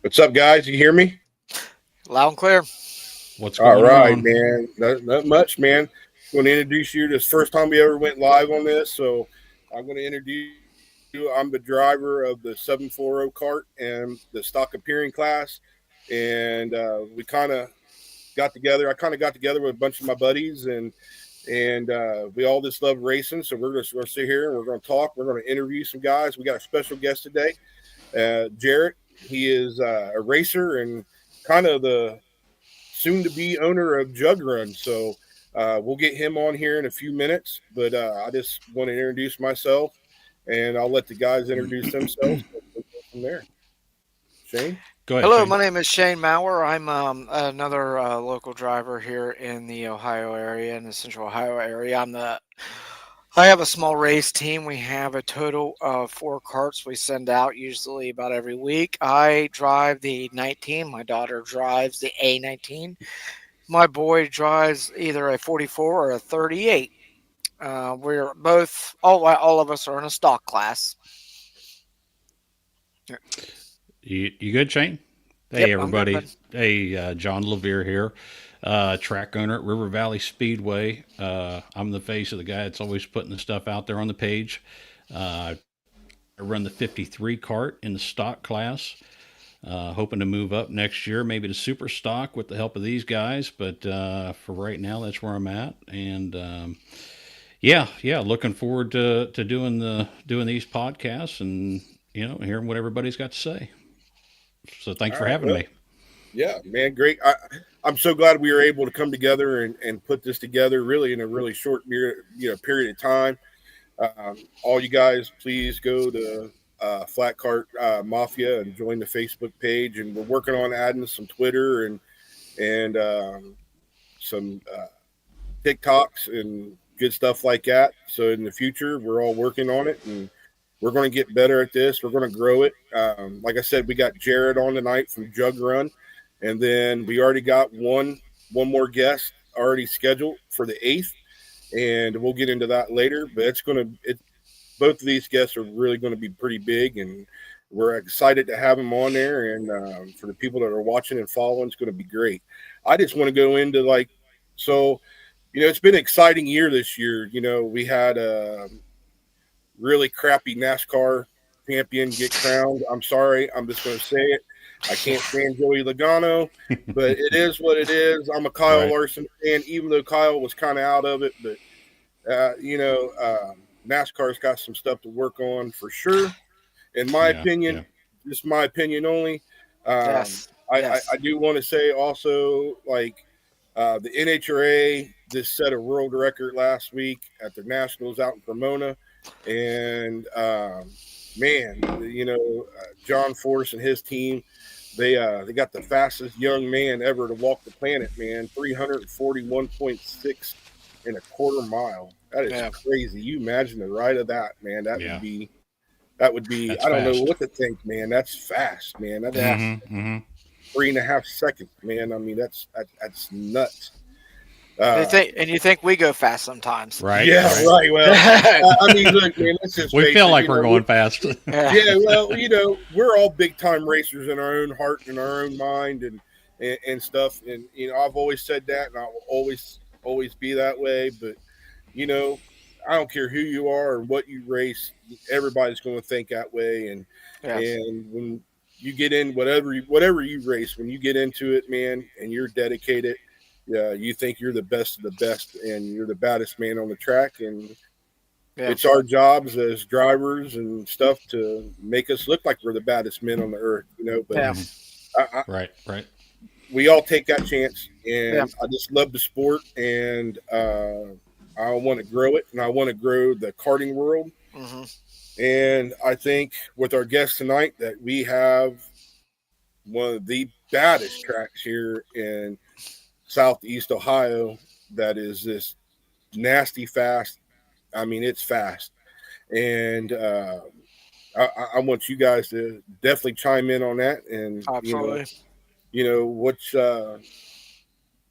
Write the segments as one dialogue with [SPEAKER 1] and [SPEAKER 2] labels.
[SPEAKER 1] What's up, guys? You hear me?
[SPEAKER 2] Loud and clear.
[SPEAKER 3] What's going on?
[SPEAKER 1] Man. Not much, man. I'm going to introduce you. This first time we ever went live on this, so I'm going to introduce you. I'm the driver of the 740 cart and the stock appearing class, and we kind of got together. I kind of got together with a bunch of my buddies, and we all just love racing. So we're going to sit here and we're going to talk. We're going to interview some guys. We got a special guest today, Jarrett. He is a racer and kind of the soon-to-be owner of Jug Run. So we'll get him on here in a few minutes. But I just want to introduce myself, and I'll let the guys introduce themselves. We'll go from there. Shane?
[SPEAKER 3] Go ahead.
[SPEAKER 2] Hello,
[SPEAKER 3] Shane.
[SPEAKER 2] my name is Shane Maurer. I'm another local driver here in the Ohio area, in the Central Ohio area. I have a small race team. We have a total of 4 carts we send out usually about every week. I drive the 19. My daughter drives the A19. My boy drives either a 44 or a 38. We're both, all of us are in a stock class.
[SPEAKER 3] You good, Shane?
[SPEAKER 2] Yep,
[SPEAKER 3] Hey, everybody.
[SPEAKER 2] I'm good.
[SPEAKER 3] Hey, John Levere here, track owner at River Valley Speedway. I'm the face of the guy that's always putting the stuff out there on the page. I run the 53 cart in the stock class. Hoping to move up next year, maybe to super stock with the help of these guys. But for right now, that's where I'm at. And yeah, looking forward to doing these podcasts and hearing what everybody's got to say. So thanks for having me.
[SPEAKER 1] Yeah, man, great. I'm so glad we were able to come together and put this together really in a really short period of time. All you guys, please go to Flat Cart Mafia and join the Facebook page. And we're working on adding some Twitter and some TikToks and good stuff like that. So in the future, we're all working on it, and we're going to get better at this. We're going to grow it. Like I said, we got Jarrett on tonight from Jug Run, and then we already got one more guest already scheduled for the 8th, and we'll get into that later. But both of these guests are really going to be pretty big, and we're excited to have them on there. And for the people that are watching and following, it's going to be great. I just want to go into it's been an exciting year this year. We had really crappy NASCAR champion get crowned. I'm sorry. I'm just going to say it. I can't stand Joey Logano, but it is what it is. I'm a Kyle Larson fan, even though Kyle was kind of out of it. But, NASCAR's got some stuff to work on for sure. In my opinion, just my opinion only. I do want to say also, the NHRA just set a world record last week at the Nationals out in Pomona. And John Force and his team, they got the fastest young man ever to walk the planet, man. 341.6 in a quarter mile. That is crazy. You imagine the ride of that, man. That would be
[SPEAKER 3] That's
[SPEAKER 1] I don't
[SPEAKER 3] fast.
[SPEAKER 1] know what to think, man. That's fast, man. That's 3.5 seconds, man. I mean, that's nuts.
[SPEAKER 2] You think we go fast sometimes,
[SPEAKER 3] right?
[SPEAKER 1] Yeah, right. Well, I mean, look, man, let's just
[SPEAKER 3] We
[SPEAKER 1] face
[SPEAKER 3] feel
[SPEAKER 1] it,
[SPEAKER 3] like we're going fast.
[SPEAKER 1] Yeah, well, we're all big time racers in our own heart and our own mind and stuff. And I've always said that, and I will always be that way. But you know, I don't care who you are or what you race, everybody's going to think that way.
[SPEAKER 2] Yes.
[SPEAKER 1] And when you get in whatever you race, when you get into it, man, and you're dedicated, yeah, you think you're the best of the best, and you're the baddest man on the track, and
[SPEAKER 2] Yeah.
[SPEAKER 1] it's our jobs as drivers and stuff to make us look like we're the baddest men on the earth, But
[SPEAKER 2] Yeah.
[SPEAKER 3] Right, right.
[SPEAKER 1] we all take that chance,
[SPEAKER 2] Yeah.
[SPEAKER 1] and I just love the sport, and I want to grow it, and I want to grow the karting world.
[SPEAKER 2] Hmm.
[SPEAKER 1] And I think with our guest tonight that we have one of the baddest tracks here in Southeast Ohio. That is this nasty fast. I mean, it's fast, and I want you guys to definitely chime in on that, and
[SPEAKER 2] Absolutely.
[SPEAKER 1] what's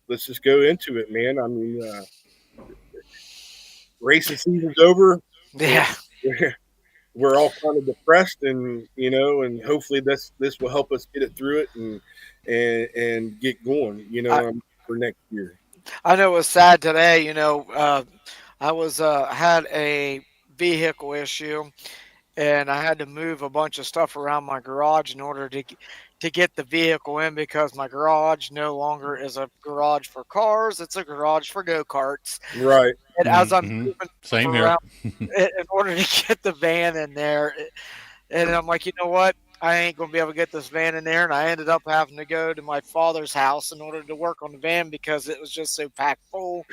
[SPEAKER 1] let's just go into it, man. I mean, racing season's over. We're,
[SPEAKER 2] Yeah.
[SPEAKER 1] we're all kind of depressed, and and hopefully this will help us get it through it and get going.
[SPEAKER 2] I,
[SPEAKER 1] For next year.
[SPEAKER 2] I know it was sad today. I was had a vehicle issue, and I had to move a bunch of stuff around my garage in order to get the vehicle in, because my garage no longer is a garage for cars; it's a garage for go-karts.
[SPEAKER 1] Right.
[SPEAKER 2] And as I'm
[SPEAKER 3] Mm-hmm.
[SPEAKER 2] moving stuff
[SPEAKER 3] Same here.
[SPEAKER 2] around in order to get the van in there, and I'm like, you know what? I ain't gonna be able to get this van in there, and I ended up having to go to my father's house in order to work on the van because it was just so packed full.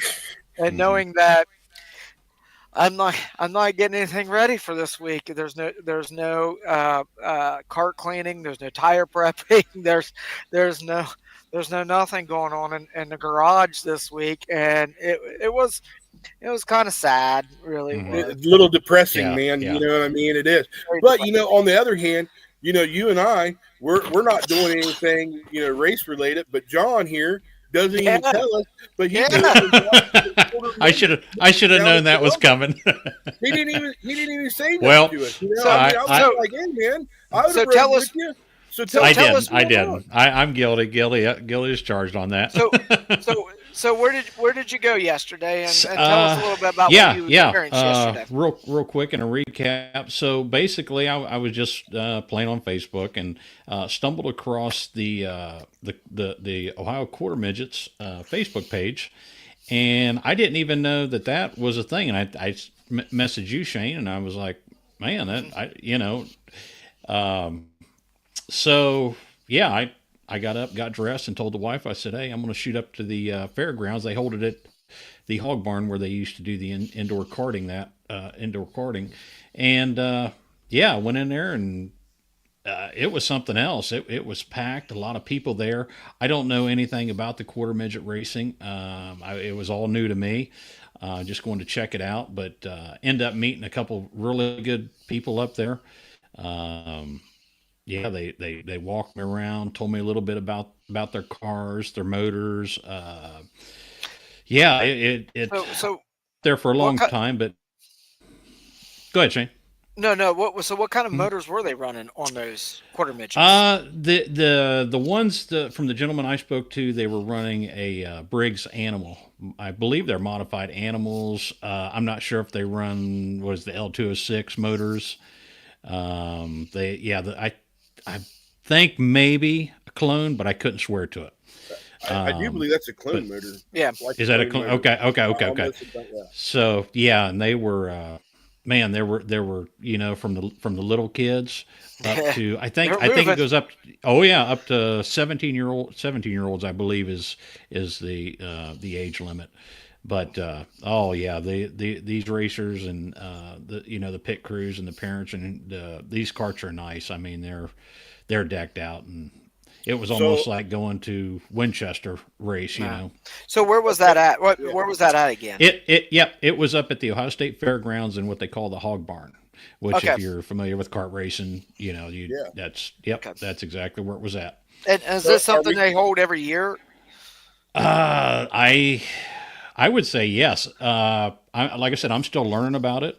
[SPEAKER 2] And
[SPEAKER 3] Mm-hmm.
[SPEAKER 2] knowing that I'm not getting anything ready for this week. There's no cart cleaning. There's no tire prepping. There's no there's no nothing going on in the garage this week, and it was kind of sad. Really
[SPEAKER 3] Mm-hmm.
[SPEAKER 2] was
[SPEAKER 1] It's a little depressing,
[SPEAKER 3] Yeah,
[SPEAKER 1] man. You
[SPEAKER 3] yeah.
[SPEAKER 1] know what I mean? It is.
[SPEAKER 2] very
[SPEAKER 1] But
[SPEAKER 2] depressing.
[SPEAKER 1] on the other hand, you and I, we're not doing anything, race related. But John here doesn't
[SPEAKER 2] Yeah,
[SPEAKER 1] even tell us. But he goes
[SPEAKER 2] yeah.
[SPEAKER 1] and watches the
[SPEAKER 3] I should have
[SPEAKER 1] down in
[SPEAKER 3] known that was
[SPEAKER 1] Columbus.
[SPEAKER 3] coming.
[SPEAKER 1] He didn't even say nothing
[SPEAKER 3] Well,
[SPEAKER 1] to us.
[SPEAKER 2] So
[SPEAKER 1] I mean, I was
[SPEAKER 3] I
[SPEAKER 2] so
[SPEAKER 1] like, hey man, I would
[SPEAKER 2] so
[SPEAKER 1] have rode
[SPEAKER 2] tell
[SPEAKER 1] with
[SPEAKER 2] us.
[SPEAKER 1] you. So
[SPEAKER 2] So
[SPEAKER 1] tell
[SPEAKER 3] I
[SPEAKER 1] us
[SPEAKER 2] tell
[SPEAKER 3] didn't.
[SPEAKER 2] us.
[SPEAKER 1] what's
[SPEAKER 3] I
[SPEAKER 1] going
[SPEAKER 3] didn't.
[SPEAKER 1] on.
[SPEAKER 3] I'm guilty. Guilty as charged on that.
[SPEAKER 2] So so where did you go yesterday? And tell us a
[SPEAKER 3] Uh,
[SPEAKER 2] little bit about what
[SPEAKER 3] yeah,
[SPEAKER 2] you
[SPEAKER 3] yeah.
[SPEAKER 2] experienced yesterday.
[SPEAKER 3] Real quick in a recap. So basically, I was just playing on Facebook and stumbled across the Ohio Quarter-midgets Facebook page, and I didn't even know that was a thing. And I messaged you, Shane, and I was like, man, that
[SPEAKER 2] Hmm.
[SPEAKER 3] um, so yeah, I got up, got dressed, and told the wife. I said, "Hey, I'm going to shoot up to the fairgrounds. They hold it at the hog barn where they used to do the indoor karting. And yeah, I went in there and it was something else. It was packed, a lot of people there. I don't know anything about the quarter midget racing. It was all new to me. Just going to check it out, but end up meeting a couple really good people up there. Um, yeah, they walked me around, told me a little bit about their cars, their motors. Yeah,
[SPEAKER 2] So
[SPEAKER 3] there for a
[SPEAKER 2] what
[SPEAKER 3] long
[SPEAKER 2] kind?
[SPEAKER 3] time, but go ahead, Shane.
[SPEAKER 2] No. What kind of
[SPEAKER 3] Hmm?
[SPEAKER 2] motors were they running on those quarter midgets?
[SPEAKER 3] The ones from the gentleman I spoke to, they were running a Briggs Animal. I believe they're modified animals. I'm not sure if they run was the L206 motors. They yeah, I think maybe a clone, but I couldn't swear to it.
[SPEAKER 1] I do
[SPEAKER 3] Um,
[SPEAKER 1] believe that's a
[SPEAKER 3] but
[SPEAKER 1] clone motor.
[SPEAKER 2] Yeah.
[SPEAKER 1] It's like a
[SPEAKER 3] is that a
[SPEAKER 1] clone
[SPEAKER 3] clone?
[SPEAKER 1] motor.
[SPEAKER 3] Okay, okay,
[SPEAKER 1] I
[SPEAKER 3] okay, okay.
[SPEAKER 1] almost about that.
[SPEAKER 3] So yeah, and they were, man, there were from the little kids up to
[SPEAKER 2] They're
[SPEAKER 3] I think it
[SPEAKER 2] moving.
[SPEAKER 3] goes up. Oh yeah, up to 17-year olds I believe is the age limit. But oh yeah, these racers and the pit crews and the parents and these carts are nice. I mean they're decked out and it was almost
[SPEAKER 1] So
[SPEAKER 3] like going to Winchester race, you
[SPEAKER 2] Nah.
[SPEAKER 3] know.
[SPEAKER 2] So where was
[SPEAKER 1] okay,
[SPEAKER 2] that at? What
[SPEAKER 1] yeah.
[SPEAKER 2] where was that at again?
[SPEAKER 3] It was up at the Ohio State Fairgrounds in what they call the Hog Barn, which
[SPEAKER 2] Okay.
[SPEAKER 3] if you're familiar with kart racing,
[SPEAKER 1] Yeah.
[SPEAKER 2] Okay.
[SPEAKER 3] that's exactly where it was at.
[SPEAKER 2] And is
[SPEAKER 1] So
[SPEAKER 2] this
[SPEAKER 1] are
[SPEAKER 2] something
[SPEAKER 1] we?
[SPEAKER 2] they hold every year?
[SPEAKER 3] I would say yes. Like I said, I'm still learning about it,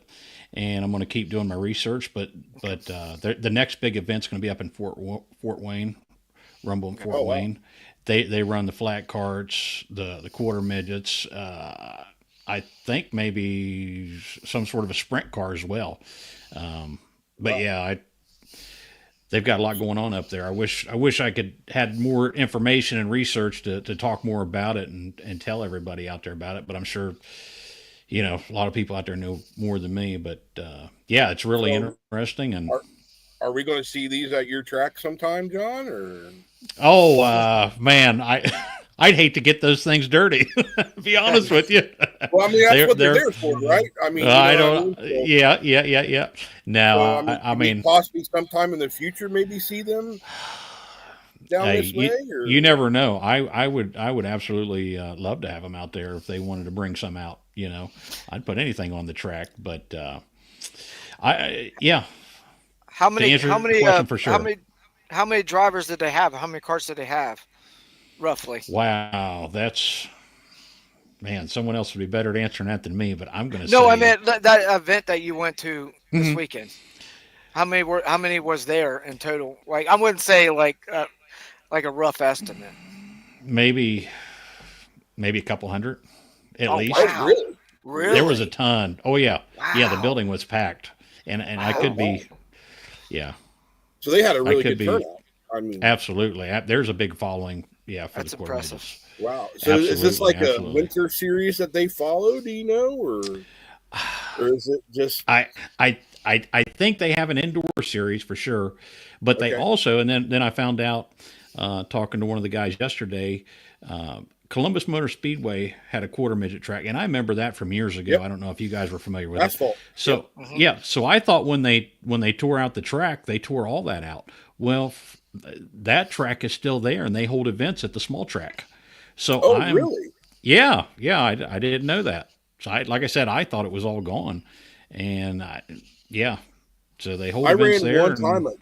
[SPEAKER 3] and I'm going to keep doing my research. But the next big event's going to be up in Fort Wayne, Rumble in
[SPEAKER 2] Okay.
[SPEAKER 3] Fort
[SPEAKER 1] Oh wow.
[SPEAKER 3] Wayne. They run the flat carts, the quarter midgets. I think maybe some sort of a sprint car as well. But
[SPEAKER 1] Wow.
[SPEAKER 3] yeah, they've got a lot going on up there. I wish I could had more information and research to talk more about it and tell everybody out there about it. But I'm sure a lot of people out there know more than me. But yeah, it's really
[SPEAKER 1] So
[SPEAKER 3] interesting. And
[SPEAKER 1] are we going to see these at your track sometime, John? Or
[SPEAKER 3] oh man, I'd hate to get those things dirty. To be honest with you,
[SPEAKER 1] well, I mean that's what they're
[SPEAKER 3] they're
[SPEAKER 1] there for, right? I mean, you
[SPEAKER 3] I
[SPEAKER 1] know what I
[SPEAKER 3] don't.
[SPEAKER 1] mean. So,
[SPEAKER 3] Yeah. No,
[SPEAKER 1] so I mean,
[SPEAKER 3] I
[SPEAKER 1] can we
[SPEAKER 3] mean,
[SPEAKER 1] possibly sometime in the future maybe see them down
[SPEAKER 3] hey,
[SPEAKER 1] this way?
[SPEAKER 3] you
[SPEAKER 1] Or
[SPEAKER 3] never know. I would absolutely love to have them out there if they wanted to bring some out. I'd put anything on the track. But yeah,
[SPEAKER 2] How
[SPEAKER 3] to
[SPEAKER 2] many?
[SPEAKER 3] answer
[SPEAKER 2] How
[SPEAKER 3] your
[SPEAKER 2] many?
[SPEAKER 3] question for sure.
[SPEAKER 2] How many drivers did they have? How many carts did they have, roughly?
[SPEAKER 3] Wow, that's man. Someone else would be better at answering that than me. But I'm going to
[SPEAKER 2] No, I
[SPEAKER 3] say,
[SPEAKER 2] meant that event that you went to this
[SPEAKER 3] mhm,
[SPEAKER 2] weekend. How many was there in total? Like I wouldn't say like a rough estimate.
[SPEAKER 3] maybe a couple hundred at
[SPEAKER 2] Oh
[SPEAKER 1] oh,
[SPEAKER 3] least.
[SPEAKER 2] wow,
[SPEAKER 1] really?
[SPEAKER 3] There was a
[SPEAKER 2] really?
[SPEAKER 3] ton. Oh yeah. The
[SPEAKER 2] Wow,
[SPEAKER 3] building was packed, and I
[SPEAKER 1] Oh
[SPEAKER 3] could
[SPEAKER 2] wow.
[SPEAKER 1] wow!
[SPEAKER 3] be, yeah,
[SPEAKER 1] So they had a
[SPEAKER 3] I
[SPEAKER 1] really
[SPEAKER 3] could
[SPEAKER 1] good
[SPEAKER 3] be
[SPEAKER 1] turnout. I mean,
[SPEAKER 3] absolutely. There's a big following, yeah, for the
[SPEAKER 2] That's
[SPEAKER 3] quarter
[SPEAKER 2] impressive.
[SPEAKER 3] midgets.
[SPEAKER 1] wow. So is this
[SPEAKER 3] Absolutely,
[SPEAKER 1] like a
[SPEAKER 3] absolutely.
[SPEAKER 1] winter series that they follow? Do you know, or is it just
[SPEAKER 3] I I think they have an indoor series for sure, but they
[SPEAKER 1] okay?
[SPEAKER 3] also, and then I found out talking to one of the guys yesterday. Columbus Motor Speedway had a quarter midget track, and I remember that from years ago.
[SPEAKER 1] Yep,
[SPEAKER 3] I don't know if you guys were familiar with it.
[SPEAKER 1] asphalt. Yep.
[SPEAKER 3] So
[SPEAKER 2] Hmm.
[SPEAKER 3] yeah, so I thought when they tore out the track, they tore all that out. Well, that track is still there, and they hold events at the small track. So
[SPEAKER 1] Oh, really?
[SPEAKER 3] I didn't know that. So like I said, I thought it was all gone, and yeah, so they hold
[SPEAKER 1] I
[SPEAKER 3] events
[SPEAKER 1] ran
[SPEAKER 3] there,
[SPEAKER 1] one
[SPEAKER 3] and
[SPEAKER 1] time at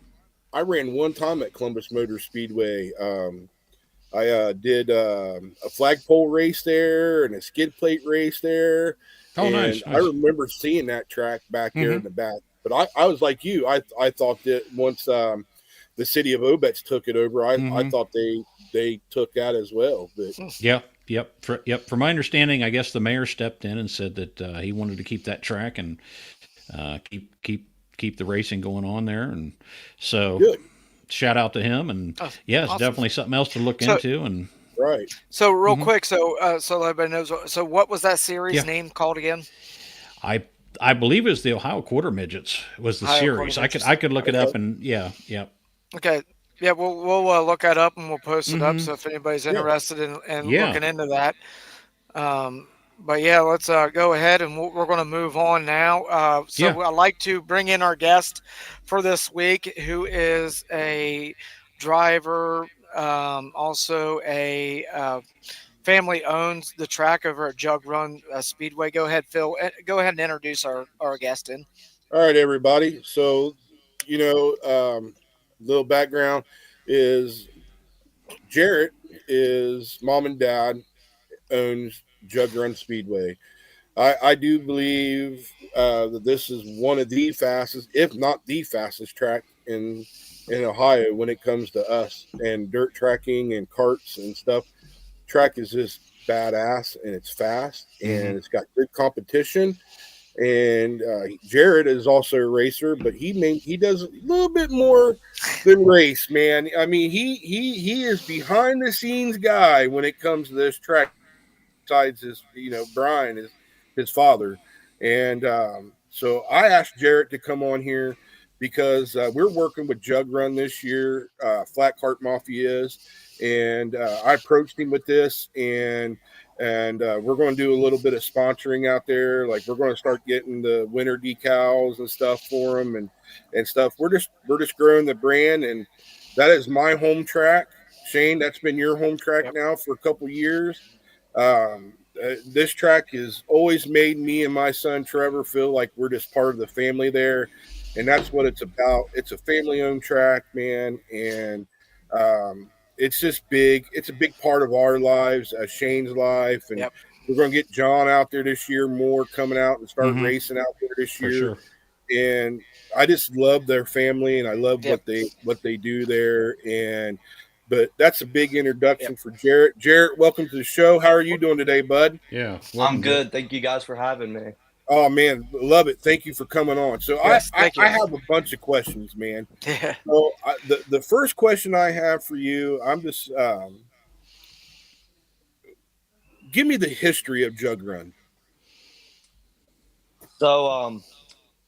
[SPEAKER 1] I ran one time at Columbus Motor Speedway. I did a flagpole race there and a skid plate race there,
[SPEAKER 3] oh,
[SPEAKER 1] and
[SPEAKER 3] nice,
[SPEAKER 1] I
[SPEAKER 3] nice.
[SPEAKER 1] remember seeing that track back there
[SPEAKER 3] Hmm.
[SPEAKER 1] in the back. But I was like you. I thought that once the city of Obetz took it over, I
[SPEAKER 3] Hmm.
[SPEAKER 1] thought they took that as well. But
[SPEAKER 3] Yep. From my understanding, I guess the mayor stepped in and said that he wanted to keep that track and keep the racing going on there, and so
[SPEAKER 1] good,
[SPEAKER 3] shout out to him. And
[SPEAKER 2] Oh,
[SPEAKER 3] yeah, it's
[SPEAKER 2] awesome.
[SPEAKER 3] definitely something else to look
[SPEAKER 2] So
[SPEAKER 3] into. And
[SPEAKER 1] right?
[SPEAKER 2] so real
[SPEAKER 3] mhm,
[SPEAKER 2] quick, so everybody knows. So what was that series
[SPEAKER 3] yeah,
[SPEAKER 2] name called again?
[SPEAKER 3] I I believe it's the Ohio Quarter Midgets was the
[SPEAKER 2] Ohio Quarter
[SPEAKER 3] series. I could
[SPEAKER 2] Midgets.
[SPEAKER 3] I could look it
[SPEAKER 1] Okay,
[SPEAKER 3] up, and yeah.
[SPEAKER 2] Okay. Yeah, we'll look that up and we'll post it up.
[SPEAKER 3] Hmm.
[SPEAKER 2] So if anybody's
[SPEAKER 1] yeah.
[SPEAKER 2] interested in
[SPEAKER 3] Yeah,
[SPEAKER 2] looking into that, but yeah, let's go ahead and we're going to move on now.
[SPEAKER 3] yeah.
[SPEAKER 2] So I'd like to bring in our guest for this week, who is a driver, also a family owns the track over at Jug Run Speedway. Go ahead, Phil. Go ahead and introduce our guest in.
[SPEAKER 1] All right, everybody. So you know, little background is Jarrett is mom and dad owns Jug Run Speedway. I do believe that this is one of the fastest, if not the fastest, track in Ohio when it comes to us and dirt tracking and carts and stuff. Track is just badass and it's fast
[SPEAKER 3] Hmm.
[SPEAKER 1] and it's got good competition. And Jared is also a racer, but he does a little bit more than race, man. I mean, he is behind the scenes guy when it comes to this track besides his, Brian is his father. And so I asked Jarrett to come on here because we're working with Jug Run this year, Flat Cart Mafia is, and I approached him with this, and we're going to do a little bit of sponsoring out there. Like we're going to start getting the winter decals and stuff for them and stuff. We're just growing the brand, and that is my home track. Shane, that's been your home track
[SPEAKER 2] Yep.
[SPEAKER 1] now for a couple years. This track has always made me and my son Trevor feel like we're just part of the family there, and that's what it's about. It's a family-owned track, man, and it's just big. It's a big part of our lives, Shane's life, and
[SPEAKER 2] Yep.
[SPEAKER 1] we're going to get John out there this year more, coming out and start
[SPEAKER 3] Hmm.
[SPEAKER 1] racing out there this
[SPEAKER 3] For
[SPEAKER 1] year.
[SPEAKER 3] sure.
[SPEAKER 1] And I just love their family, and I love
[SPEAKER 2] Yep.
[SPEAKER 1] what they do there, and But that's a big introduction for Jarrett. Jarrett, welcome to the show. How are you doing today, bud?
[SPEAKER 3] Yeah,
[SPEAKER 4] I'm
[SPEAKER 3] welcome,
[SPEAKER 4] good.
[SPEAKER 3] Jared.
[SPEAKER 4] Thank you guys for having me.
[SPEAKER 1] Oh man, love it. Thank you for coming on. So
[SPEAKER 2] Yes,
[SPEAKER 1] I,
[SPEAKER 2] thank you.
[SPEAKER 1] I have a bunch of questions, man.
[SPEAKER 2] Yeah.
[SPEAKER 1] So the first question I have for you, I'm just give me the history of Jug Run.
[SPEAKER 4] So,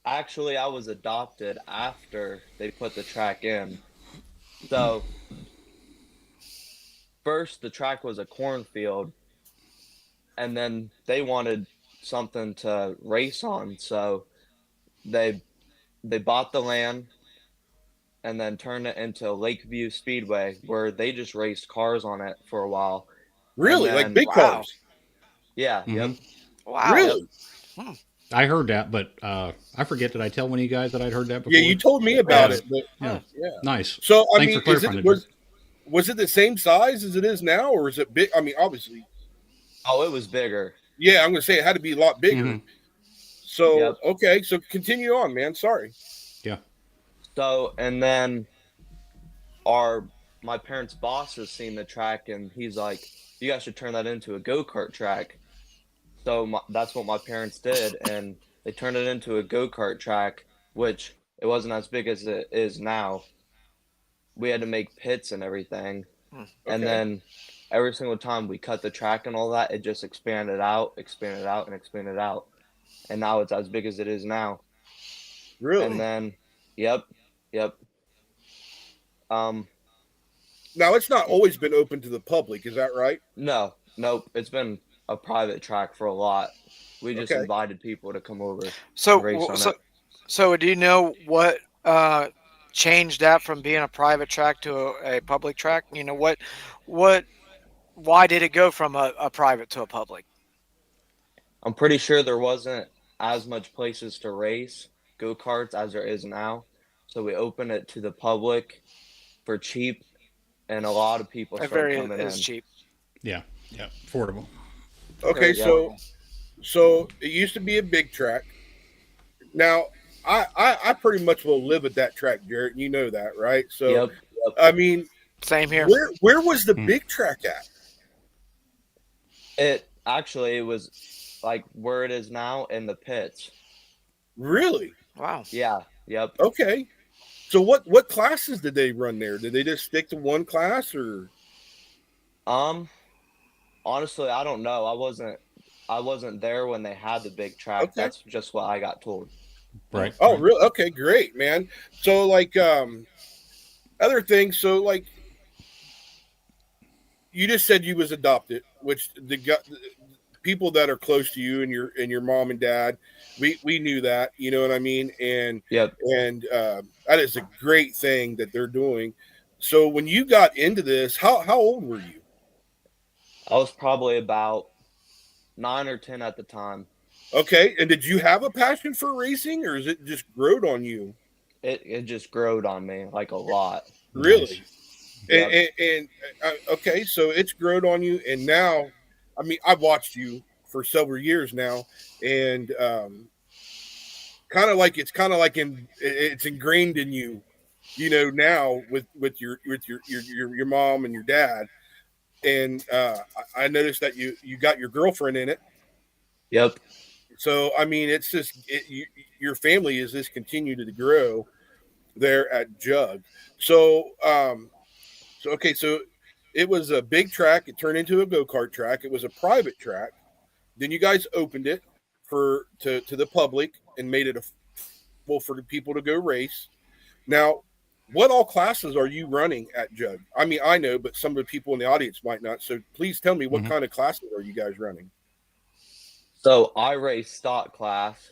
[SPEAKER 4] actually, I was adopted after they put the track in. So, first, the track was a cornfield, and then they wanted something to race on. So, they they bought the land and then turned it into Lakeview Speedway, where they just raced cars on it for a while. And
[SPEAKER 1] Really, like
[SPEAKER 4] then,
[SPEAKER 1] big
[SPEAKER 2] Wow.
[SPEAKER 1] cars.
[SPEAKER 4] yeah,
[SPEAKER 3] Mhm.
[SPEAKER 2] Wow.
[SPEAKER 4] yep,
[SPEAKER 1] Really?
[SPEAKER 3] I heard that, but I forget. Did I tell one of you guys that I'd heard that before?
[SPEAKER 1] Yeah, you told me about
[SPEAKER 3] Yeah.
[SPEAKER 1] it, but
[SPEAKER 3] Yeah.
[SPEAKER 1] yeah.
[SPEAKER 3] Nice.
[SPEAKER 1] So I
[SPEAKER 3] Thanks
[SPEAKER 1] mean,
[SPEAKER 3] for clarifying it, Jared.
[SPEAKER 1] was it the same size as it is now, or is it big? I mean, obviously,
[SPEAKER 4] Oh, it was bigger.
[SPEAKER 1] yeah. I'm going to say it had to be a lot bigger.
[SPEAKER 3] Mhm.
[SPEAKER 1] So
[SPEAKER 4] Yep.
[SPEAKER 1] okay, so continue on, man. Sorry.
[SPEAKER 3] Yeah.
[SPEAKER 4] So, and then my parents' boss has seen the track, and he's like, "You guys should turn that into a go-kart track." So that's what my parents did, and they turned it into a go-kart track, which it wasn't as big as it is now. We had to make pits and everything,
[SPEAKER 2] Hmm.
[SPEAKER 4] and
[SPEAKER 1] Okay.
[SPEAKER 4] then every single time we cut the track and all that, it just expanded out, and expanded out, and now it's as big as it is now.
[SPEAKER 1] Really?
[SPEAKER 4] And then, yep, yep. Um,
[SPEAKER 1] Now it's not always been open to the public, is that right?
[SPEAKER 4] No, nope. It's been a private track for a lot. We just
[SPEAKER 1] Okay.
[SPEAKER 4] invited people to come over
[SPEAKER 2] So,
[SPEAKER 4] and race on
[SPEAKER 2] so,
[SPEAKER 4] it.
[SPEAKER 2] so do you know what changed that from being a private track to a public track? You know what? Why did it go from a private to a public?
[SPEAKER 4] I'm pretty sure there wasn't as much places to race go-karts as there is now. So we opened it to the public for cheap, and a lot of people
[SPEAKER 2] It
[SPEAKER 4] started
[SPEAKER 2] very
[SPEAKER 4] coming
[SPEAKER 2] is
[SPEAKER 4] in.
[SPEAKER 2] cheap.
[SPEAKER 3] Yeah. Yeah. Affordable.
[SPEAKER 1] Okay,
[SPEAKER 2] Very
[SPEAKER 4] Yep.
[SPEAKER 1] so
[SPEAKER 2] affordable.
[SPEAKER 1] it used to be a big track. Now I pretty much will live at that track, Jarrett. You know that, right? So
[SPEAKER 4] Yep, yep.
[SPEAKER 1] I mean,
[SPEAKER 2] Same here.
[SPEAKER 1] where was the
[SPEAKER 3] Hmm.
[SPEAKER 1] big track at?
[SPEAKER 4] It was like where it is now in the pits.
[SPEAKER 1] Really?
[SPEAKER 2] Wow.
[SPEAKER 4] Yeah, yep.
[SPEAKER 1] Okay. So what classes did they run there? Did they just stick to one class or?
[SPEAKER 4] Honestly, I don't know. I wasn't there when they had the big track.
[SPEAKER 1] Okay.
[SPEAKER 4] That's just what I got told.
[SPEAKER 3] Right.
[SPEAKER 1] Oh,
[SPEAKER 3] right.
[SPEAKER 1] really? Okay, great, man. So like other things. So like you just said you was adopted, which the people that are close to you and your mom and dad, we knew that. You know what I mean?
[SPEAKER 4] Yep.
[SPEAKER 1] And that is a great thing that they're doing. So when you got into this, how old were you?
[SPEAKER 4] I was probably about 9 or 10 at the time.
[SPEAKER 1] Okay, and did you have a passion for racing, or is it just growed on you?
[SPEAKER 4] It just growed on me like a lot.
[SPEAKER 1] Really?
[SPEAKER 4] Yep.
[SPEAKER 1] And okay, so it's growed on you, and now, I mean, I've watched you for several years now, and it's ingrained in you, you know, now with your mom and your dad, and I noticed that you got your girlfriend in it.
[SPEAKER 4] Yep.
[SPEAKER 1] So I mean, it's just your family is just continued to grow there at Jug. So okay, so it was a big track. It turned into a go-kart track. It was a private track. Then you guys opened it to the public and made it affordable for the people to go race. Now, what all classes are you running at Jug? I mean, I know, but some of the people in the audience might not. So please tell me what
[SPEAKER 3] Mhm.
[SPEAKER 1] kind of classes are you guys running?
[SPEAKER 4] So I raced stock class.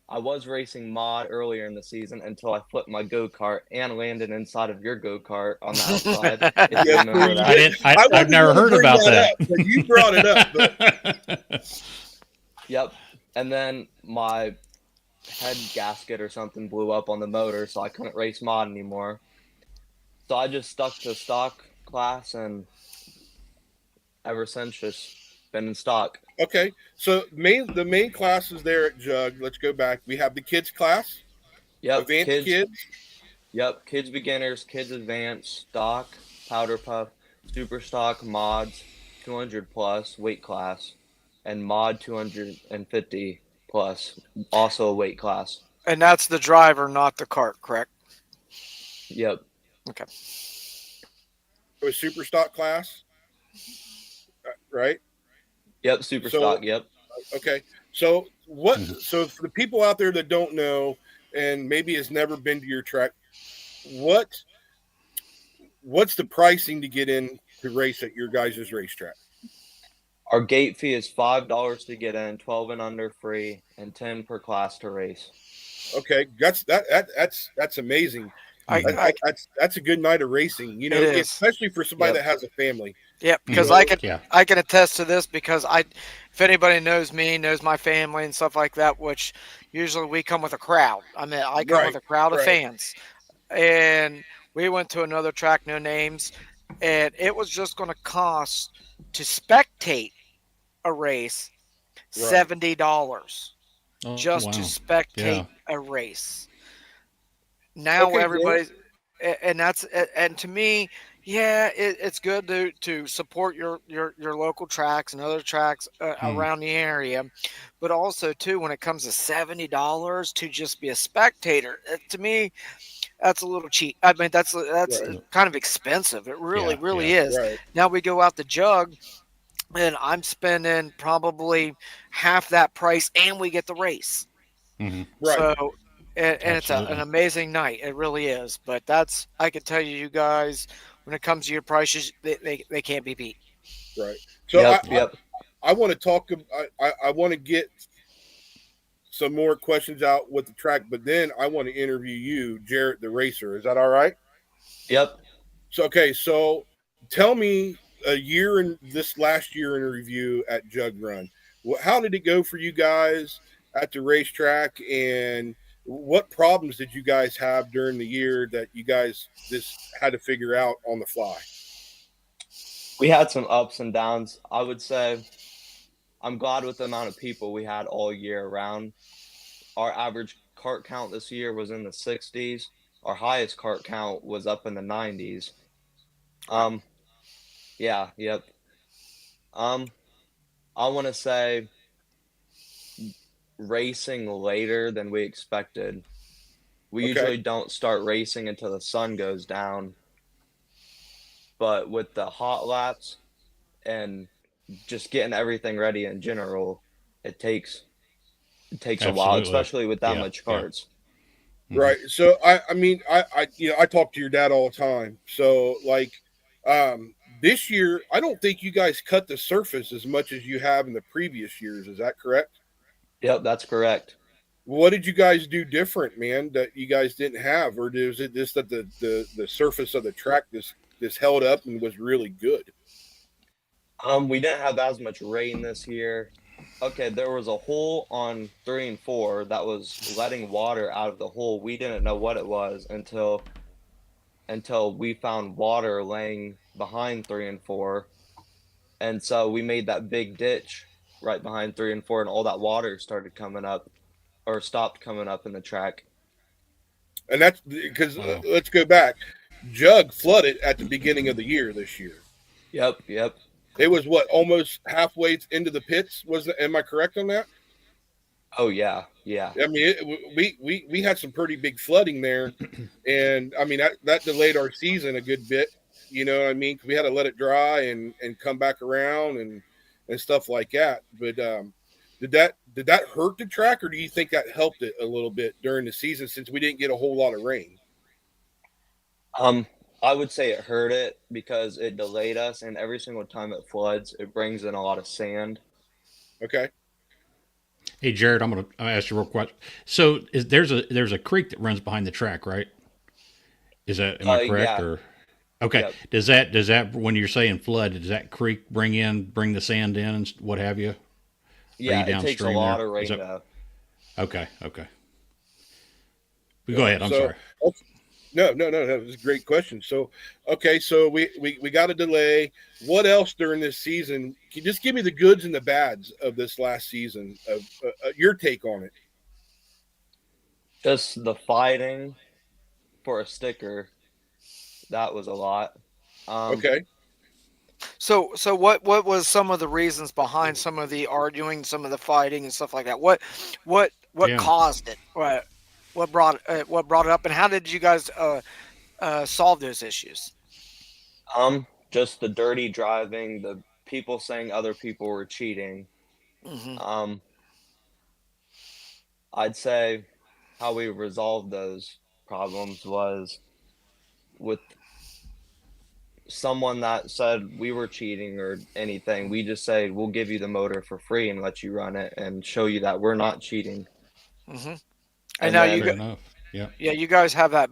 [SPEAKER 4] I was racing mod earlier in the season until I flipped my go-kart and landed inside of your go-kart on the outside. If you
[SPEAKER 1] Yes,
[SPEAKER 4] remember
[SPEAKER 1] you
[SPEAKER 4] that.
[SPEAKER 3] I didn't. I've
[SPEAKER 1] wasn't
[SPEAKER 3] never
[SPEAKER 1] gonna
[SPEAKER 3] heard
[SPEAKER 1] bring
[SPEAKER 3] about
[SPEAKER 1] that
[SPEAKER 3] that.
[SPEAKER 1] up, but you brought it up. But
[SPEAKER 4] Yep. And then my head gasket or something blew up on the motor, so I couldn't race mod anymore. So I just stuck to stock class, and ever since just been in stock.
[SPEAKER 1] okay, so the main classes there at Jug. Let's go back. We have the kids class,
[SPEAKER 4] Yep.
[SPEAKER 1] advanced
[SPEAKER 4] Kids.
[SPEAKER 1] kids.
[SPEAKER 4] Yep. Kids beginners, kids advanced, stock. powder puff, super stock, mods, 200 plus weight class, and mod 250 plus, also a weight class.
[SPEAKER 2] And that's the driver, not the cart, correct?
[SPEAKER 4] Yep.
[SPEAKER 2] Okay.
[SPEAKER 1] It was super stock class, right?
[SPEAKER 4] Yep. Super
[SPEAKER 1] So
[SPEAKER 4] stock. Yep.
[SPEAKER 1] okay, so what?
[SPEAKER 3] Mhm.
[SPEAKER 1] So for the people out there that don't know and maybe has never been to your track, what what's the pricing to get in to race at your guys' racetrack?
[SPEAKER 4] Our gate fee is $5 to get in, 12 and under free, and 10 per class to race.
[SPEAKER 1] Okay, that's amazing.
[SPEAKER 2] I,
[SPEAKER 3] Mhm.
[SPEAKER 2] I
[SPEAKER 1] That's a good night of racing,
[SPEAKER 2] It is.
[SPEAKER 1] especially for somebody
[SPEAKER 4] Yep.
[SPEAKER 1] that has a family.
[SPEAKER 2] yeah, because
[SPEAKER 1] know,
[SPEAKER 3] Yeah.
[SPEAKER 2] I can attest to this because if anybody knows me, knows my family and stuff like that, which usually we come with a crowd. I mean, I come with
[SPEAKER 1] Right,
[SPEAKER 2] a crowd of
[SPEAKER 1] right,
[SPEAKER 2] fans, and we went to another track, no names, and it was just going to cost to spectate a race
[SPEAKER 1] right.
[SPEAKER 2] $70
[SPEAKER 3] Oh,
[SPEAKER 2] just to
[SPEAKER 3] wow.
[SPEAKER 2] spectate
[SPEAKER 3] Yeah.
[SPEAKER 2] a race. Now
[SPEAKER 1] Okay, Jarrett.
[SPEAKER 2] everybody's and to me, yeah, it's good to support your local tracks and other tracks
[SPEAKER 3] Mm.
[SPEAKER 2] around the area, but also too when it comes to $70 to just be a spectator, to me that's a little cheap. I mean that's
[SPEAKER 1] Right,
[SPEAKER 2] kind of expensive. It really
[SPEAKER 3] Yeah. Yeah.
[SPEAKER 2] really is.
[SPEAKER 1] right,
[SPEAKER 2] Now we go out the Jug and I'm spending probably half that price and we get the race.
[SPEAKER 3] Hmm.
[SPEAKER 1] right.
[SPEAKER 2] So, and it's an
[SPEAKER 3] Absolutely.
[SPEAKER 2] amazing night. It really is. But I can tell you, you guys, when it comes to your prices, they can't be beat.
[SPEAKER 1] Right. So
[SPEAKER 4] Yep. Yep.
[SPEAKER 1] I want to talk. I want to get some more questions out with the track, but then I want to interview you, Jarrett, the racer. Is that all right?
[SPEAKER 4] Yep.
[SPEAKER 1] So okay. So tell me a year in this last year in review at Jug Run. How did it go for you guys at the racetrack, and what problems did you guys have during the year that you guys just had to figure out on the fly?
[SPEAKER 4] We had some ups and downs. I would say I'm glad with the amount of people we had all year round. Our average cart count this year was in the 60s. Our highest cart count was up in the 90s.
[SPEAKER 2] Wow.
[SPEAKER 4] Yeah, yep. Um, I want to say racing later than we expected. We
[SPEAKER 1] Okay.
[SPEAKER 4] usually don't start racing until the sun goes down, but with the hot laps and just getting everything ready in general, it takes a while,
[SPEAKER 3] Absolutely.
[SPEAKER 4] especially with that
[SPEAKER 3] Yeah.
[SPEAKER 4] much
[SPEAKER 3] Yeah.
[SPEAKER 4] carts.
[SPEAKER 3] Hmm.
[SPEAKER 1] Right. So I mean I talk to your dad all the time. So like this year I don't think you guys cut the surface as much as you have in the previous years. Is that correct?
[SPEAKER 4] Yep, that's correct.
[SPEAKER 1] What did you guys do different, man, that you guys didn't have, or was it just that the surface of the track just held up and was really good?
[SPEAKER 4] We didn't have as much rain this year. Okay, there was a hole on 3 and 4 that was letting water out of the hole. We didn't know what it was until we found water laying behind 3 and 4. And so we made that big ditch right behind 3 and 4, and all that water started coming up or stopped coming up in the track.
[SPEAKER 1] And that's because
[SPEAKER 3] Wow.
[SPEAKER 1] let's go back. Jug flooded at the beginning of the year this year.
[SPEAKER 4] Yep, yep.
[SPEAKER 1] It was what almost halfway into the pits. Am I correct on that?
[SPEAKER 4] Oh yeah, yeah.
[SPEAKER 1] I mean, we had some pretty big flooding there, and I mean that delayed our season a good bit. You know what I mean? 'Cause we had to let it dry and come back around and stuff like that. But did that hurt the track, or do you think that helped it a little bit during the season since we didn't get a whole lot of rain?
[SPEAKER 4] Um, I would say it hurt it because it delayed us, and every single time it floods, it brings in a lot of sand.
[SPEAKER 1] Okay,
[SPEAKER 3] Hey, Jared, I'm gonna ask you real quick. So, there's a creek that runs behind the track, right? Am I correct?
[SPEAKER 4] Yeah,
[SPEAKER 3] Or okay,
[SPEAKER 4] yep,
[SPEAKER 3] does that when you're saying flood, does that creek bring the sand in and what have you? Are you
[SPEAKER 4] yeah. It takes a
[SPEAKER 3] downstream
[SPEAKER 4] lot
[SPEAKER 3] there?
[SPEAKER 4] of
[SPEAKER 3] Is
[SPEAKER 4] rain
[SPEAKER 3] that
[SPEAKER 4] to.
[SPEAKER 3] okay? Okay. But go
[SPEAKER 1] yeah.
[SPEAKER 3] ahead. I'm
[SPEAKER 1] So
[SPEAKER 3] sorry.
[SPEAKER 1] no. This is a great question. So okay, so we got a delay. What else during this season? Can you just give me the goods and the bads of this last season of your take on it?
[SPEAKER 4] Just the fighting for a sticker, that was a lot.
[SPEAKER 1] Okay.
[SPEAKER 2] So what was some of the reasons behind some of the arguing, some of the fighting and stuff like that? What
[SPEAKER 3] Yeah.
[SPEAKER 2] caused it? What brought it up, and how did you guys solve those issues?
[SPEAKER 4] Just the dirty driving, the people saying other people were cheating.
[SPEAKER 2] Hmm.
[SPEAKER 4] Um, I'd say how we resolved those problems was with someone that said we were cheating or anything. We just say we'll give you the motor for free and let you run it and show you that we're not cheating.
[SPEAKER 2] Hmm. And
[SPEAKER 4] And
[SPEAKER 2] now
[SPEAKER 3] Fair
[SPEAKER 4] then,
[SPEAKER 3] enough. Yeah.
[SPEAKER 2] yeah, you guys have that.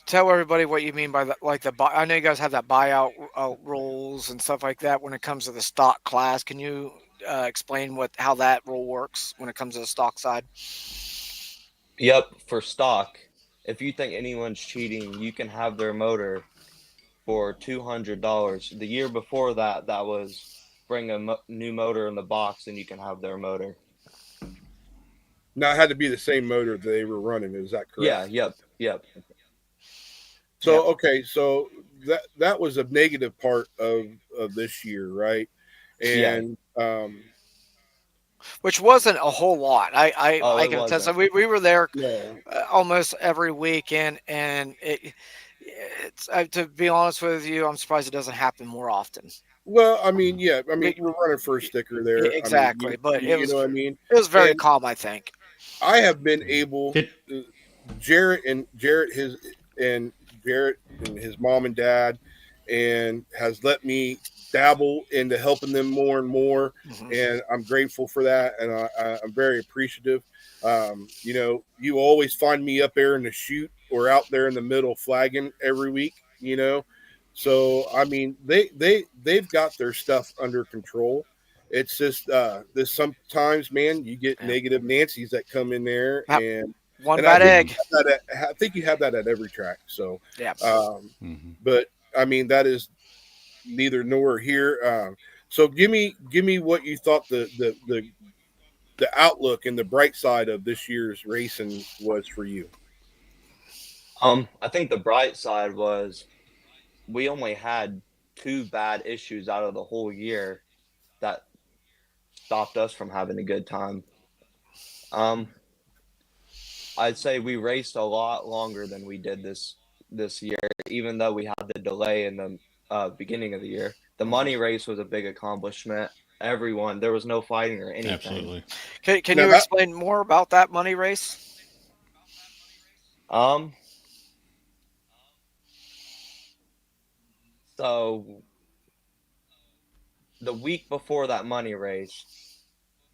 [SPEAKER 2] Tell everybody what you mean by that. Like I know you guys have that buyout rules and stuff like that when it comes to the stock class. Can you explain how that rule works when it comes to the stock side?
[SPEAKER 4] yep, for stock, if you think anyone's cheating, you can have their motor for $200. The year before that, that was bring a new motor in the box and you can have their motor.
[SPEAKER 1] Now it had to be the same motor they were running. Is that
[SPEAKER 4] Yeah,
[SPEAKER 1] correct?
[SPEAKER 4] yep.
[SPEAKER 2] Yep.
[SPEAKER 1] So okay, so that was a negative part of this year, right?
[SPEAKER 4] Yeah.
[SPEAKER 1] And
[SPEAKER 2] Which wasn't a whole lot.
[SPEAKER 4] Oh,
[SPEAKER 2] I
[SPEAKER 4] it
[SPEAKER 2] can attest.
[SPEAKER 4] wasn't.
[SPEAKER 2] We were there
[SPEAKER 1] no,
[SPEAKER 2] almost every weekend, and it's to be honest with you, I'm surprised it doesn't happen more often.
[SPEAKER 1] well, I mean,
[SPEAKER 3] Mhm.
[SPEAKER 1] yeah, I mean,
[SPEAKER 2] We,
[SPEAKER 1] we're running first sticker there. I mean,
[SPEAKER 2] exactly, but
[SPEAKER 1] you know what I mean?
[SPEAKER 2] it was very
[SPEAKER 1] And
[SPEAKER 2] calm, I think.
[SPEAKER 1] I have been
[SPEAKER 3] Yeah.
[SPEAKER 1] able,
[SPEAKER 3] Did
[SPEAKER 1] uh, and Jarrett and his mom and dad, and has let me dabble into helping them more and more,
[SPEAKER 2] Hmm.
[SPEAKER 1] and I'm grateful for that, and I'm very appreciative. You know, you always find me up there in the chute or out there in the middle flagging every week. You know, so I mean, they've got their stuff under control. It's just this sometimes, man, you get
[SPEAKER 2] Yeah.
[SPEAKER 1] negative Nancy's that come in there,
[SPEAKER 2] Yep. One
[SPEAKER 1] and I
[SPEAKER 2] bad
[SPEAKER 1] think
[SPEAKER 3] Mhm.
[SPEAKER 2] egg.
[SPEAKER 1] I think you have that at every track. So,
[SPEAKER 2] Yeah.
[SPEAKER 1] um,
[SPEAKER 3] Mhm.
[SPEAKER 1] but I mean that is neither nor here. So give me what you thought the outlook and the bright side of this year's racing was for you.
[SPEAKER 4] I think the bright side was we only had two bad issues out of the whole year that stopped us from having a good time. Um, I'd say we raced a lot longer than we did this year, even though we had the delay in the beginning of the year. The
[SPEAKER 2] Hmm.
[SPEAKER 4] money race was a big accomplishment. Everyone, there was no fighting or anything.
[SPEAKER 3] Absolutely.
[SPEAKER 2] Can
[SPEAKER 1] Now
[SPEAKER 2] you
[SPEAKER 1] that
[SPEAKER 2] explain more about that money race?
[SPEAKER 4] Um, so the week before that money race,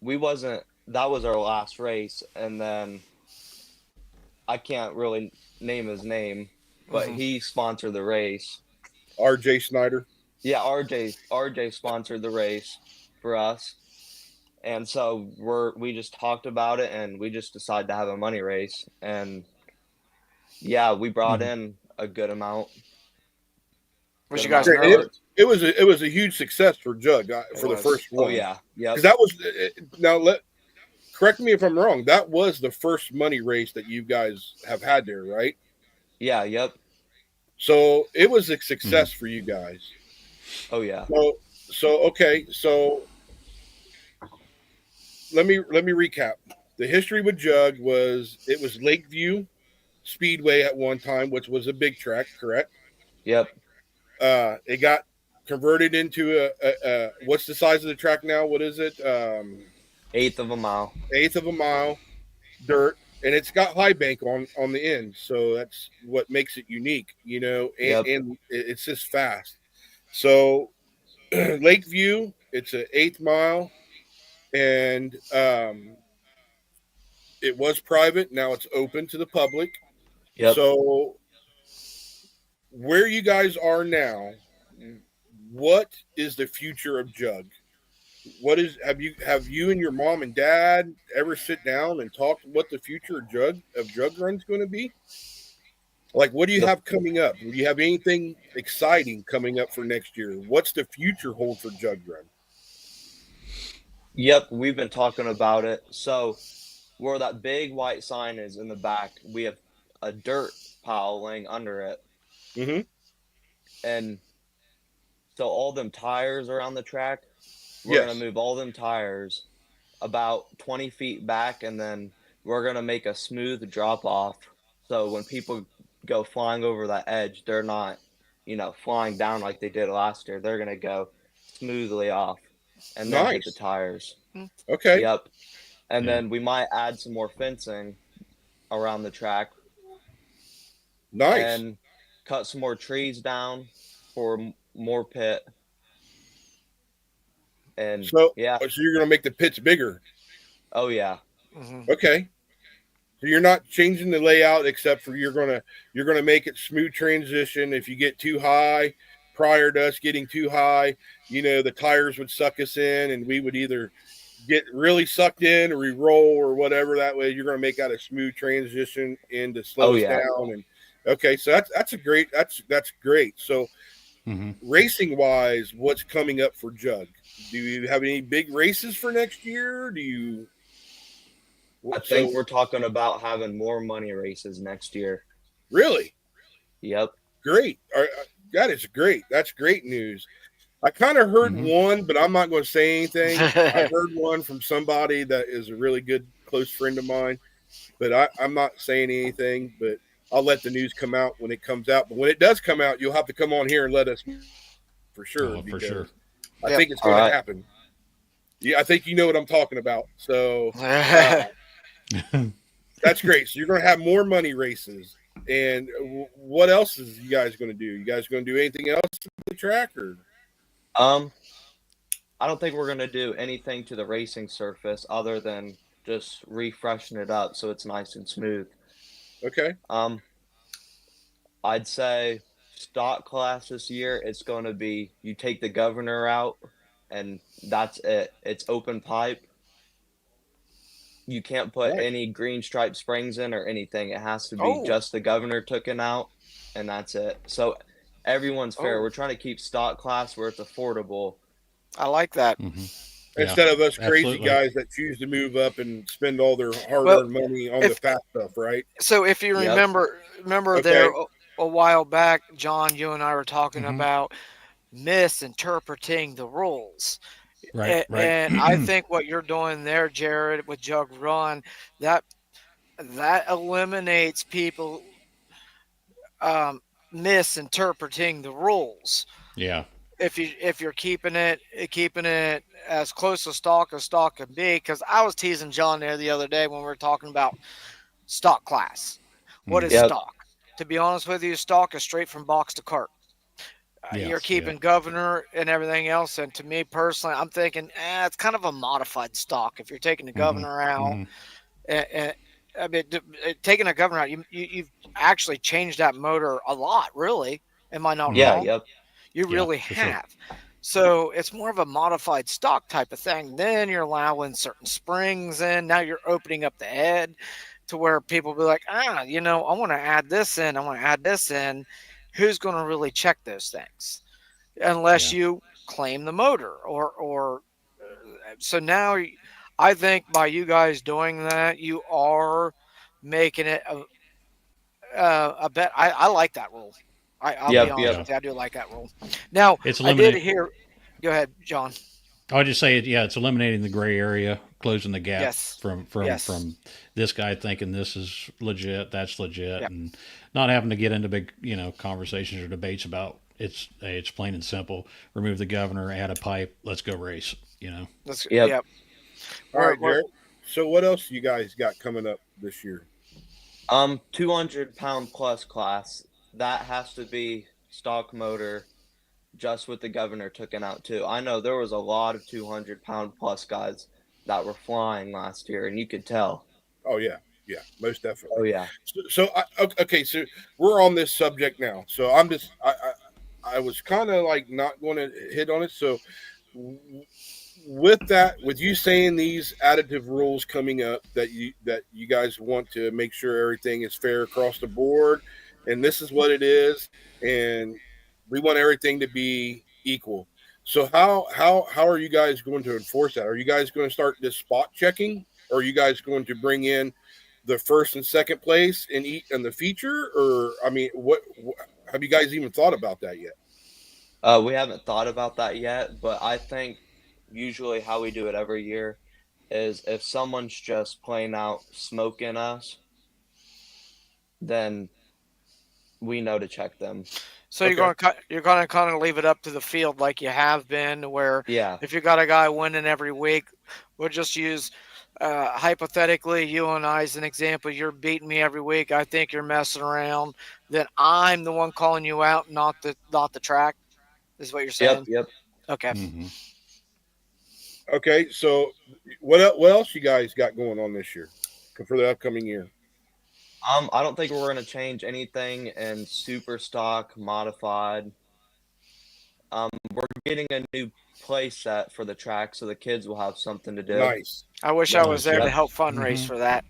[SPEAKER 4] we wasn't that was our last race, and then I can't really name his name, but
[SPEAKER 2] Hmm.
[SPEAKER 4] he sponsored the race.
[SPEAKER 1] R.J. Snyder.
[SPEAKER 4] Yeah, RJ sponsored the race for us. And so we just talked about it and we just decided to have a money race. And yeah, we brought
[SPEAKER 3] Mhm.
[SPEAKER 4] in a
[SPEAKER 2] Was
[SPEAKER 4] good
[SPEAKER 2] you guys
[SPEAKER 4] amount
[SPEAKER 1] And
[SPEAKER 4] of
[SPEAKER 2] nervous?
[SPEAKER 4] carts.
[SPEAKER 1] it was a huge success for Jug
[SPEAKER 2] It
[SPEAKER 1] for the
[SPEAKER 2] was.
[SPEAKER 1] first
[SPEAKER 4] Oh
[SPEAKER 1] one
[SPEAKER 4] yeah.
[SPEAKER 1] because
[SPEAKER 4] Yep.
[SPEAKER 1] that was now let correct me if I'm wrong. That was the first money race that you guys have had there, right?
[SPEAKER 4] Yeah, yep.
[SPEAKER 1] So it was a
[SPEAKER 3] Mhm.
[SPEAKER 1] success for you guys.
[SPEAKER 4] Oh yeah.
[SPEAKER 1] So okay, so let me recap. The history with Jug was it was Lakeview Speedway at one time, which was a big track, correct?
[SPEAKER 4] Yep.
[SPEAKER 1] It got converted into a what's the size of the track now? What is it?
[SPEAKER 4] Eighth of a mile.
[SPEAKER 1] Eighth of a mile dirt, and it's got high bank on the end, so that's what makes it unique, you know,
[SPEAKER 4] Yep.
[SPEAKER 1] and it's just fast. So Lakeview, it's an eighth mile, and it was private. Now it's open to the public.
[SPEAKER 4] Yep.
[SPEAKER 1] So where you guys are now, what is the future of Jug? What is have you and your mom and dad ever sit down and talk what the future of Jug Run's going to be? Like, what do you
[SPEAKER 4] The
[SPEAKER 1] have coming up? Do you have anything exciting coming up for next year? What's the future hold for Jug Run?
[SPEAKER 4] Yep, we've been talking about it. So where that big white sign is in the back, we have a dirt pile laying under it.
[SPEAKER 1] Mm-hmm.
[SPEAKER 4] And so all them tires around the track, we're
[SPEAKER 1] Yes.
[SPEAKER 4] going to move all them tires about 20 feet back, and then we're going to make a smooth drop off. So when people go flying over that edge, they're not, flying down like they did last year. They're going to go smoothly off and then hit the
[SPEAKER 1] Nice.
[SPEAKER 4] tires.
[SPEAKER 1] Okay.
[SPEAKER 4] Yep. And
[SPEAKER 3] Yeah.
[SPEAKER 4] then we might add some more fencing around the track
[SPEAKER 1] Nice.
[SPEAKER 4] and cut some more trees down for more pit. And
[SPEAKER 1] So
[SPEAKER 4] yeah,
[SPEAKER 1] you're going to make the pits bigger.
[SPEAKER 4] oh yeah.
[SPEAKER 2] Mm-hmm.
[SPEAKER 1] Okay. So you're not changing the layout, except for you're gonna make it smooth transition. If you get too high, prior to us getting too high, the tires would suck us in, and we would either get really sucked in or we roll or whatever. That way, you're gonna make out a smooth transition and to slow
[SPEAKER 4] Oh
[SPEAKER 1] us
[SPEAKER 4] yeah.
[SPEAKER 1] down. And okay, so that's great. So
[SPEAKER 3] Mm-hmm.
[SPEAKER 1] racing wise, what's coming up for Jug? Do you have any big races for next year? Do you?
[SPEAKER 4] I think we're talking about having more money races next year.
[SPEAKER 1] Really?
[SPEAKER 4] Yep.
[SPEAKER 1] Great. That is great. That's great news. I kind of heard
[SPEAKER 3] Mm-hmm.
[SPEAKER 1] one, but I'm not going to say anything. I heard one from somebody that is a really good, close friend of mine, but I'm not saying anything, but I'll let the news come out when it comes out. But when it does come out, you'll have to come on here and let us know for sure,
[SPEAKER 3] Oh, for
[SPEAKER 1] because
[SPEAKER 3] sure.
[SPEAKER 1] I
[SPEAKER 2] Yep.
[SPEAKER 1] think it's
[SPEAKER 4] All
[SPEAKER 1] going
[SPEAKER 4] right.
[SPEAKER 1] to happen. Yeah, I think you know what I'm talking about. So that's great. So you're going to have more money races. And what else is you guys going to do? You guys going to do anything else to the track, or?
[SPEAKER 4] I don't think we're gonna do anything to the racing surface other than just refreshing it up so it's nice and smooth.
[SPEAKER 1] Okay.
[SPEAKER 4] I'd say stock class this year, it's going to be you take the governor out, and that's it. It's open pipe. You can't put
[SPEAKER 1] Nice.
[SPEAKER 4] any green stripe springs in or anything. It has to be
[SPEAKER 2] Oh.
[SPEAKER 4] just the governor taken out, and that's it. So everyone's fair.
[SPEAKER 2] Oh.
[SPEAKER 4] We're trying to keep stock class where it's affordable.
[SPEAKER 2] I like that.
[SPEAKER 3] Mm-hmm.
[SPEAKER 1] Instead of us crazy
[SPEAKER 3] absolutely.
[SPEAKER 1] guys that choose to move up and spend all their hard-earned
[SPEAKER 2] Well,
[SPEAKER 1] money on the
[SPEAKER 2] if
[SPEAKER 1] fast stuff, right?
[SPEAKER 2] so, if you
[SPEAKER 4] Yep.
[SPEAKER 2] remember
[SPEAKER 1] Okay.
[SPEAKER 2] there a while back, John, you and I were talking
[SPEAKER 3] Mm-hmm.
[SPEAKER 2] about misinterpreting the rules.
[SPEAKER 3] Right. Right.
[SPEAKER 2] And I think what you're doing there, Jared, with Jug Run, that eliminates people misinterpreting the rules.
[SPEAKER 3] Yeah.
[SPEAKER 2] If you're keeping it as close to stock as stock can be, because I was teasing John there the other day when we were talking about stock class. What is
[SPEAKER 3] Mhm.
[SPEAKER 4] Yep.
[SPEAKER 2] stock? To be honest with you, stock is straight from box to cart.
[SPEAKER 3] Yes,
[SPEAKER 2] You're keeping governor and everything else, and to me personally, I'm thinking it's kind of a modified stock. If you're taking the governor out,
[SPEAKER 3] Mhm.
[SPEAKER 2] I mean, taking a governor out, you've actually changed that motor a lot, really. Am I not
[SPEAKER 4] Yeah.
[SPEAKER 2] wrong?
[SPEAKER 4] Yep.
[SPEAKER 2] You
[SPEAKER 3] Yeah,
[SPEAKER 2] really
[SPEAKER 3] for sure.
[SPEAKER 2] have. So it's more of a modified stock type of thing. Then you're allowing certain springs in. Now you're opening up the head to where people be like, I want to add this in. I want to add this in. Who's going to really check those things? Unless
[SPEAKER 3] Yeah.
[SPEAKER 2] you claim the motor or so now I think by you guys doing that, you are making it a bet. I like that rule. I'll be
[SPEAKER 4] Yep.
[SPEAKER 2] honest
[SPEAKER 4] Yep.
[SPEAKER 3] Yeah.
[SPEAKER 2] with you. I do like that rule. Now,
[SPEAKER 3] It's
[SPEAKER 2] I did
[SPEAKER 3] eliminate.
[SPEAKER 2] hear. Go ahead, John.
[SPEAKER 3] I'll just say it. Yeah, it's eliminating the gray area, closing the gap
[SPEAKER 2] Yes.
[SPEAKER 3] from
[SPEAKER 2] Yes.
[SPEAKER 3] this guy thinking this is legit, that's legit,
[SPEAKER 2] Yep.
[SPEAKER 3] and not having to get into big conversations or debates about it's plain and simple. Remove the governor, add a pipe, let's go race.
[SPEAKER 2] That's
[SPEAKER 4] Yep.
[SPEAKER 2] yep.
[SPEAKER 1] All right, Jarrett. So what else you guys got coming up this year?
[SPEAKER 4] 200-pound plus class. That has to be stock motor, just with the governor taken out too. I know there was a lot of 200-pound plus guys that were flying last year, and you could tell.
[SPEAKER 1] Oh yeah, most definitely.
[SPEAKER 4] Oh yeah.
[SPEAKER 1] Okay, so we're on this subject now. So I was kind of like not going to hit on it. So with that, with you saying these additive rules coming up that you guys want to make sure everything is fair across the board, and this is what it is, and we want everything to be equal. So how are you guys going to enforce that? Are you guys going to start this spot checking? Or are you guys going to bring in the first and second place in the feature? Or I mean, what have you guys even thought about that yet?
[SPEAKER 4] We haven't thought about that yet, but I think usually how we do it every year is if someone's just plain out smoking us, then we know to check them.
[SPEAKER 2] So
[SPEAKER 1] Okay.
[SPEAKER 2] you're going to kind of leave it up to the field like you have been, where
[SPEAKER 4] Yeah.
[SPEAKER 2] if you got a guy winning every week, we'll just use hypothetically you and I as an example. You're beating me every week. I think you're messing around. Then I'm the one calling you out, not the track. Is what you're
[SPEAKER 4] Yep.
[SPEAKER 2] saying?
[SPEAKER 4] Yep.
[SPEAKER 2] Okay.
[SPEAKER 3] Mm-hmm.
[SPEAKER 1] Okay. So what else you guys got going on this year for the upcoming year?
[SPEAKER 4] I don't think we're gonna change anything in super stock modified. We're getting a new play set for the track, so the kids will have something to do.
[SPEAKER 1] Nice.
[SPEAKER 2] I wish I was
[SPEAKER 1] Nice.
[SPEAKER 2] there to
[SPEAKER 4] Yep.
[SPEAKER 2] help fundraise
[SPEAKER 3] Mm-hmm.
[SPEAKER 2] for that.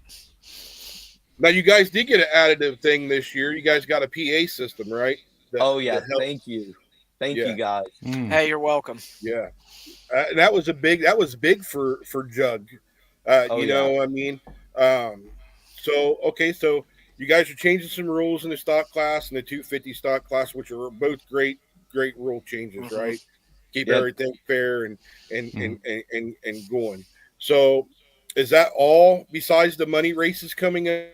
[SPEAKER 1] Now you guys did get an additive thing this year. You guys got a PA system, right?
[SPEAKER 4] Oh
[SPEAKER 1] That
[SPEAKER 4] yeah.
[SPEAKER 1] helps.
[SPEAKER 4] Thank
[SPEAKER 1] Yeah.
[SPEAKER 4] you guys.
[SPEAKER 3] Mm.
[SPEAKER 2] Hey, you're welcome.
[SPEAKER 1] Yeah. And that was big for Jug.
[SPEAKER 4] Oh
[SPEAKER 1] You
[SPEAKER 4] yeah.
[SPEAKER 1] know, I mean, um, so okay, so you guys are changing some rules in the stock class and the 250 stock class, which are both great rule changes,
[SPEAKER 2] Hmm.
[SPEAKER 1] right? Keep
[SPEAKER 4] Yep.
[SPEAKER 1] everything fair and and
[SPEAKER 3] Mm.
[SPEAKER 1] and and going. So, is that all besides the money races coming up?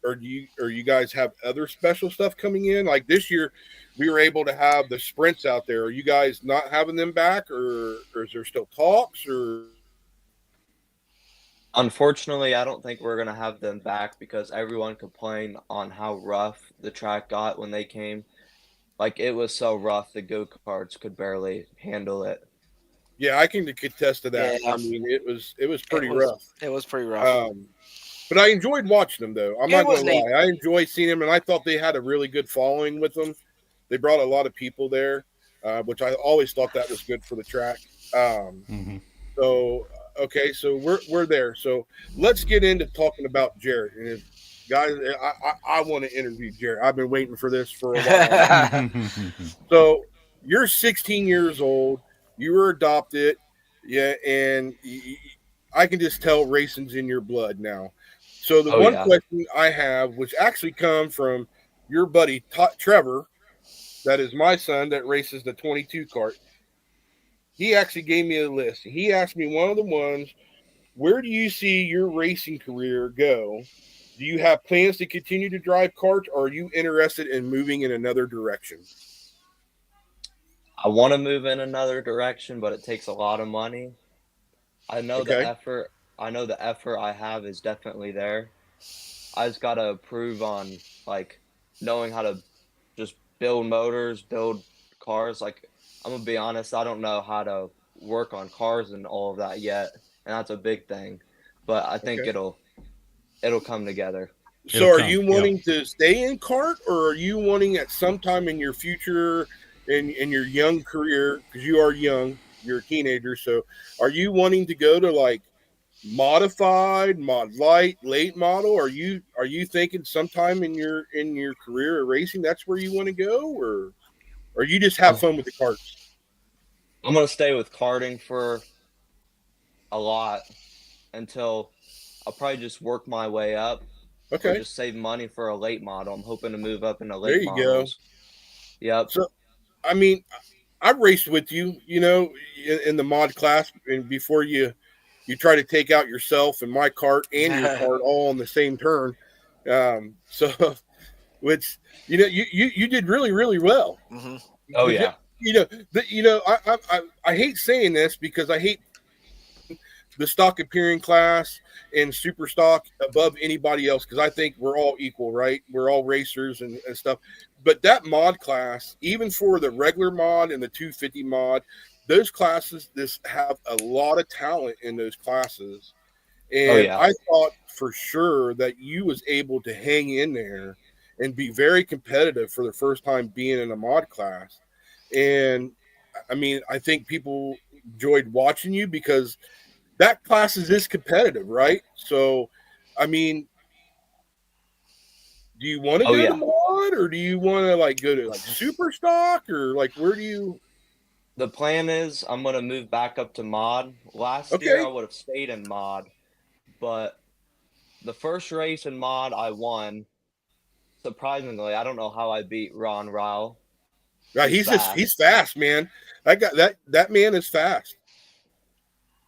[SPEAKER 1] Or you guys have other special stuff coming in? Like this year, we were able to have the sprints out there. Are you guys not having them back, or is there still talks? Or
[SPEAKER 4] Unfortunately, I don't think we're gonna have them back because everyone complained on how rough the track got when they came. Like it was so rough the go-karts could barely handle it.
[SPEAKER 1] yeah, I can attest to that.
[SPEAKER 2] Yeah,
[SPEAKER 1] I mean, it was
[SPEAKER 2] it
[SPEAKER 1] pretty
[SPEAKER 2] was
[SPEAKER 1] rough.
[SPEAKER 2] it was pretty rough.
[SPEAKER 1] Um, but I enjoyed watching them, though. I'm
[SPEAKER 2] It
[SPEAKER 1] not
[SPEAKER 2] was
[SPEAKER 1] going to
[SPEAKER 2] neat.
[SPEAKER 1] lie. I enjoyed seeing them, and I thought they had a really good following with them. They brought a lot of people there, which I always thought that was good for the track. Um,
[SPEAKER 3] Mm-hmm.
[SPEAKER 1] So okay, so we're there. So let's get into talking about Jarrett. And if, guys, I want to interview Jarrett. I've been waiting for this for a while now.
[SPEAKER 3] Mm-hmm.
[SPEAKER 1] So you're 16 years old. You were adopted, yeah, and I can just tell racing's in your blood now. So the
[SPEAKER 4] Oh
[SPEAKER 1] one
[SPEAKER 4] yeah.
[SPEAKER 1] question I have, which actually comes from your buddy Trevor, that is my son that races the 22 cart. He actually gave me a list. He asked me one of the ones, where do you see your racing career go? Do you have plans to continue to drive karts, or are you interested in moving in another direction?
[SPEAKER 4] I want to move in another direction, but it takes a lot of money. I know the
[SPEAKER 1] Okay.
[SPEAKER 4] effort. I know the effort I have is definitely there. I just gotta improve on like knowing how to just build motors, build cars. Like I'm gonna be honest, I don't know how to work on cars and all of that yet, and that's a big thing. But I think
[SPEAKER 1] Okay.
[SPEAKER 4] it'll come together.
[SPEAKER 1] So
[SPEAKER 3] It'll
[SPEAKER 1] are
[SPEAKER 3] come.
[SPEAKER 1] you
[SPEAKER 3] Yep.
[SPEAKER 1] wanting to stay in kart, or are you wanting at some time in your future, in your young career, because you are young, you're a teenager, so are you wanting to go to like modified, mod light, late model? Are you thinking sometime in your career of racing that's where you want to go, or you just have
[SPEAKER 4] I'm
[SPEAKER 1] fun with the carts?
[SPEAKER 4] I'm gonna stay with karting for a lot until I'll probably just work my way up or
[SPEAKER 1] Okay,
[SPEAKER 4] just save money for a late model. I'm hoping to move up into
[SPEAKER 1] there
[SPEAKER 4] late
[SPEAKER 1] you go.
[SPEAKER 4] models. Yep.
[SPEAKER 1] So I mean, I raced with you, in the mod class, and before you try to take out yourself and my cart and your cart all on the same turn. So which you did really well.
[SPEAKER 2] Hmm.
[SPEAKER 4] Oh
[SPEAKER 1] Because
[SPEAKER 4] yeah.
[SPEAKER 1] I hate saying this because I hate the stock appearing class and super stock above anybody else because I think we're all equal, right? We're all racers and stuff. But that mod class, even for the regular mod and the 250 mod, those classes this have a lot of talent in those classes.
[SPEAKER 4] Oh
[SPEAKER 1] And
[SPEAKER 4] yeah.
[SPEAKER 1] I thought for sure that you was able to hang in there and be very competitive for the first time being in a mod class. And I mean, I think people enjoyed watching you because that class is this competitive, right? So, I mean, do you want to
[SPEAKER 4] Oh
[SPEAKER 1] go to
[SPEAKER 4] yeah.
[SPEAKER 1] mod, or do you want to like go to like super stock, or like where do you?
[SPEAKER 4] The plan is I'm gonna move back up to mod. Last year I
[SPEAKER 1] Okay,
[SPEAKER 4] would have stayed in mod, but the first race in mod I won. Surprisingly, I don't know how I beat Ron Rao.
[SPEAKER 1] Right, he's fast, man. That man is fast.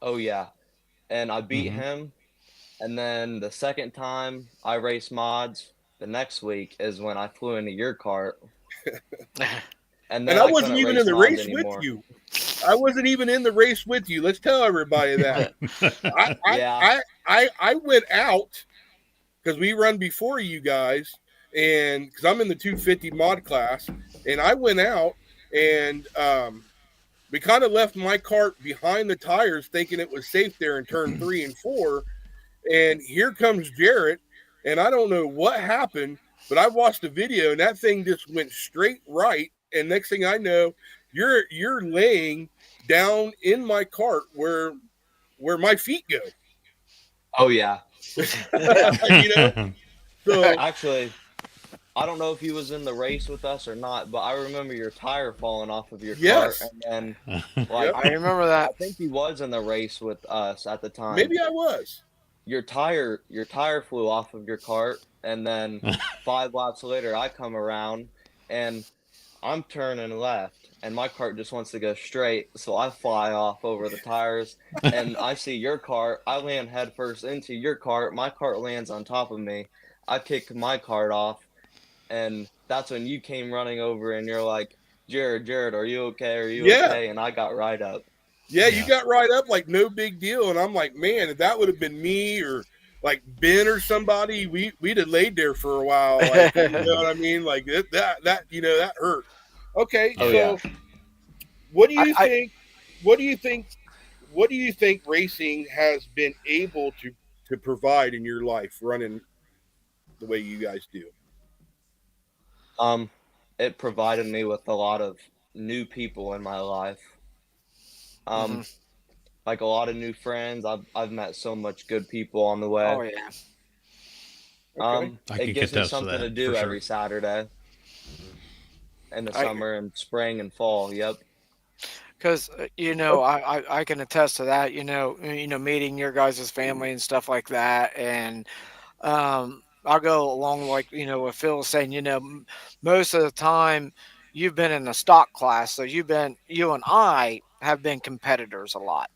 [SPEAKER 4] Oh yeah, and I beat
[SPEAKER 3] Mhm.
[SPEAKER 4] him. And then the second time I raced mods, the next week is when I flew into your cart, and
[SPEAKER 1] And
[SPEAKER 4] then
[SPEAKER 1] I
[SPEAKER 4] I
[SPEAKER 1] wasn't
[SPEAKER 4] couldn't
[SPEAKER 1] even in
[SPEAKER 4] race
[SPEAKER 1] the
[SPEAKER 4] mods
[SPEAKER 1] race with
[SPEAKER 4] anymore.
[SPEAKER 1] you. I wasn't even in the race with you. Let's tell everybody that. I I
[SPEAKER 4] Yeah.
[SPEAKER 1] I went out because we run before you guys, and because I'm in the 250 mod class, and I went out and we kind of left my cart behind the tires, thinking it was safe there in turn 3 and 4. And here comes Jarrett, and I don't know what happened, but I watched the video, and that thing just went straight right. And next thing I know, you're laying down in my cart where my feet go.
[SPEAKER 4] Oh yeah. Yeah.
[SPEAKER 1] You know, so
[SPEAKER 4] Actually, I don't know if he was in the race with us or not, but I remember your tire falling off of your cart,
[SPEAKER 1] yes,
[SPEAKER 4] and then
[SPEAKER 1] yep,
[SPEAKER 4] like
[SPEAKER 2] I remember
[SPEAKER 4] I
[SPEAKER 2] that.
[SPEAKER 4] think he was in the race with us at the time.
[SPEAKER 1] maybe I was.
[SPEAKER 4] Your tire flew off of your cart, and then 5 laps later I come around and I'm turning left, and my cart just wants to go straight, so I fly off over the tires, and I see your cart. I land headfirst into your cart. My cart lands on top of me. I kick my cart off, and that's when you came running over, and you're like, Jared, are you okay? Are you
[SPEAKER 1] Yeah,
[SPEAKER 4] okay? And I got right up.
[SPEAKER 1] yeah, you
[SPEAKER 3] Yeah.
[SPEAKER 1] got right up like no big deal, and I'm like, man, if that would have been me or like Ben or somebody, we'd have laid there for a while, like you know what I mean, like that that hurt. Okay,
[SPEAKER 4] Oh
[SPEAKER 3] Yeah.
[SPEAKER 4] yeah.
[SPEAKER 1] so what do
[SPEAKER 2] I,
[SPEAKER 1] you
[SPEAKER 2] I
[SPEAKER 1] think? What do you think? What do you think racing has been able to provide in your life, running the way you guys do?
[SPEAKER 4] Um, it provided me with a lot of new people in my life.
[SPEAKER 2] mhm.
[SPEAKER 4] Um, like a lot of new friends. I've met so much good people on the way.
[SPEAKER 2] Oh yeah.
[SPEAKER 1] Okay,
[SPEAKER 3] I
[SPEAKER 4] It
[SPEAKER 3] can
[SPEAKER 4] gives me
[SPEAKER 3] contest to
[SPEAKER 4] something to
[SPEAKER 3] that for
[SPEAKER 4] do
[SPEAKER 3] sure.
[SPEAKER 4] every Saturday in the
[SPEAKER 2] I
[SPEAKER 4] summer and spring and fall. Yep.
[SPEAKER 2] because I can attest to that. Meeting your guys' family and stuff like that, and I'll go along like with Phil saying. Most of the time you've been in the stock class, so you and I have been competitors a lot.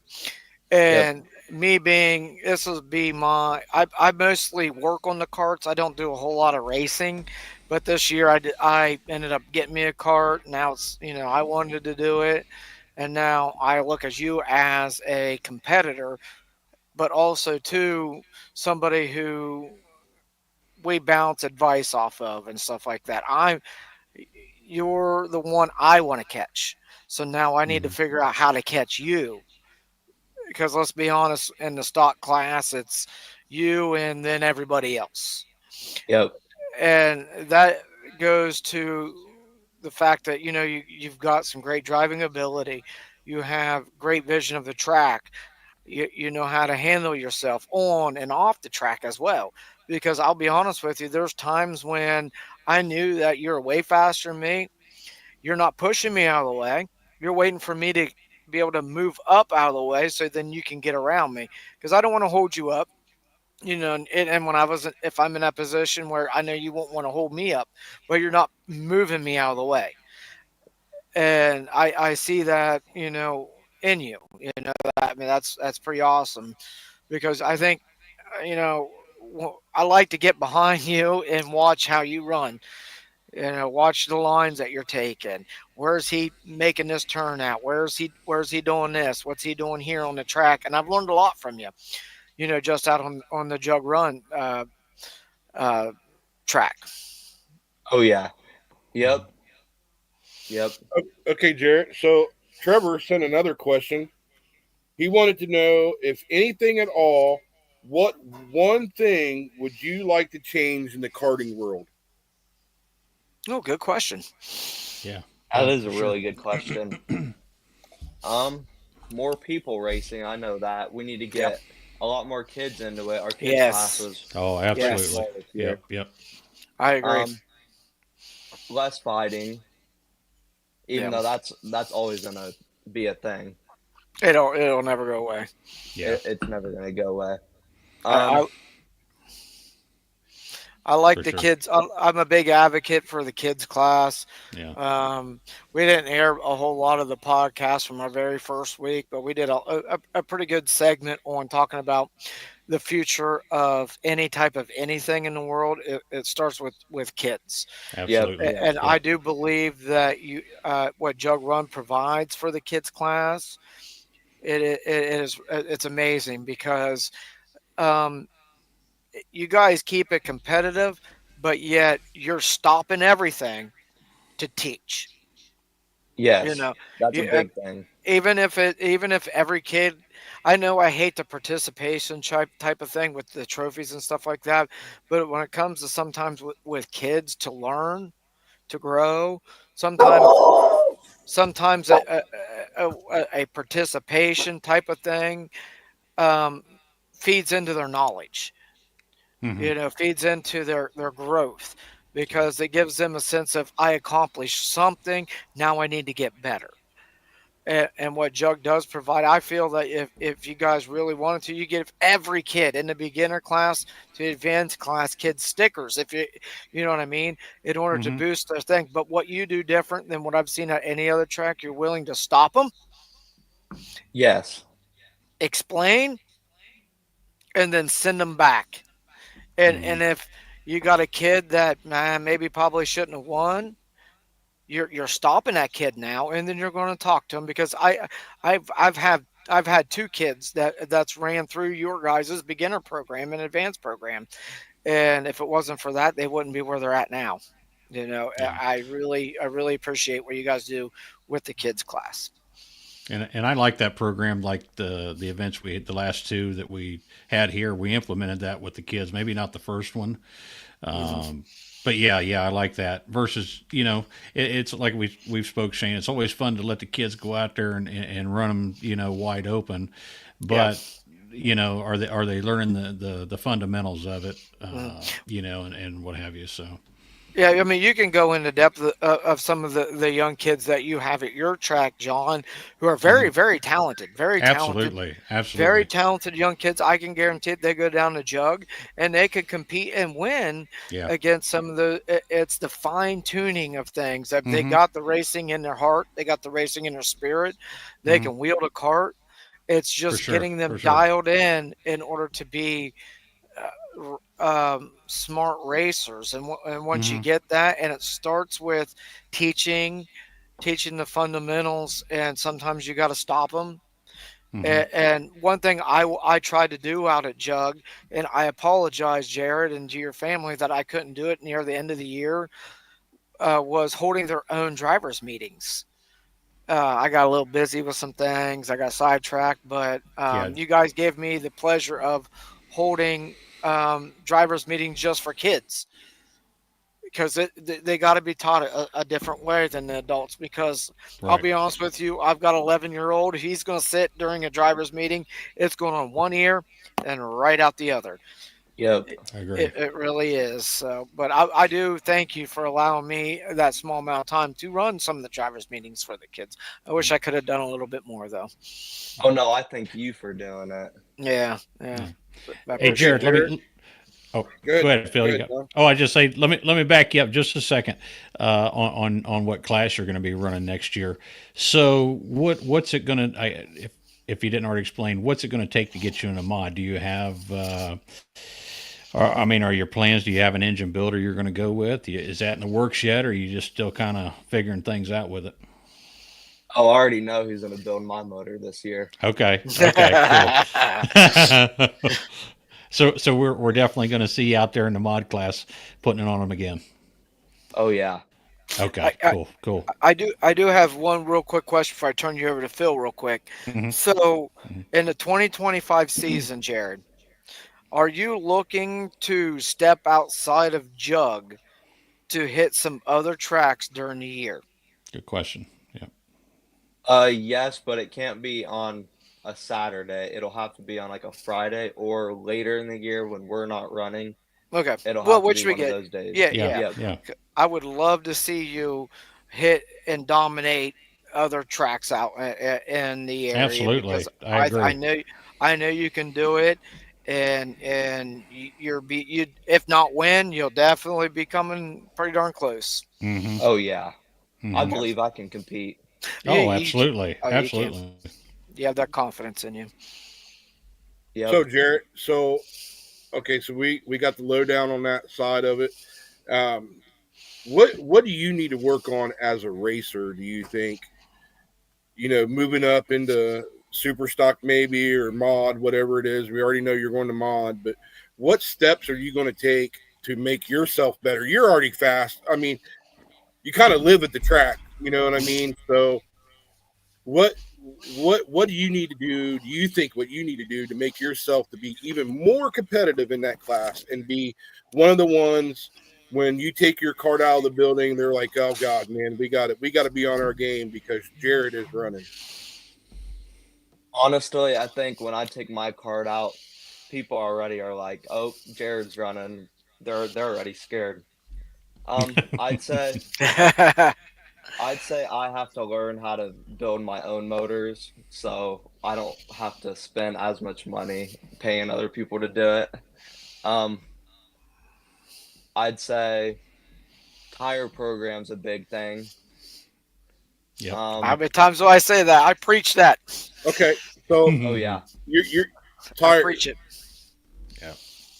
[SPEAKER 4] Yep.
[SPEAKER 2] And me being this will be I mostly work on the carts. I don't do a whole lot of racing, but this year I ended up getting me a cart. Now it's I wanted to do it, and now I look at you as a competitor, but also too somebody who we bounce advice off of and stuff like that. You're the one I want to catch. So now I need to
[SPEAKER 3] Mhm.
[SPEAKER 2] figure out how to catch you, because let's be honest, in the stock class, it's you and then everybody else.
[SPEAKER 4] Yep.
[SPEAKER 2] And that goes to the fact that, you've got some great driving ability. You have great vision of the track. You know how to handle yourself on and off the track as well. Because I'll be honest with you, there's times when I knew that you're way faster than me. You're not pushing me out of the way. You're waiting for me to be able to move up out of the way so then you can get around me, because I don't want to hold you up. And when if I'm in that position where I know you won't want to hold me up, but you're not moving me out of the way. And I see that, in you, that, I mean, that's pretty awesome, because I think, I like to get behind you and watch how you run. Watch the lines that you're taking. Where's he making this turn out? Where's he doing this? What's he doing here on the track? And I've learned a lot from you. Just out on the Jug Run uh, track.
[SPEAKER 4] Oh yeah. Yep.
[SPEAKER 3] Mhm.
[SPEAKER 4] Yep.
[SPEAKER 1] okay, Jarrett. So Trevor sent another question. He wanted to know if anything at all, what one thing would you like to change in the karting world?
[SPEAKER 2] Oh, good question.
[SPEAKER 3] Yeah.
[SPEAKER 4] That
[SPEAKER 3] Yeah,
[SPEAKER 4] is
[SPEAKER 3] for
[SPEAKER 4] a
[SPEAKER 3] sure.
[SPEAKER 4] really good question. Um, More people racing. I know that we need to
[SPEAKER 2] Yeah.
[SPEAKER 4] get a lot more kids into it. Our kids class
[SPEAKER 2] Yes.
[SPEAKER 4] was
[SPEAKER 3] Oh,
[SPEAKER 4] pretty
[SPEAKER 2] Yes.
[SPEAKER 3] absolutely.
[SPEAKER 4] small this year.
[SPEAKER 3] Yep. Yep.
[SPEAKER 2] I agree.
[SPEAKER 4] Less fighting, even
[SPEAKER 2] Yeah.
[SPEAKER 4] though that's always gonna be a thing.
[SPEAKER 2] It'll never go away.
[SPEAKER 3] Yeah.
[SPEAKER 4] It's never gonna go away.
[SPEAKER 2] I
[SPEAKER 4] Um,
[SPEAKER 2] I, I like
[SPEAKER 3] for
[SPEAKER 2] the
[SPEAKER 3] sure.
[SPEAKER 2] kids. I'm a big advocate for the kids class.
[SPEAKER 3] Yeah,
[SPEAKER 2] Um, we didn't air a whole lot of the podcast from our very first week, but we did a pretty good segment on talking about the future of any type of anything in the world. It starts with kids,
[SPEAKER 4] Yep.
[SPEAKER 3] absolutely.
[SPEAKER 2] and
[SPEAKER 3] Yep.
[SPEAKER 2] I do believe that what Jug Run provides for the kids class, it's amazing because um, you guys keep it competitive, but yet you're stopping everything to teach. You
[SPEAKER 4] Yes.
[SPEAKER 2] know,
[SPEAKER 4] That's a
[SPEAKER 2] you,
[SPEAKER 4] big thing.
[SPEAKER 2] even if every kid, I know I hate the participation type of thing with the trophies and stuff like that, but when it comes to sometimes with kids to learn, to grow, sometimes sometimes a participation type of thing um, feeds into their knowledge.
[SPEAKER 3] Hmm.
[SPEAKER 2] Feeds into their growth because it gives them a sense of I accomplished something. Now I need to get better. And what Jug does provide, I feel that if you guys really wanted to, you give every kid in the beginner class to the advanced class kids stickers. If you know what I mean, in order to
[SPEAKER 3] Hmm.
[SPEAKER 2] boost their thing. But what you do different than what I've seen at any other track, you're willing to stop them,
[SPEAKER 4] Yes.
[SPEAKER 2] explain, and then send them back. And
[SPEAKER 3] Hmm.
[SPEAKER 2] if you got a kid that maybe probably shouldn't have won, you're stopping that kid now, and then you're going to talk to him because I've had two kids that's ran through your guys' beginner program and advanced program, and if it wasn't for that, they wouldn't be where they're at now.
[SPEAKER 3] Yeah.
[SPEAKER 2] I really appreciate what you guys do with the kids class.
[SPEAKER 3] And I like that program, like the events we had, the last two that we had here. We implemented that with the kids. Maybe not the first one,
[SPEAKER 2] Hmm.
[SPEAKER 3] um, but yeah, I like that. Versus, it's like we've spoke, Shane. It's always fun to let the kids go out there and run them, wide open.
[SPEAKER 2] Yeah.
[SPEAKER 3] But are they learning the fundamentals of it,
[SPEAKER 2] Mhm.
[SPEAKER 3] and what have you? So
[SPEAKER 2] Yeah, I mean, you can go into depth of some of the young kids that you have at your track, John, who are
[SPEAKER 3] mhm. Absolutely,
[SPEAKER 2] very
[SPEAKER 3] absolutely,
[SPEAKER 2] talented young kids. I can guarantee they go down the jug and they could compete and win
[SPEAKER 3] yeah.
[SPEAKER 2] against some of it's the fine tuning of things. They
[SPEAKER 3] Hmm.
[SPEAKER 2] got the racing in their heart, they got the racing in their spirit. They
[SPEAKER 3] Hmm.
[SPEAKER 2] can wield a cart. It's
[SPEAKER 3] For
[SPEAKER 2] just
[SPEAKER 3] sure,
[SPEAKER 2] getting
[SPEAKER 3] for
[SPEAKER 2] them
[SPEAKER 3] sure.
[SPEAKER 2] dialed in order to be smart racers. And once you
[SPEAKER 3] Hmm.
[SPEAKER 2] get that, and it starts with teaching, teaching the fundamentals, and sometimes you got to stop them.
[SPEAKER 3] Hmm.
[SPEAKER 2] And one thing I tried to do out at Jug, and I apologize, Jared, and to your family that I couldn't do it near the end of the year, was holding their own drivers' meetings. I got a little busy with some things. I got sidetracked, but
[SPEAKER 3] Yeah,
[SPEAKER 2] you guys gave me the pleasure of holding drivers' meetings just for kids because they got to be taught a different way than the adults. Because I'll
[SPEAKER 3] right.
[SPEAKER 2] be honest with you, I've got an 11-year-old. He's going to sit during a driver's meeting. It's going on one ear and right out the other.
[SPEAKER 4] Yep.
[SPEAKER 3] I agree.
[SPEAKER 2] It really is. So, but I do thank you for allowing me that small amount of time to run some of the drivers' meetings for the kids. I wish I could have done a little bit more, though.
[SPEAKER 4] Oh no, I thank you for doing it.
[SPEAKER 2] Yeah, yeah.
[SPEAKER 3] Yeah.
[SPEAKER 2] I
[SPEAKER 3] Hey,
[SPEAKER 1] Well, good,
[SPEAKER 2] appreciate
[SPEAKER 3] Jared, let
[SPEAKER 2] it.
[SPEAKER 1] Jared.
[SPEAKER 3] me. Oh, go
[SPEAKER 1] Good.
[SPEAKER 3] ahead, Phil. You
[SPEAKER 1] Good,
[SPEAKER 3] got.
[SPEAKER 1] John.
[SPEAKER 3] Oh, I just say let me back you up just a second on what class you're going to be running next year. So what's it going to? If you didn't already explain, what's it going to take to get you in a mod? Do you have? I mean, are your plans? Do you have an engine builder you're going to go with? Is that in the works yet, or are you just still kind of figuring things out with it?
[SPEAKER 4] Oh, I already know who's going to build my motor this year.
[SPEAKER 3] Okay. Okay. Cool. So we're definitely going to see you out there in the mod class putting it on them again.
[SPEAKER 4] Oh yeah.
[SPEAKER 3] Okay.
[SPEAKER 2] I, I
[SPEAKER 3] Cool. Cool.
[SPEAKER 2] I do have one real quick question before I turn you over to Phil real quick.
[SPEAKER 3] Hmm.
[SPEAKER 2] So,
[SPEAKER 3] Hmm.
[SPEAKER 2] in the 2025 season, Jared, are you looking to step outside of Jug to hit some other tracks during the year?
[SPEAKER 3] Good question. Yeah.
[SPEAKER 4] Yes, but it can't be on a Saturday. It'll have to be on like a Friday or later in the year when we're not running.
[SPEAKER 2] Okay.
[SPEAKER 4] It'll
[SPEAKER 2] Well,
[SPEAKER 4] have to be
[SPEAKER 2] which we
[SPEAKER 4] one of
[SPEAKER 2] get.
[SPEAKER 4] those days.
[SPEAKER 2] Yeah,
[SPEAKER 3] Yeah.
[SPEAKER 2] yeah.
[SPEAKER 4] Yep.
[SPEAKER 3] Yeah.
[SPEAKER 2] I would love to see you hit and dominate other tracks out in the area because
[SPEAKER 3] Absolutely. I
[SPEAKER 2] I
[SPEAKER 3] agree.
[SPEAKER 2] know you can do it, and you if not win, you'll definitely be coming pretty darn close.
[SPEAKER 3] Mm-hmm.
[SPEAKER 4] Oh yeah, I
[SPEAKER 3] Mm-hmm.
[SPEAKER 4] believe I can compete.
[SPEAKER 3] Oh,
[SPEAKER 2] You can,
[SPEAKER 3] absolutely,
[SPEAKER 2] oh, you can.
[SPEAKER 3] absolutely.
[SPEAKER 2] You have that confidence in you.
[SPEAKER 4] Yep.
[SPEAKER 1] So Jarrett, so okay, so we got the lowdown on that side of it. Um, what do you need to work on as a racer? Do you think, moving up into super stock maybe or mod, whatever it is? We already know you're going to mod, but what steps are you going to take to make yourself better? You're already fast. I mean, you kind of live at the track, you know what I mean? So what what do you need to do? Do you think what you need to do to make yourself to be even more competitive in that class and be one of the ones when you take your cart out of the building, they're like, oh God, man, we got it. We got to be on our game because Jarrett is running.
[SPEAKER 4] Honestly, I think when I take my card out, people already are like, "Oh, Jared's running." They're already scared. I'd say I have to learn how to build my own motors, so I don't have to spend as much money paying other people to do it. Um, I'd say tire program's a big thing.
[SPEAKER 3] Yep.
[SPEAKER 2] How
[SPEAKER 4] Um,
[SPEAKER 2] many times do I say that? I preach that.
[SPEAKER 1] Okay, so
[SPEAKER 4] oh yeah,
[SPEAKER 1] you're
[SPEAKER 2] I
[SPEAKER 1] tired.
[SPEAKER 2] preach it.
[SPEAKER 3] Yeah.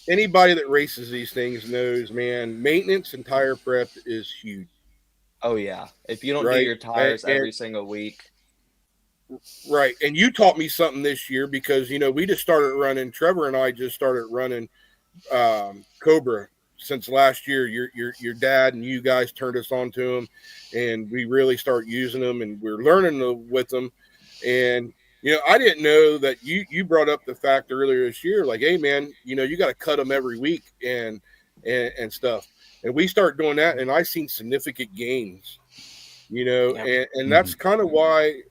[SPEAKER 1] Anybody that races these things knows, man, maintenance and tire prep is huge,
[SPEAKER 4] oh yeah. If you don't do
[SPEAKER 1] right?
[SPEAKER 4] your
[SPEAKER 1] And,
[SPEAKER 4] tires
[SPEAKER 1] and
[SPEAKER 4] every single week,
[SPEAKER 1] right, and you taught me something this year because we just started running. Trevor and I just started running Cobra since last year. Your dad and you guys turned us on to them, and we really start using them, and we're learning with them. And I didn't know that you brought up the fact earlier this year, like, hey man, you got to cut them every week and stuff. And we start doing that, and I seen significant gains.
[SPEAKER 2] Yep.
[SPEAKER 1] And that's kind of why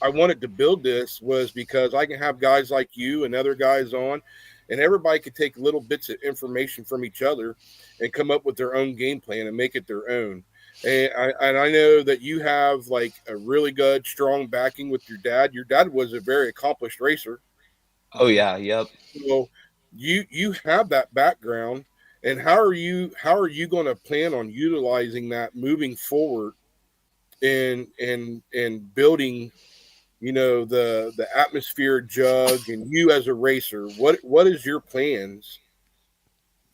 [SPEAKER 1] I wanted to build this, was because I can have guys like you and other guys on, and everybody could take little bits of information from each other and come up with their own game plan and make it their own. And I know that you have like a really good, strong backing with your dad. Your dad was a very accomplished racer,
[SPEAKER 4] oh yeah, yep.
[SPEAKER 1] so you have that background. And how are you going to plan on utilizing that moving forward and building the atmosphere Jug and you as a racer? What is your plans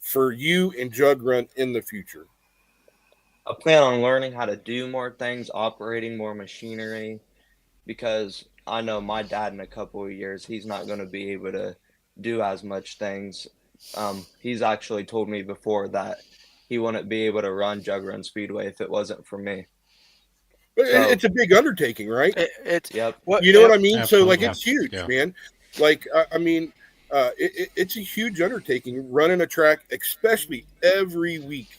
[SPEAKER 1] for you and Jug Run in the future?
[SPEAKER 4] I plan on learning how to do more things, operating more machinery, because I know my dad in a couple of years, he's not going to be able to do as much things. He's actually told me before that he wouldn't be able to run Jug Run Speedway if it wasn't for me. So,
[SPEAKER 1] It's a big undertaking, right?
[SPEAKER 2] It's
[SPEAKER 4] yep,
[SPEAKER 2] what
[SPEAKER 1] You know what I mean? So like,
[SPEAKER 3] Absolutely.
[SPEAKER 1] it's huge,
[SPEAKER 3] Yeah.
[SPEAKER 1] man. Like, I mean, it's a huge undertaking running a track, especially every week,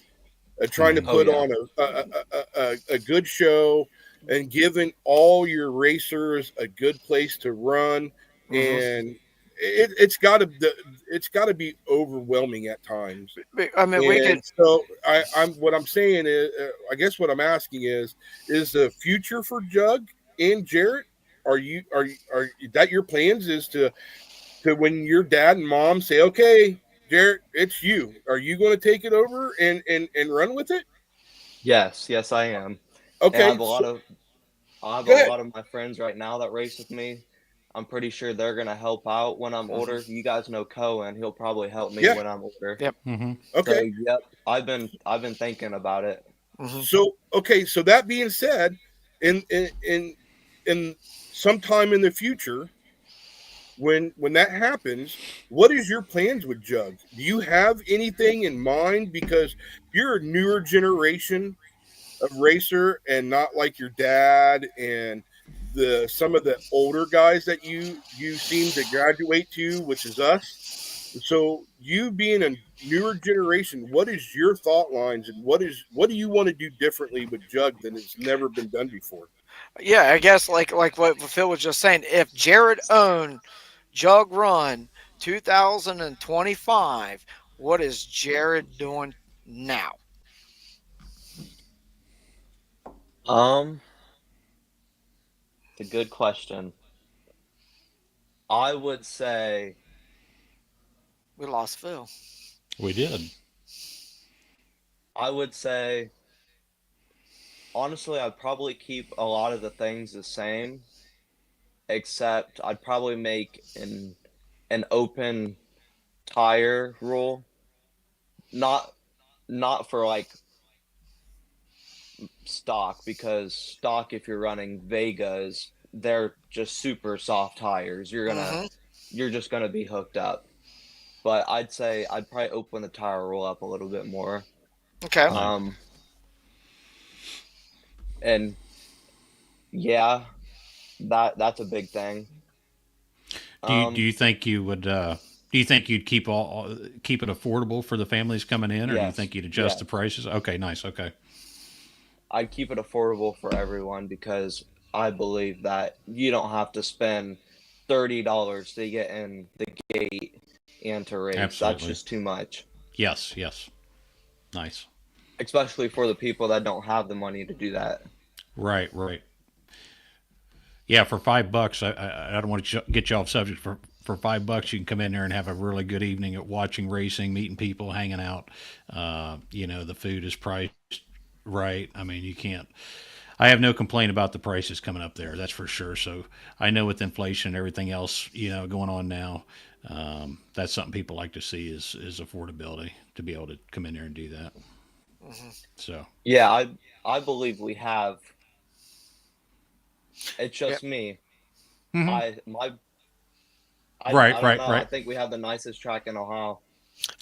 [SPEAKER 1] trying to
[SPEAKER 3] Mm-hmm.
[SPEAKER 4] oh
[SPEAKER 1] put
[SPEAKER 4] yeah,
[SPEAKER 1] on a good show and giving all your racers a good place to run.
[SPEAKER 2] mhm.
[SPEAKER 1] And it's got to be overwhelming at times.
[SPEAKER 2] I mean, we could.
[SPEAKER 1] And so what I'm saying is, I guess what I'm asking is the future for Jug and Jarrett? Are that your plans? Is to when your dad and mom say, okay, Jarrett, it's you. Are you going to take it over and run with it?
[SPEAKER 4] yes, I am. And
[SPEAKER 1] Okay, so
[SPEAKER 4] I have a
[SPEAKER 1] go ahead.
[SPEAKER 4] lot of my friends right now that race with me. I'm pretty sure they're gonna help out when I'm
[SPEAKER 2] Mhm.
[SPEAKER 4] older. You guys know Cohen; he'll probably help me
[SPEAKER 1] Yeah.
[SPEAKER 4] when I'm older.
[SPEAKER 2] Yep.
[SPEAKER 3] Mm-hmm.
[SPEAKER 4] So,
[SPEAKER 1] Okay.
[SPEAKER 4] yep, I've been thinking about it.
[SPEAKER 2] Mhm.
[SPEAKER 1] So that being said, in sometime in the future, when that happens, what is your plans with Jug? Do you have anything in mind? Because you're a newer generation of racer and not like your dad and the some of the older guys that you seem to graduate to, which is us. So you being a newer generation, what is your thought lines and what do you want to do differently with Jug than has never been done before?
[SPEAKER 2] Yeah, I guess like what Phil was just saying. If Jared owned Jug Run 2025, what is Jared doing now?
[SPEAKER 4] Um, it's a good question. I would say
[SPEAKER 2] We lost Phil.
[SPEAKER 3] We did.
[SPEAKER 4] I would say, honestly, I'd probably keep a lot of the things the same, except I'd probably make an open tire rule. Not not for like stock, because stock, if you're running Vegas, they're just super soft tires.
[SPEAKER 2] Mm-hmm.
[SPEAKER 4] You're just gonna be hooked up. But I'd say I'd probably open the tire roll up a little bit more.
[SPEAKER 2] Okay.
[SPEAKER 3] Nice.
[SPEAKER 4] And yeah, that's a big thing.
[SPEAKER 3] Do
[SPEAKER 4] Um,
[SPEAKER 3] you think you would? Do you think you'd keep it affordable for the families coming in, or do you
[SPEAKER 4] yes,
[SPEAKER 3] think you'd adjust
[SPEAKER 4] yeah,
[SPEAKER 3] the prices? Okay, nice. Okay.
[SPEAKER 4] I'd keep it affordable for everyone, because I believe that you don't have to spend $30 to get in the gate and to race. That's
[SPEAKER 3] Absolutely.
[SPEAKER 4] just too much,
[SPEAKER 3] Yes. Yes. Nice.
[SPEAKER 4] especially for the people that don't have the money to do that.
[SPEAKER 3] Right. Right. Yeah. For $5, I don't want to get you off subject. For $5, you can come in there and have a really good evening at watching racing, meeting people, hanging out. The food is priced right. I mean, you can't. I have no complaint about the prices coming up there. That's for sure. So I know with inflation and everything else, going on now, that's something people like to see is affordability to be able to come in there and do that.
[SPEAKER 2] Mm-hmm.
[SPEAKER 3] So
[SPEAKER 4] Yeah, I believe we have. It's
[SPEAKER 2] Yeah.
[SPEAKER 4] just me.
[SPEAKER 3] hmm
[SPEAKER 4] I my
[SPEAKER 3] right,
[SPEAKER 4] I don't
[SPEAKER 3] right,
[SPEAKER 4] know. I
[SPEAKER 3] right.
[SPEAKER 4] think we have the nicest track in Ohio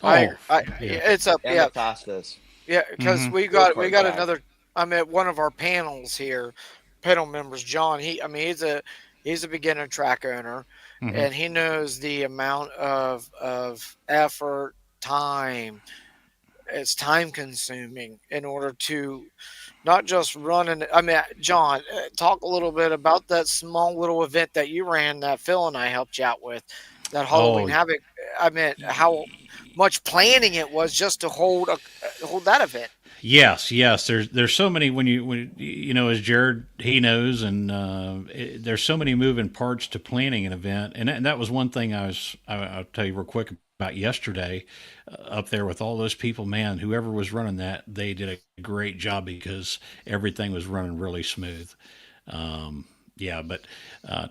[SPEAKER 2] I
[SPEAKER 3] Oh,
[SPEAKER 2] agree.
[SPEAKER 3] yeah.
[SPEAKER 2] It's up.
[SPEAKER 4] and
[SPEAKER 2] Yeah.
[SPEAKER 4] the fastest
[SPEAKER 2] Yeah. Because
[SPEAKER 3] hmm
[SPEAKER 2] we
[SPEAKER 4] go
[SPEAKER 2] got
[SPEAKER 4] kart track.
[SPEAKER 2] another. I'm at one of our panels here. Panel members, John. I mean, he's a beginner track owner,
[SPEAKER 3] hmm
[SPEAKER 2] and he knows the amount of effort, time. It's time consuming in order to not just run. And I mean, John, talk a little bit about that small little event that you ran that Phil and I helped you out with, that Halloween
[SPEAKER 3] Oh,
[SPEAKER 2] Havoc. I mean, how much planning it was just to hold that event.
[SPEAKER 3] yes, yes. There's so many as Jared he knows, and there's so many moving parts to planning an event, and that was one thing I'll tell you real quick about yesterday up there with all those people. Man, whoever was running that, they did a great job because everything was running really smooth. Yeah, but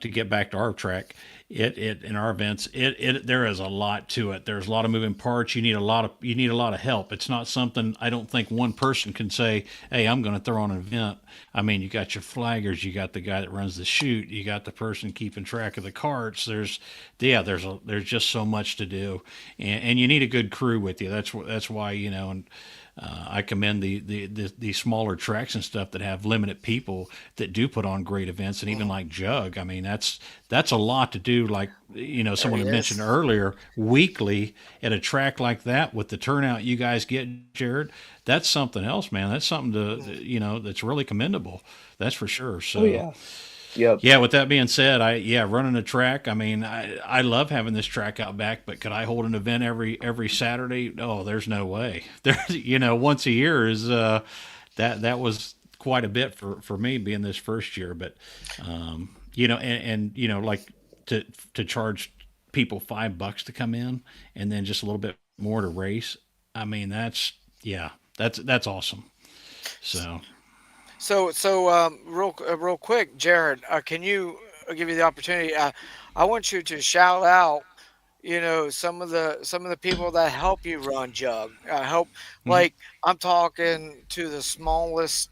[SPEAKER 3] to get back to our track, it in our events, it there is a lot to it. There's a lot of moving parts. You need a lot of help. It's not something I don't think one person can say, "Hey, I'm going to throw on an event." I mean, you got your flaggers, you got the guy that runs the chute, you got the person keeping track of the carts. There's just so much to do, and you need a good crew with you. That's why and I commend the smaller tracks and stuff that have limited people that do put on great events, and even
[SPEAKER 2] Mm,
[SPEAKER 3] like Jug. I mean, that's a lot to do. Like
[SPEAKER 2] there
[SPEAKER 3] someone
[SPEAKER 2] he
[SPEAKER 3] had mentioned
[SPEAKER 2] is.
[SPEAKER 3] earlier, weekly at a track like that with the turnout you guys get, Jared. That's something else, man. That's something
[SPEAKER 2] Mm,
[SPEAKER 3] that's really commendable. That's for sure.
[SPEAKER 4] Oh
[SPEAKER 3] So
[SPEAKER 4] yeah. Yep.
[SPEAKER 3] yeah, with that being said, running a track. I mean, I love having this track out back, but could I hold an event every Saturday? Oh, there's no way. There's once a year is that was quite a bit for me being this first year, but like to charge people $5 to come in and then just a little bit more to race. I mean, yeah, that's awesome. So
[SPEAKER 2] real quick, Jared, can you I'll give you the opportunity? I want you to shout out, some of the people that help you run Jug. Help,
[SPEAKER 3] mhm.
[SPEAKER 2] like I'm talking to the smallest,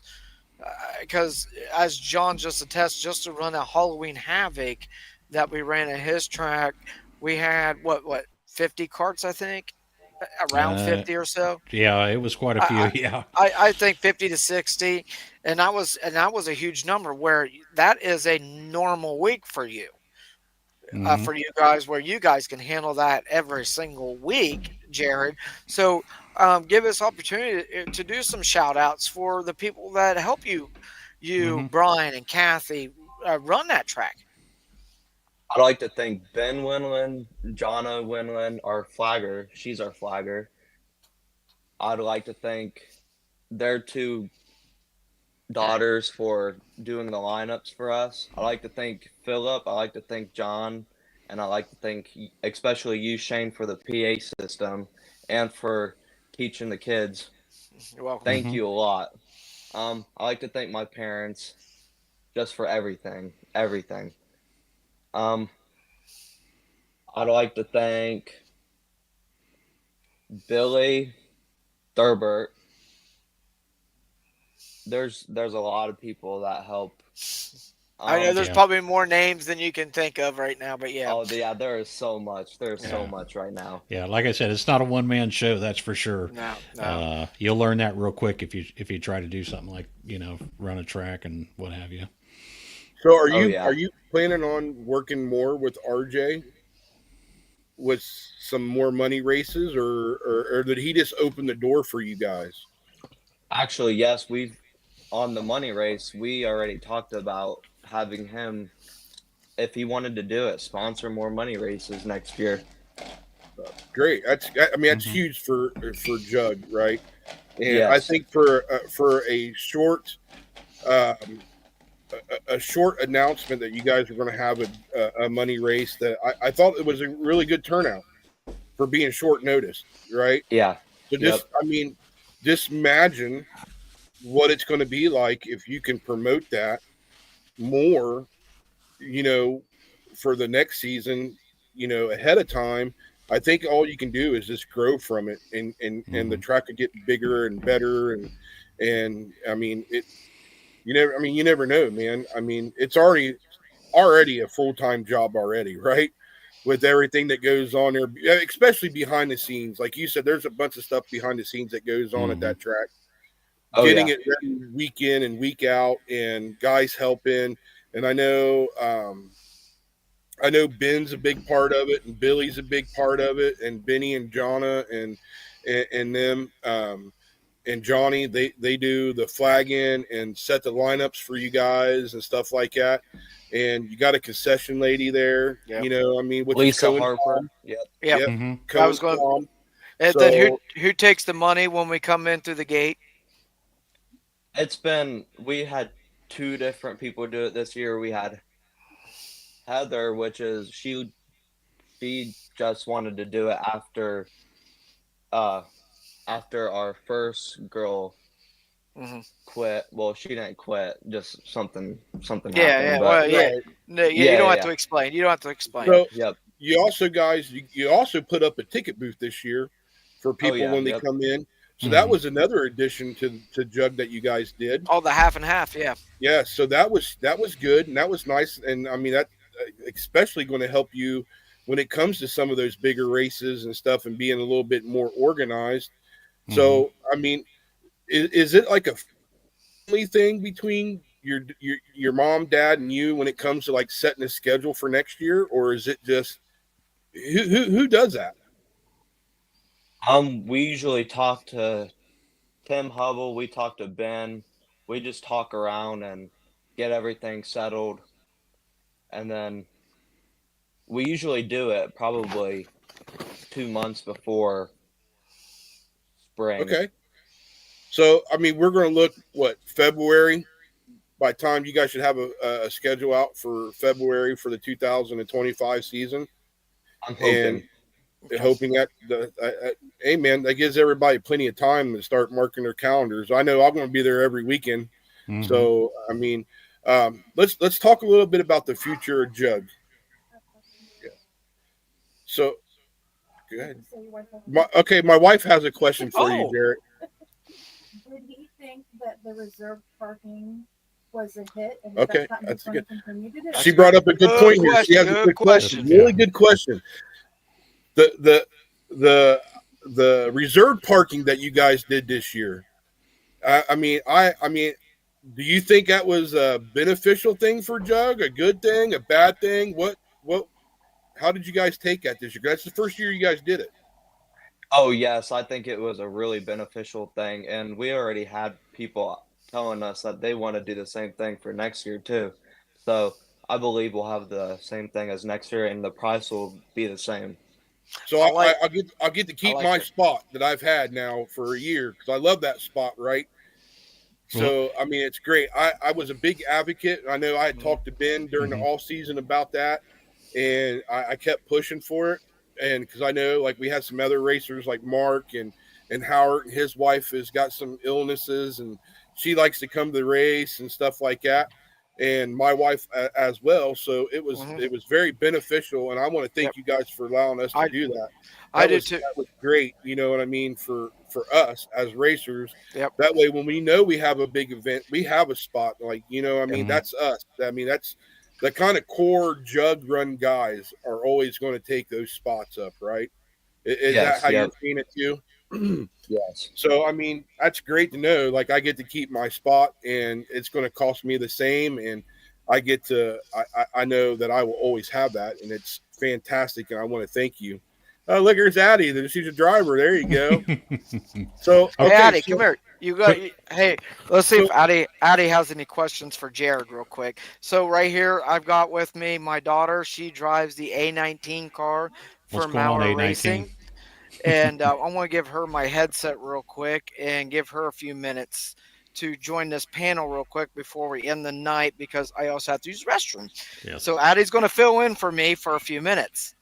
[SPEAKER 2] because as John just attests, just to run a Halloween Havoc that we ran at his track, we had what 50 carts, I think, around
[SPEAKER 3] uh,
[SPEAKER 2] 50 or so.
[SPEAKER 3] yeah, it was quite a few.
[SPEAKER 2] I,
[SPEAKER 3] Yeah.
[SPEAKER 2] I think 50 to 60, and that was a huge number. Where that is a normal week
[SPEAKER 3] hmm
[SPEAKER 2] for you guys, where you guys can handle that every single week, Jared. So give us opportunity to do some shout outs for the people that help
[SPEAKER 3] hmm
[SPEAKER 2] Brian and Kathy, run that track.
[SPEAKER 4] I'd like to thank Ben Winland, Jonna Winland, our flagger. She's our flagger. I'd like to thank their two daughters for doing the lineups for us. I'd like to thank Philip. I'd like to thank John And I like to thank, especially you, Shane, for the PA system and for teaching the kids.
[SPEAKER 2] You're welcome.
[SPEAKER 4] Thank
[SPEAKER 3] Mhm.
[SPEAKER 4] you a lot. I like to thank my parents just for everything. Um, I'd like to thank Billy Thurbert. There's a lot of people that help.
[SPEAKER 2] I know there's
[SPEAKER 3] Yeah.
[SPEAKER 2] probably more names than you can think of right now, but yeah.
[SPEAKER 4] Oh yeah, there is so much. There's so
[SPEAKER 3] Yeah.
[SPEAKER 4] much right now.
[SPEAKER 3] Yeah, like I said, it's not a one man show. That's for sure.
[SPEAKER 2] No.
[SPEAKER 3] You'll learn that real quick if you try to do something like run a track and what have you.
[SPEAKER 1] So are
[SPEAKER 4] Oh
[SPEAKER 1] you
[SPEAKER 4] yeah.
[SPEAKER 1] are you planning on working more with RJ with some more money races, or did he just open the door for you guys?
[SPEAKER 4] Actually, yes, we've on the money race, we already talked about having him, if he wanted to do it, sponsor more money races next year.
[SPEAKER 1] Great. That's
[SPEAKER 3] Mhm.
[SPEAKER 1] huge for Jug, right? And I
[SPEAKER 4] Yes.
[SPEAKER 1] think for a short um, a short announcement that you guys are going to have a money race, that I thought it was a really good turnout for being short notice, right?
[SPEAKER 4] Yeah.
[SPEAKER 1] So
[SPEAKER 4] Yep.
[SPEAKER 1] just imagine what it's going to be like if you can promote that more, you know, for the next season, ahead of time. I think all you can do is just grow from it, and the
[SPEAKER 3] Mhm.
[SPEAKER 1] track could get bigger and better, and I mean it. You never know, man. I mean, it's already a full time job already, right? With everything that goes on there, especially behind the scenes, like you said, there's a bunch of stuff behind the scenes that goes on at
[SPEAKER 3] Mhm.
[SPEAKER 1] that track,
[SPEAKER 4] Oh
[SPEAKER 1] getting
[SPEAKER 4] yeah.
[SPEAKER 1] it ready week in and week out, and guys helping. And I know Ben's a big part of it, and Billy's a big part of it, and Benny and Jonna and them. And Johnny, they do the flagging and set the lineups for you guys and stuff like that. And you got a concession lady there,
[SPEAKER 2] Yep.
[SPEAKER 1] which is
[SPEAKER 4] Lisa
[SPEAKER 1] Cohen's
[SPEAKER 4] Harper.
[SPEAKER 1] mom.
[SPEAKER 4] Yep.
[SPEAKER 2] Yep.
[SPEAKER 1] Yep,
[SPEAKER 3] Mhm.
[SPEAKER 2] I was
[SPEAKER 1] Cohen's
[SPEAKER 2] going.
[SPEAKER 1] mom.
[SPEAKER 2] And then
[SPEAKER 1] So
[SPEAKER 2] who takes the money when we come in through the gate?
[SPEAKER 4] We had two different people do it this year. We had Heather, which is she just wanted to do it uh after our first girl
[SPEAKER 2] Hmm.
[SPEAKER 4] quit. Well, she didn't quit, just something happened.
[SPEAKER 2] Yeah.
[SPEAKER 4] But
[SPEAKER 2] Well, yeah.
[SPEAKER 1] right.
[SPEAKER 2] No, you
[SPEAKER 4] yeah,
[SPEAKER 2] don't
[SPEAKER 4] yeah,
[SPEAKER 2] have
[SPEAKER 4] yeah.
[SPEAKER 2] to explain. You don't have to explain.
[SPEAKER 1] So
[SPEAKER 4] Yep.
[SPEAKER 1] you also guys you also put up a ticket booth this year for
[SPEAKER 4] Oh
[SPEAKER 1] people
[SPEAKER 4] yeah,
[SPEAKER 1] when they
[SPEAKER 4] yep.
[SPEAKER 1] come in. So that
[SPEAKER 3] Mhm.
[SPEAKER 1] was another addition to Jug that you guys did.
[SPEAKER 2] Oh, the half and half. Yeah.
[SPEAKER 1] Yeah, so that was good, and that was nice, and I mean that especially going to help you when it comes to some of those bigger races and stuff, and being a little bit more organized.
[SPEAKER 3] Mhm.
[SPEAKER 1] So I mean, is it like a family thing between your mom, dad, and you when it comes to like setting a schedule for next year, or is it just who does that?
[SPEAKER 4] We usually talk to Tim Hubble, we talk to Ben. We just talk around and get everything settled, and then we usually do it probably 2 months before spring.
[SPEAKER 1] Okay, so I mean, we're going to look what February. By the time you guys should have a schedule out for February for the 2025 season,
[SPEAKER 4] I'm
[SPEAKER 1] and
[SPEAKER 4] hoping.
[SPEAKER 2] Okay.
[SPEAKER 1] hoping that hey man, that gives everybody plenty of time to start marking their calendars. I know I'm going to be there every weekend,
[SPEAKER 3] Mhm.
[SPEAKER 1] so I mean, let's talk a little bit about the future of Jug. Yeah. So go ahead. My wife has a question for you,
[SPEAKER 2] Oh,
[SPEAKER 1] Jarrett.
[SPEAKER 5] Did he think that the reserved parking was a hit and
[SPEAKER 1] Okay,
[SPEAKER 5] that's not
[SPEAKER 1] that's
[SPEAKER 5] just going
[SPEAKER 1] good.
[SPEAKER 5] to continue to do
[SPEAKER 1] She
[SPEAKER 5] it?
[SPEAKER 1] brought up a good
[SPEAKER 2] good
[SPEAKER 1] point here. She
[SPEAKER 2] question.
[SPEAKER 1] has a
[SPEAKER 2] Good
[SPEAKER 1] good
[SPEAKER 3] That's,
[SPEAKER 1] question,
[SPEAKER 2] question.
[SPEAKER 3] yeah.
[SPEAKER 1] really good question. The the reserved parking that you guys did this year. I mean, do you think that was a beneficial thing for Jug, a good thing, a bad thing? What? How did you guys take that this year? That's the first year you guys did it.
[SPEAKER 4] Oh, yes, I think it was a really beneficial thing, and we already had people telling us that they want to do the same thing for next year too. So I believe we'll have the same thing as next year, and the price will be the same.
[SPEAKER 1] So
[SPEAKER 2] I like.
[SPEAKER 1] I'll get to
[SPEAKER 2] I
[SPEAKER 1] keep
[SPEAKER 2] like
[SPEAKER 1] my
[SPEAKER 2] it.
[SPEAKER 1] spot that I've had now for a year because I love that spot, right?
[SPEAKER 3] Well,
[SPEAKER 1] So I mean, it's great. I was a big advocate. I know I had
[SPEAKER 2] Mhm.
[SPEAKER 1] talked to Ben during the
[SPEAKER 3] mhm.
[SPEAKER 1] off season about that, and I kept pushing for it. And because I know, like, we had some other racers like Mark and Howard, and his wife has got some illnesses, and she likes to come to the race and stuff like that, and my wife as well. So
[SPEAKER 2] Hmm.
[SPEAKER 1] it was very beneficial, and I want to
[SPEAKER 2] Yep.
[SPEAKER 1] thank you guys for allowing us to
[SPEAKER 2] I
[SPEAKER 1] do that.
[SPEAKER 2] I do too.
[SPEAKER 1] That was great. You know what I mean, for us as racers.
[SPEAKER 2] Yep.
[SPEAKER 1] That way, when we know we have a big event, we have a spot. Like, you know, I
[SPEAKER 2] Yep.
[SPEAKER 1] mean, that's us. I mean, that's the kind of core jug run guys are always going to take those spots up, right? Is that
[SPEAKER 4] Yes.
[SPEAKER 1] how you're
[SPEAKER 4] Yep.
[SPEAKER 1] seeing it too?
[SPEAKER 4] Yes.
[SPEAKER 1] So, I mean, that's great to know. Like, I get to keep my spot, and it's going to cost me the same, and I get to. I know that I will always have that, and it's fantastic. And I want to thank you. Look, there's Addie. She's a driver. There you go. So,
[SPEAKER 2] Hey,
[SPEAKER 1] okay,
[SPEAKER 2] Addie, come here. You got.
[SPEAKER 1] so,
[SPEAKER 2] Hey, let's see
[SPEAKER 1] so
[SPEAKER 2] if Addie has any questions for Jared, real quick. So right here, I've got with me my daughter. She drives the A19 car
[SPEAKER 3] What's
[SPEAKER 2] for
[SPEAKER 3] going on,
[SPEAKER 2] Mauer
[SPEAKER 3] A19?
[SPEAKER 2] Racing, and I want to give her my headset real quick and give her a few minutes to join this panel real quick before we end the night because I also have to use the restroom.
[SPEAKER 3] Yes.
[SPEAKER 2] So Addie's going to fill in for me for a few minutes.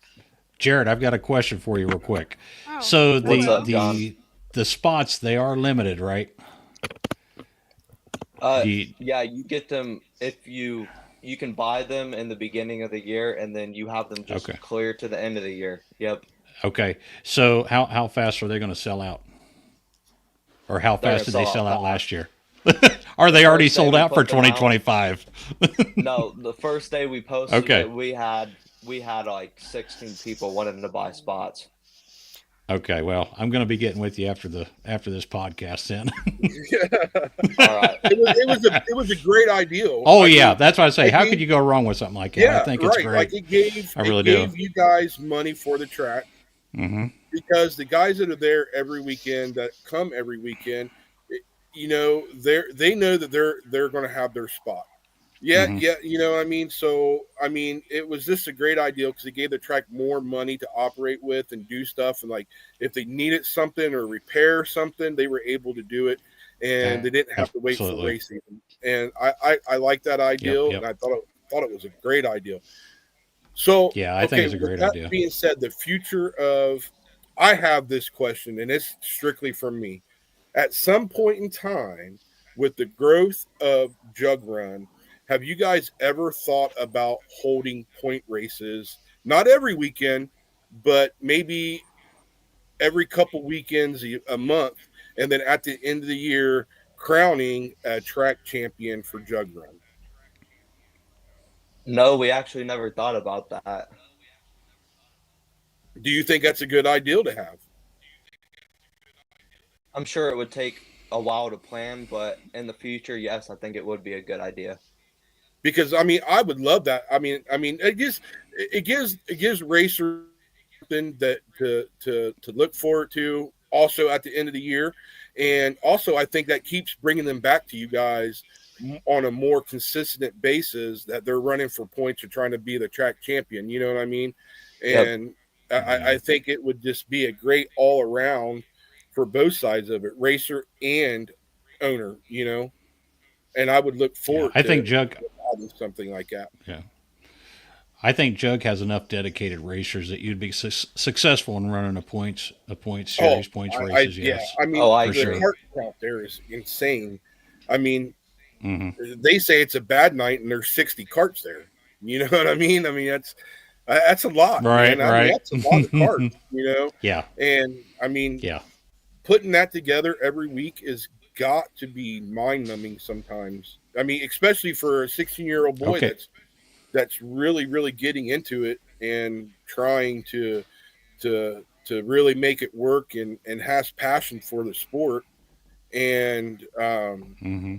[SPEAKER 3] Jared, I've got a question for you, real quick.
[SPEAKER 5] Oh,
[SPEAKER 3] So
[SPEAKER 4] What's
[SPEAKER 5] hello.
[SPEAKER 4] up, John?
[SPEAKER 3] the spots, they are limited, right? Do you,
[SPEAKER 4] Yeah, you get them if you can buy them in the beginning of the year, and then you have them just
[SPEAKER 3] okay.
[SPEAKER 4] clear to the end of the year. Yep,
[SPEAKER 3] Okay. So how fast are they going to sell out? Or how
[SPEAKER 4] they're
[SPEAKER 3] fast
[SPEAKER 4] gonna
[SPEAKER 3] did they
[SPEAKER 4] sell
[SPEAKER 3] sell
[SPEAKER 4] out
[SPEAKER 3] out
[SPEAKER 4] fast.
[SPEAKER 3] last year? Are
[SPEAKER 4] The
[SPEAKER 3] they already
[SPEAKER 4] first day
[SPEAKER 3] sold
[SPEAKER 4] we
[SPEAKER 3] out for
[SPEAKER 4] put them out,
[SPEAKER 3] 2025?
[SPEAKER 4] no, the first day we posted
[SPEAKER 3] Okay.
[SPEAKER 4] it, we had like 16 people wanting to buy spots.
[SPEAKER 3] Okay. Well, I'm going to be getting with you after this podcast then.
[SPEAKER 4] All right.
[SPEAKER 1] it was a great ideal.
[SPEAKER 3] Oh
[SPEAKER 1] I
[SPEAKER 3] yeah,
[SPEAKER 1] mean,
[SPEAKER 3] that's what I say.
[SPEAKER 1] it
[SPEAKER 3] How
[SPEAKER 1] gave,
[SPEAKER 3] could you go wrong with something like that? I
[SPEAKER 1] yeah,
[SPEAKER 3] think it's
[SPEAKER 1] right. Like,
[SPEAKER 3] great. I
[SPEAKER 1] it
[SPEAKER 3] really do.
[SPEAKER 1] gave you guys money for the track,
[SPEAKER 3] Mm-hmm.
[SPEAKER 1] because the guys that are there every weekend, that come every weekend, you know, they know that they're going to have their spot. Yeah,
[SPEAKER 3] Mm-hmm.
[SPEAKER 1] yeah, you know what I mean? So, I mean, it was just a great idea because it gave the track more money to operate with and do stuff. And, like, if they needed something or repair something, they were able to do it, and they didn't have to wait for
[SPEAKER 3] Absolutely.
[SPEAKER 1] race season. And I like that
[SPEAKER 3] Yep.
[SPEAKER 1] ideal, and
[SPEAKER 3] Yep.
[SPEAKER 1] I thought it was a great idea. So,
[SPEAKER 3] Yeah, I think
[SPEAKER 1] okay,
[SPEAKER 3] it's a
[SPEAKER 1] with
[SPEAKER 3] great
[SPEAKER 1] that
[SPEAKER 3] idea.
[SPEAKER 1] being said, the future of, I have this question, and it's strictly from me. At some point in time, with the growth of Jug Run, have you guys ever thought about holding point races? Not every weekend, but maybe every couple weekends, a month, and then at the end of the year, crowning a track champion for Jug Run.
[SPEAKER 4] No, we actually never thought about that.
[SPEAKER 1] Do you think that's a good ideal to have?
[SPEAKER 4] I'm sure it would take a while to plan, but in the future, yes, I think it would be a good idea.
[SPEAKER 1] Because, I mean, I would love that. I mean, it gives racers something that to look forward to. Also, at the end of the year, and also I think that keeps bringing them back to you guys on a more consistent basis. That they're running for points or trying to be the track champion. You know what I mean?
[SPEAKER 4] Yep.
[SPEAKER 1] And
[SPEAKER 3] Yeah.
[SPEAKER 1] I think it would just be a great all around for both sides of it, racer and owner. You know, and I would look
[SPEAKER 3] Yeah.
[SPEAKER 1] forward
[SPEAKER 3] I
[SPEAKER 1] to
[SPEAKER 3] think Jug.
[SPEAKER 1] having something like that.
[SPEAKER 3] Yeah. I think Jug has enough dedicated racers that you'd be successful in running a points
[SPEAKER 1] Oh,
[SPEAKER 3] series, points races.
[SPEAKER 1] yeah.
[SPEAKER 3] Yes,
[SPEAKER 1] I mean,
[SPEAKER 4] Oh, I
[SPEAKER 3] for
[SPEAKER 1] the
[SPEAKER 3] sure.
[SPEAKER 4] agree.
[SPEAKER 1] cart count there is insane. I mean,
[SPEAKER 3] Hmm.
[SPEAKER 1] they say it's a bad night and there's 60 carts there. You know what I mean? I mean, that's a lot,
[SPEAKER 3] Right.
[SPEAKER 1] man. I mean,
[SPEAKER 3] Right.
[SPEAKER 1] that's a lot of carts, you know?
[SPEAKER 3] Yeah.
[SPEAKER 1] And I mean,
[SPEAKER 3] Yeah.
[SPEAKER 1] putting that together every week is got to be mind numbing sometimes. I mean, especially for a 16-year-old boy
[SPEAKER 3] Okay.
[SPEAKER 1] that's really, really getting into it and trying to really make it work and has passion for the sport. And
[SPEAKER 3] Hmm.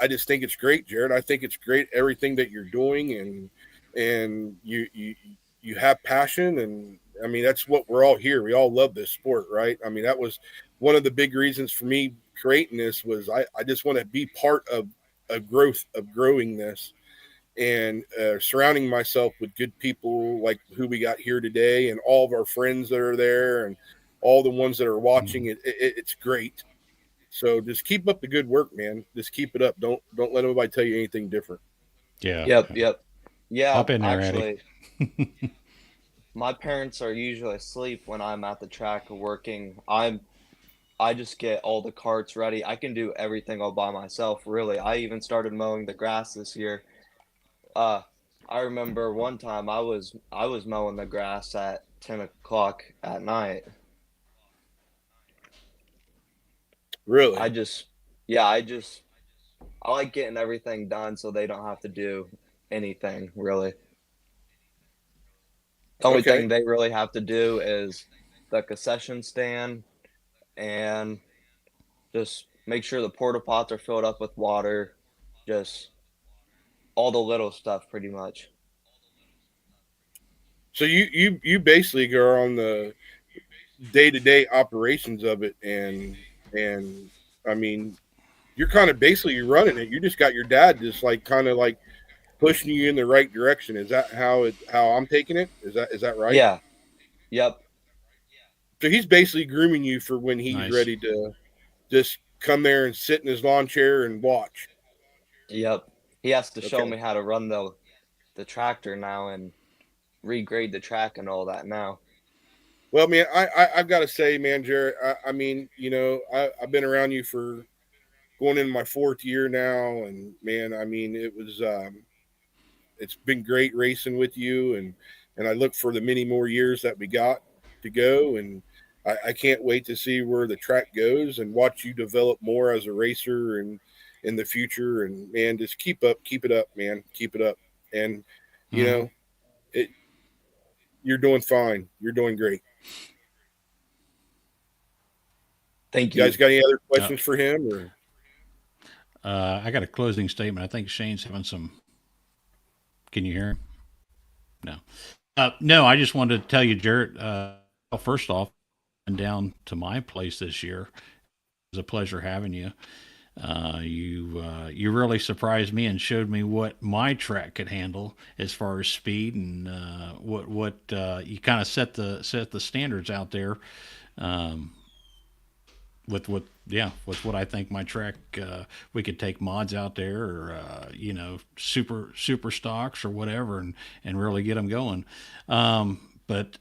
[SPEAKER 1] I just think it's great, Jared. I think it's great everything that you're doing, and you have passion, and I mean that's what we're all here. We all love this sport, right? I mean that was one of the big reasons for me creating this was I just want to be part of a growth of growing this and surrounding myself with good people like who we got here today and all of our friends that are there and all the ones that are watching
[SPEAKER 3] Hmm.
[SPEAKER 1] it's great. So just keep up the good work, man. Just keep it up. Don't let anybody tell you anything different.
[SPEAKER 3] Yeah.
[SPEAKER 4] Yep.
[SPEAKER 3] Yeah.
[SPEAKER 4] Yep. Yeah,
[SPEAKER 3] Hop in there, Eddie.
[SPEAKER 4] actually, My parents are usually asleep when I'm at the track working. I just get all the carts ready. I can do everything all by myself, really. I even started mowing the grass this year. Uh, I remember one time I was mowing the grass at 10 o'clock at night. I
[SPEAKER 1] Really?
[SPEAKER 4] just, yeah, I like getting everything done so they don't have to do anything really. The only
[SPEAKER 1] Okay.
[SPEAKER 4] thing they really have to do is the concession stand and just make sure the porta pots are filled up with water. Just all the little stuff, pretty much.
[SPEAKER 1] So you basically are on the day to day operations of it, and I mean, you're kind of basically running it. You just got your dad just like kind of like pushing you in the right direction. Is that how I'm taking it? Is that right?
[SPEAKER 4] Yeah. Yep.
[SPEAKER 1] So he's basically grooming you for when he's
[SPEAKER 3] Nice.
[SPEAKER 1] ready to just come there and sit in his lawn chair and watch.
[SPEAKER 4] Yep. He has to show
[SPEAKER 1] Okay.
[SPEAKER 4] me how to run the tractor now and regrade the track and all that now.
[SPEAKER 1] Well, man, I've got to say, man, Jarrett. I mean, I've been around you for going into my fourth year now, and man, I mean, it's been great racing with you, and I look for the many more years that we got to go, and I can't wait to see where the track goes and watch you develop more as a racer and in the future. And man, just keep it up, man, keep it up, and you
[SPEAKER 3] Hmm.
[SPEAKER 1] know, it, you're doing fine, you're doing great.
[SPEAKER 4] Thank
[SPEAKER 1] You guys
[SPEAKER 4] you.
[SPEAKER 1] got any other
[SPEAKER 3] Uh,
[SPEAKER 1] questions for him? Or
[SPEAKER 3] I got a closing statement. I think Shane's having some. Can you hear him? No. No, I just wanted to tell you, Jarrett. Well, first off, and down to my place this year. It was a pleasure having you. You really surprised me and showed me what my track could handle as far as speed and what you kind of set the standards out there. Um, with what I think my track we could take mods out there or super stocks or whatever and really get them going. But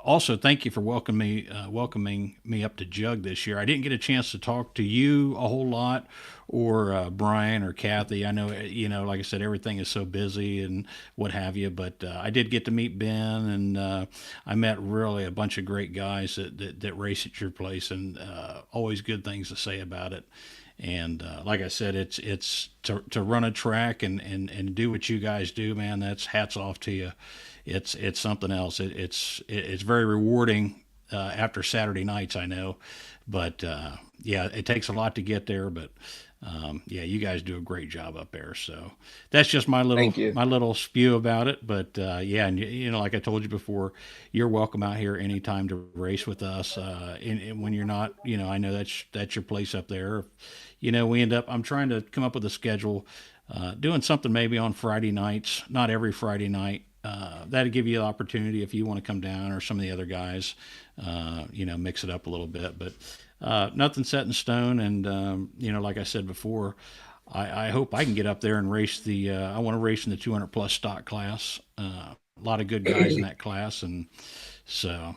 [SPEAKER 3] also thank you for welcoming me up to Jug this year. I didn't get a chance to talk to you a whole lot or Brian or Kathy. I know like I said, everything is so busy and what have you. But I did get to meet Ben and I met really a bunch of great guys that race at your place and always good things to say about it. And like I said, it's to run a track and do what you guys do, man. That's hats off to you. It's something else. It's very rewarding after Saturday nights, I know, but yeah, it takes a lot to get there. But yeah, you guys do a great job up there. So that's just my little
[SPEAKER 4] Thank you.
[SPEAKER 3] my little spew about it. But yeah, and like I told you before, you're welcome out here anytime to race with us. And when you're not, I know that's your place up there. We end up. I'm trying to come up with a schedule, doing something maybe on Friday nights, not every Friday night. That'd give you the opportunity if you want to come down or some of the other guys, mix it up a little bit. But nothing set in stone. And like I said before, I hope I can get up there and race the. I want to race in the 200 plus stock class. A lot of good guys in that class, and so.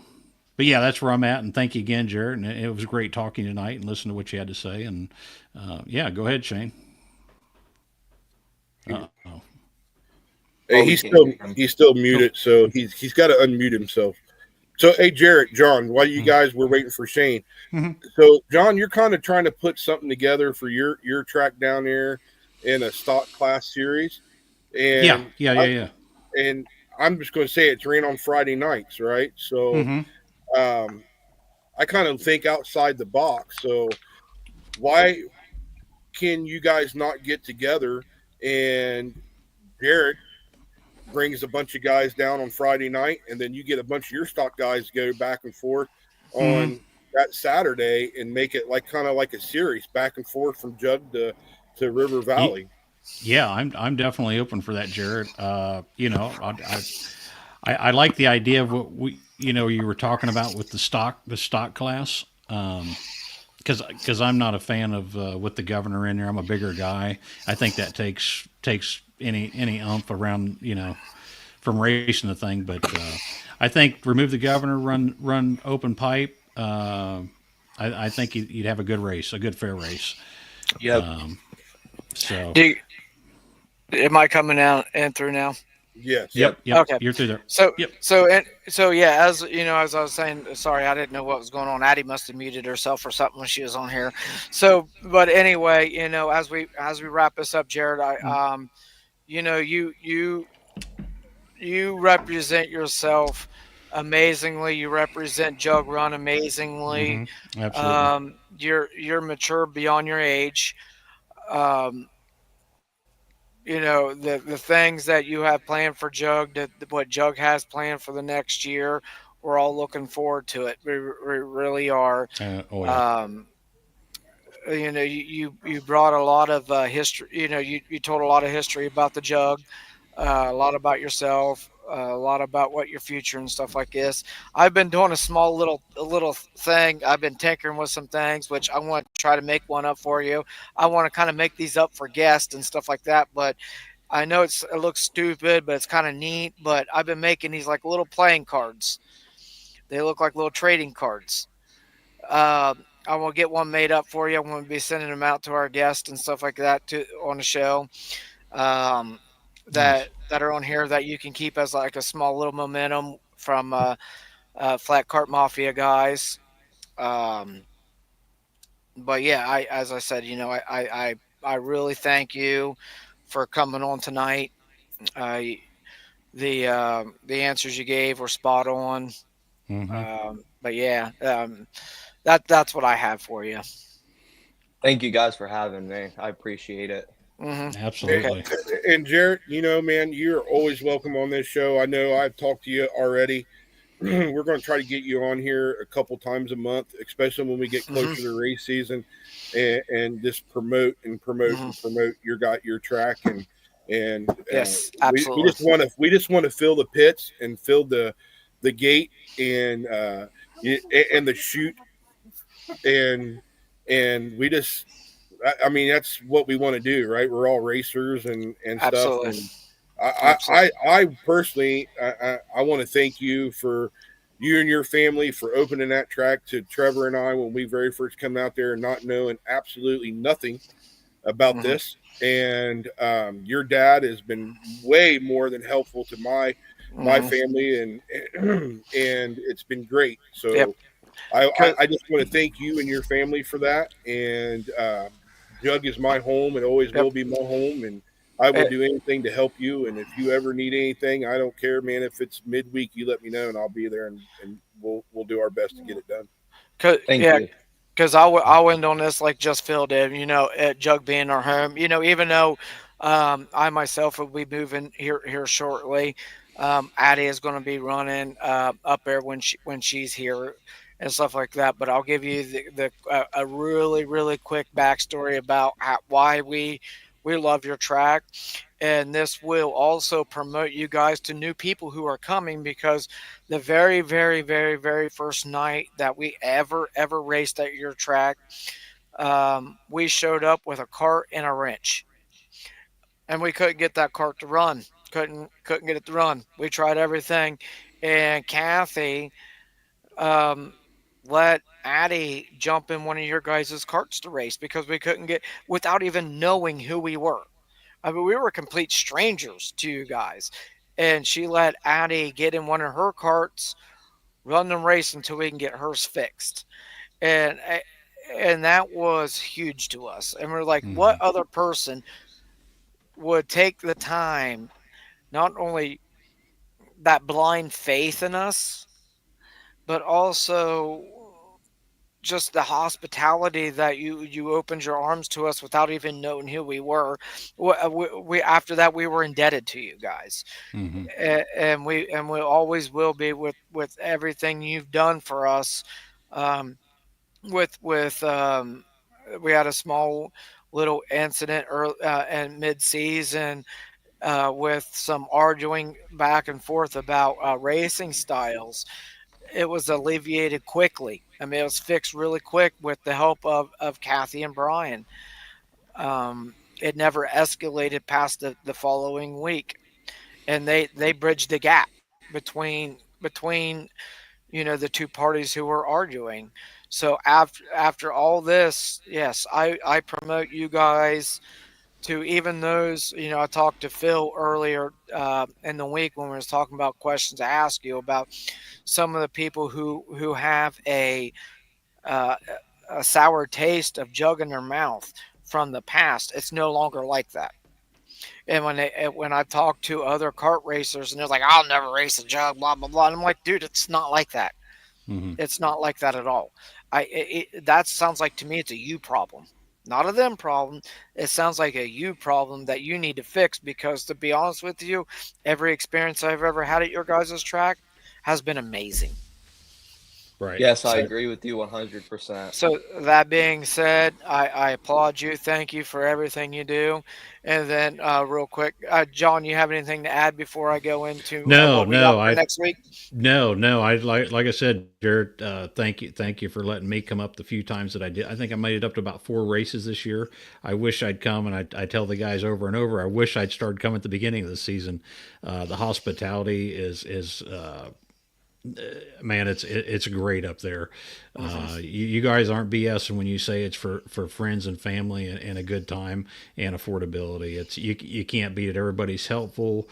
[SPEAKER 3] But yeah, that's where I'm at. And thank you again, Jarrett. And it was great talking tonight and listening to what you had to say. And yeah, go ahead, Shane. Oh,
[SPEAKER 1] hey,
[SPEAKER 4] Oh, we
[SPEAKER 1] he's
[SPEAKER 4] can't
[SPEAKER 1] still
[SPEAKER 4] hear him.
[SPEAKER 1] he's still
[SPEAKER 3] nope.
[SPEAKER 1] muted, so he's got to unmute himself. So, hey, Jarrett, John, while you
[SPEAKER 3] Mm-hmm.
[SPEAKER 1] guys were waiting for Shane,
[SPEAKER 3] Mm-hmm.
[SPEAKER 1] so John, you're kind of trying to put something together for your track down there in a stock class series,
[SPEAKER 3] Yeah,
[SPEAKER 1] and
[SPEAKER 3] yeah,
[SPEAKER 1] I,
[SPEAKER 3] yeah, yeah.
[SPEAKER 1] and I'm just going to say it's ran on Friday nights, right? So,
[SPEAKER 3] Mm-hmm.
[SPEAKER 1] um, I kind of think outside the box. So, why can you guys not get together and Jarrett brings a bunch of guys down on Friday night, and then you get a bunch of your stock guys go back and forth
[SPEAKER 3] Mm-hmm.
[SPEAKER 1] on that Saturday and make it like kind of like a series back and forth from Jug to River Valley.
[SPEAKER 3] Yeah, I'm definitely open for that, Jared. I like the idea of what you were talking about with the stock class. Because I'm not a fan of with the governor in there. I'm a bigger guy. I think that takes any umph around from racing the thing. But I think remove the governor, run open pipe. I think you'd have a good race, a good fair race.
[SPEAKER 4] Yep.
[SPEAKER 3] So
[SPEAKER 2] Do you, am I coming out and through now?
[SPEAKER 1] Yes.
[SPEAKER 3] yep,
[SPEAKER 2] Okay.
[SPEAKER 3] you're through there.
[SPEAKER 2] So
[SPEAKER 3] Yep.
[SPEAKER 2] so yeah, as you know, as I was saying, sorry, I didn't know what was going on. Addie must have muted herself or something when she was on here. So, but anyway, as we wrap this up, Jared, you know, you represent yourself amazingly. You represent Jug Run amazingly.
[SPEAKER 3] Absolutely.
[SPEAKER 2] You're mature beyond your age. Um, the things that you have planned for Jug, what Jug has planned for the next year, we're all looking forward to it. We really are.
[SPEAKER 3] Oh yeah.
[SPEAKER 2] Um, you brought a lot of history. You told a lot of history about the Jug, a lot about yourself, a lot about what your future and stuff like this. I've been doing a little thing. I've been tinkering with some things, which I want to try to make one up for you. I want to kind of make these up for guests and stuff like that, but I know it looks stupid, but it's kind of neat. But I've been making these like little playing cards. They look like little trading cards. I will get one made up for you. I'm going to be sending them out to our guests and stuff like that on the show. Um,
[SPEAKER 3] Nice.
[SPEAKER 2] that are on here that you can keep as like a small little momentum from Flat Cart Mafia guys. Um, but yeah, as I said, I really thank you for coming on tonight. Uh, the answers you gave were spot on.
[SPEAKER 3] Hmm.
[SPEAKER 2] But yeah, that's what I have for you.
[SPEAKER 4] Thank you guys for having me. I appreciate it.
[SPEAKER 2] Okay.
[SPEAKER 3] Absolutely.
[SPEAKER 1] And Jarrett, man, you're always welcome on this show. I know I've talked to you already. We're going to try to get you on here a couple times a month, especially when we get closer to race season, and just promote and promote and promote your track and
[SPEAKER 2] Yes,
[SPEAKER 1] we
[SPEAKER 2] absolutely.
[SPEAKER 1] just want to fill the pits and fill the gate and and the chute and we just I mean that's what we want to do, right? We're all racers and stuff,
[SPEAKER 2] Absolutely.
[SPEAKER 1] and
[SPEAKER 2] Absolutely.
[SPEAKER 1] I personally I want to thank you for you and your family for opening that track to Trevor and I when we very first come out there and not knowing absolutely nothing about
[SPEAKER 2] Mhm.
[SPEAKER 1] this. And your dad has been way more than helpful to my
[SPEAKER 2] Mhm.
[SPEAKER 1] family, and it's been great.
[SPEAKER 2] Yep.
[SPEAKER 1] So
[SPEAKER 2] 'Cause-
[SPEAKER 1] I just want to thank you and your family for that. And Jug is my home and always
[SPEAKER 2] Yep.
[SPEAKER 1] will be my home. And I will
[SPEAKER 2] Eh,
[SPEAKER 1] do anything to help you. And if you ever need anything, I don't care, man. If it's midweek, you let me know and I'll be there and we'll do our best to get it done.
[SPEAKER 4] Thank
[SPEAKER 2] yeah,
[SPEAKER 4] you.
[SPEAKER 2] because I'll end on this like just Phil did. At Jug being our home. Even though I myself will be moving here shortly. Addie is going to be running up there when she's here and stuff like that. But I'll give you a really really quick backstory about why we love your track, and this will also promote you guys to new people who are coming because the very very very very first night that we ever raced at your track, we showed up with a cart and a wrench, and we couldn't get that cart to run. Couldn't get it to run. We tried everything, and Kathy um, let Addie jump in one of your guys' carts to race because we couldn't get without even knowing who we were. I mean, we were complete strangers to you guys, and she let Addie get in one of her carts, run the race until we can get hers fixed, and and that was huge to us. And we're like, what
[SPEAKER 3] Hmm.
[SPEAKER 2] other person would take the time, not only that blind faith in us, but also just the hospitality that you opened your arms to us without even knowing who we were. We after that we were indebted to you guys,
[SPEAKER 3] Hmm.
[SPEAKER 2] and we always will be with everything you've done for us. With we had a small little incident early and mid season with some arguing back and forth about racing styles. It was alleviated quickly. I mean, it was fixed really quick with the help of Kathy and Brian. It never escalated past the following week. and they bridged the gap between the two parties who were arguing. So after all this, yes, I promote you guys to even those. I talked to Phil earlier in the week when we was talking about questions to ask you about some of the people who have uh, a sour taste of jug in their mouth from the past. It's no longer like that. And when I talk to other kart racers and they're like, "I'll never race a jug," blah blah blah, and I'm like, "Dude, it's not like that.
[SPEAKER 3] Hmm.
[SPEAKER 2] It's not like that at all." That sounds like to me it's a you problem, not a them problem. It sounds like a you problem that you need to fix because, to be honest with you, every experience I've ever had at your guys' track has been amazing.
[SPEAKER 3] Right.
[SPEAKER 4] Yes, I
[SPEAKER 2] So
[SPEAKER 4] agree with you 100%.
[SPEAKER 2] So that being said, I applaud you. Thank you for everything you do. And then, real quick, John, you have anything to add before I go into
[SPEAKER 3] No,
[SPEAKER 2] what we got
[SPEAKER 3] no,
[SPEAKER 2] for next week?
[SPEAKER 3] no. I like I said, Jared. Thank you for letting me come up the few times that I did. I think I made it up to about 4 races this year. I wish I'd come, and I tell the guys over and over. I wish I'd started coming at the beginning of the season. The hospitality is man, it's great up there.
[SPEAKER 2] Hmm.
[SPEAKER 3] You guys aren't BSing when you say it's for friends and family and a good time and affordability. It's you can't beat it. Everybody's helpful.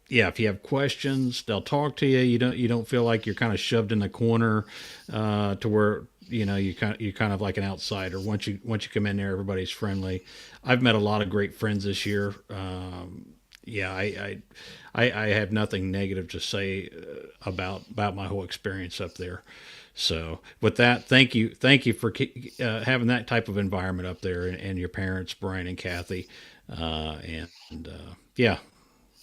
[SPEAKER 3] Yeah, if you have questions, they'll talk to you. You don't feel like you're kind of shoved in the corner to where you're kind of like an outsider. Once you come in there, everybody's friendly. I've met a lot of great friends this year. Yeah, I have nothing negative to say about my whole experience up there. So with that, thank you for having that type of environment up there, and your parents, Brian and Kathy, and yeah,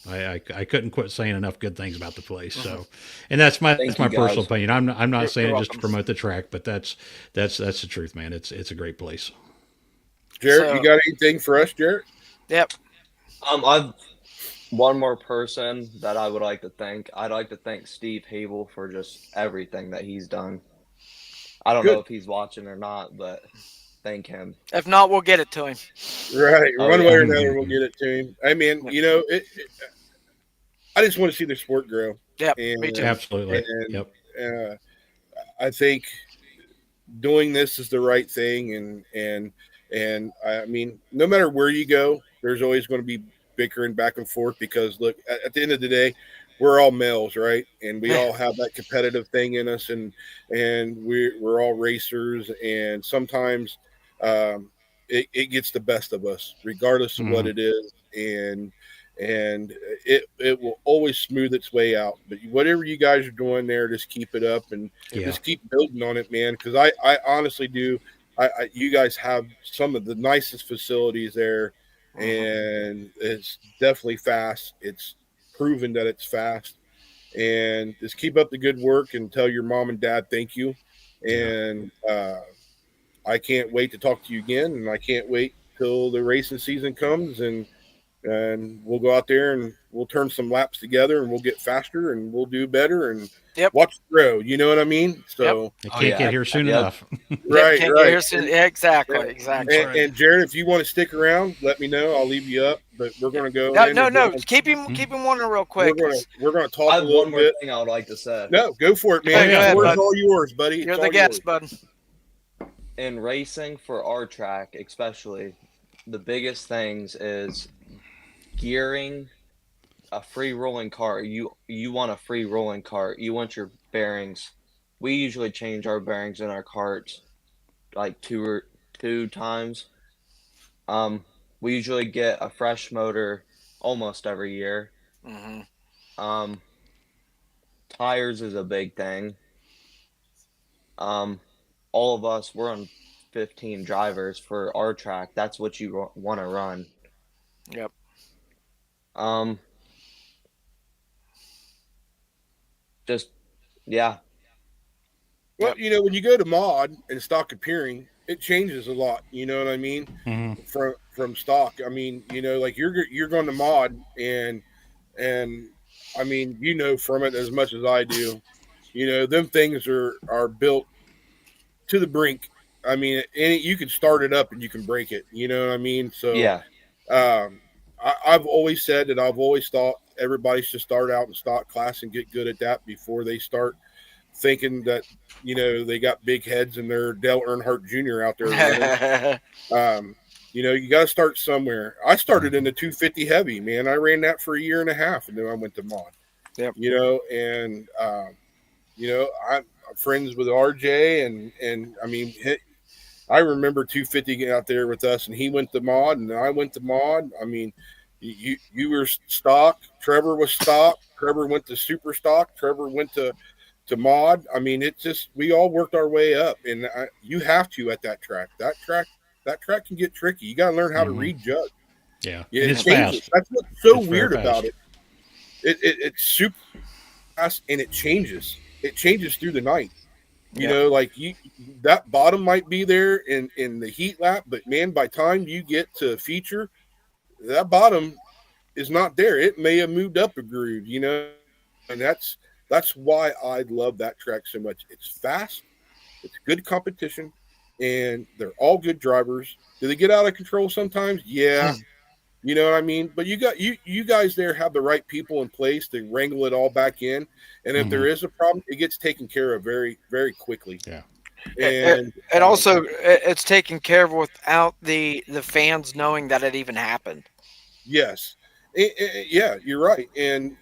[SPEAKER 3] I couldn't quit saying enough good things about the place.
[SPEAKER 2] Hmm.
[SPEAKER 3] So, and that's
[SPEAKER 4] Thank you
[SPEAKER 3] my personal
[SPEAKER 4] guys.
[SPEAKER 3] opinion. I'm not saying
[SPEAKER 2] You're
[SPEAKER 3] it just to
[SPEAKER 2] welcome.
[SPEAKER 3] promote the track, but that's the truth, man. It's a great place.
[SPEAKER 1] Jarrett, you
[SPEAKER 2] So,
[SPEAKER 1] got anything for us, Jarrett?
[SPEAKER 2] yep,
[SPEAKER 4] I've one more person that I would like to thank. I'd like to thank Steve Habel for just everything that he's done. I don't know
[SPEAKER 1] Good.
[SPEAKER 4] if he's watching or not, but thank him.
[SPEAKER 2] if not, we'll get it to him.
[SPEAKER 1] Right.
[SPEAKER 4] Oh
[SPEAKER 1] One way or
[SPEAKER 4] yeah,
[SPEAKER 1] another, we'll get it to him. I mean,
[SPEAKER 2] Yep,
[SPEAKER 1] I just want to see the sport grow,
[SPEAKER 2] yep, me too.
[SPEAKER 1] and
[SPEAKER 3] Absolutely.
[SPEAKER 1] and
[SPEAKER 3] Yep.
[SPEAKER 1] I think doing this is the right thing, and I mean, no matter where you go, there's always going to be bickering back and forth because look, at the end of the day, we're all males, right? And we
[SPEAKER 2] Yeah.
[SPEAKER 1] all have that competitive thing in us, and we're all racers, and sometimes um, it gets the best of us, regardless of what
[SPEAKER 3] Hmm.
[SPEAKER 1] it is, and it will always smooth its way out. But whatever you guys are doing there, just keep it up and
[SPEAKER 2] Yep.
[SPEAKER 3] Yeah.
[SPEAKER 1] just keep building on it, man. Because I honestly do. You guys have some of the nicest facilities there,
[SPEAKER 2] Hmm.
[SPEAKER 1] and it's definitely fast. It's proven that it's fast, and just keep up the good work and tell your mom and dad thank you.
[SPEAKER 3] Yeah.
[SPEAKER 1] And I can't wait to talk to you again, and I can't wait till the racing season comes and we'll go out there and we'll turn some laps together and we'll get faster and we'll do better and
[SPEAKER 2] Yep,
[SPEAKER 1] watch it grow. You know what I mean?
[SPEAKER 2] yep,
[SPEAKER 1] So
[SPEAKER 3] I
[SPEAKER 4] oh
[SPEAKER 3] can't
[SPEAKER 4] yeah,
[SPEAKER 3] get here soon
[SPEAKER 4] yep.
[SPEAKER 3] enough.
[SPEAKER 2] yep.
[SPEAKER 1] right,
[SPEAKER 2] Can't get
[SPEAKER 1] right.
[SPEAKER 2] here soon. Yeah, exactly,
[SPEAKER 3] That's
[SPEAKER 2] exactly.
[SPEAKER 3] right.
[SPEAKER 1] And Jared, if you want to stick around, let me know. I'll leave you up. But we're
[SPEAKER 2] Yeah.
[SPEAKER 1] going to go
[SPEAKER 2] No,
[SPEAKER 1] in
[SPEAKER 2] no,
[SPEAKER 1] and
[SPEAKER 2] no. Keep
[SPEAKER 3] Mhm.
[SPEAKER 2] him wondering real
[SPEAKER 1] we're
[SPEAKER 2] quick.
[SPEAKER 1] going to we're going to
[SPEAKER 4] I
[SPEAKER 1] talk a
[SPEAKER 4] have
[SPEAKER 1] little
[SPEAKER 4] one more
[SPEAKER 1] bit.
[SPEAKER 4] thing I would like to say.
[SPEAKER 1] No, go for it,
[SPEAKER 3] Oh
[SPEAKER 1] man.
[SPEAKER 2] Go
[SPEAKER 1] The
[SPEAKER 3] yeah,
[SPEAKER 2] ahead,
[SPEAKER 1] floor is
[SPEAKER 3] bud.
[SPEAKER 2] bud.
[SPEAKER 1] all yours, buddy.
[SPEAKER 2] You're
[SPEAKER 1] It's
[SPEAKER 2] the
[SPEAKER 1] all yours.
[SPEAKER 2] guest, bud.
[SPEAKER 4] In racing for our track, especially, the biggest things is gearing a free rolling cart. You want a free rolling cart. You want your bearings. We usually change our bearings in our carts like two times. Um, we usually get a fresh motor almost every year.
[SPEAKER 2] Hmm.
[SPEAKER 4] Um, tires is a big thing. Um, all of us we're on 15 drivers for our track. That's what you want to run.
[SPEAKER 2] Yep.
[SPEAKER 4] Um, just yeah,
[SPEAKER 1] Well,
[SPEAKER 2] Yep.
[SPEAKER 1] when you go to mod and stock appearing, it changes a lot. You know what I mean?
[SPEAKER 3] Hmm.
[SPEAKER 1] From stock. I mean, like you're going to mod and I mean, from it as much as I do. Them things are built to the brink. I mean, you can start it up and you can break it. You know what I mean? So
[SPEAKER 4] yeah.
[SPEAKER 1] um, I've always said that I've always thought everybody should start out in stock class and get good at that before they start thinking that they got big heads and they're Dale Earnhardt Jr. out there running. Um, you got to start somewhere. I started in the 250 heavy, man. I ran that for a year and a half, and then I went to mod.
[SPEAKER 2] Yep.
[SPEAKER 1] And I'm friends with RJ, and I mean, I remember 250 getting out there with us, and he went to mod, and I went to mod. I mean, you were stock. Trevor was stock. Trevor went to super stock. Trevor went to mod. I mean, it's just we all worked our way up, and you have to at that track. That track can get tricky. You got to learn how to read Jug.
[SPEAKER 3] Yeah,
[SPEAKER 1] Yeah,
[SPEAKER 3] and
[SPEAKER 1] it
[SPEAKER 3] it's
[SPEAKER 1] changes.
[SPEAKER 3] fast.
[SPEAKER 1] That's what's so
[SPEAKER 3] It's very
[SPEAKER 1] weird about
[SPEAKER 3] fast.
[SPEAKER 1] it. It's super fast, and it changes. It changes through the night.
[SPEAKER 2] Yep.
[SPEAKER 1] Like that bottom might be there in the heat lap, but man, by time you get to feature, that bottom is not there. It may have moved up a groove. And that's why I love that track so much. It's fast, it's good competition, and they're all good drivers. Do they get out of control sometimes? Yeah. You know what I mean? But you guys there have the right people in place to wrangle it all back in. And if there
[SPEAKER 3] Hmm.
[SPEAKER 1] is a problem, it gets taken care of very, very quickly.
[SPEAKER 3] Yeah.
[SPEAKER 1] And
[SPEAKER 2] And also, it's taken care of without the fans knowing that it even happened.
[SPEAKER 1] yes, yeah, you're right. And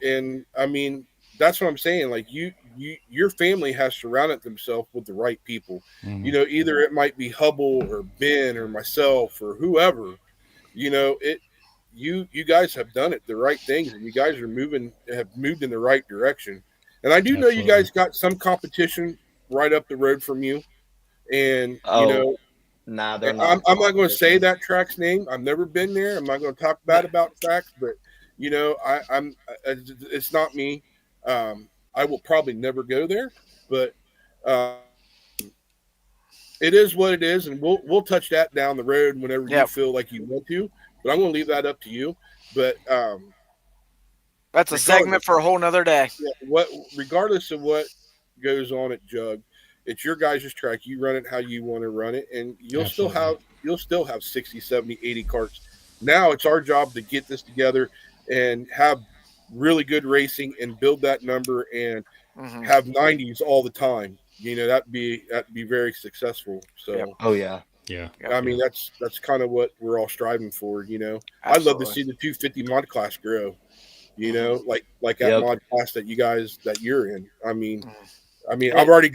[SPEAKER 1] I mean that's what I'm saying. Like your family has surrounded themselves with the right people.
[SPEAKER 3] Hmm.
[SPEAKER 1] Either it might be Hubble or Ben or myself or whoever. It. You guys have done it the right things, and you guys have moved in the right direction. And I do know you
[SPEAKER 3] Absolutely.
[SPEAKER 1] guys got some competition right up the road from you, and
[SPEAKER 4] Oh, nah, they're
[SPEAKER 1] I'm
[SPEAKER 4] not
[SPEAKER 1] not going to say
[SPEAKER 4] competition.
[SPEAKER 1] that track's name. I've never been there. I'm not going to talk bad about tracks, but it's not me. I will probably never go there, but uh, it is what it is, and we'll touch that down the road whenever you
[SPEAKER 2] Yep.
[SPEAKER 1] feel like you want to. But I'm going to leave that up to you. But
[SPEAKER 2] That's a segment
[SPEAKER 1] regardless,
[SPEAKER 2] for a whole nother day.
[SPEAKER 1] yeah, regardless of what goes on at Jug, it's your guys' track. You run it how you want to run it, and
[SPEAKER 3] Absolutely.
[SPEAKER 1] you'll still have 60, 70, 80 carts. Now it's our job to get this together and have really good racing and build that number and
[SPEAKER 2] Hmm.
[SPEAKER 1] have 90s all the time. That'd be very successful.
[SPEAKER 2] Yep.
[SPEAKER 1] So
[SPEAKER 4] Oh yeah.
[SPEAKER 3] Yeah.
[SPEAKER 2] Yep.
[SPEAKER 1] I mean
[SPEAKER 3] Yeah.
[SPEAKER 1] that's kind of what we're all striving for. I'd love to
[SPEAKER 2] Absolutely.
[SPEAKER 1] see the 250 mod class grow. Like that
[SPEAKER 4] Yep.
[SPEAKER 1] mod class that you're in. I mean,
[SPEAKER 2] It,
[SPEAKER 1] I've already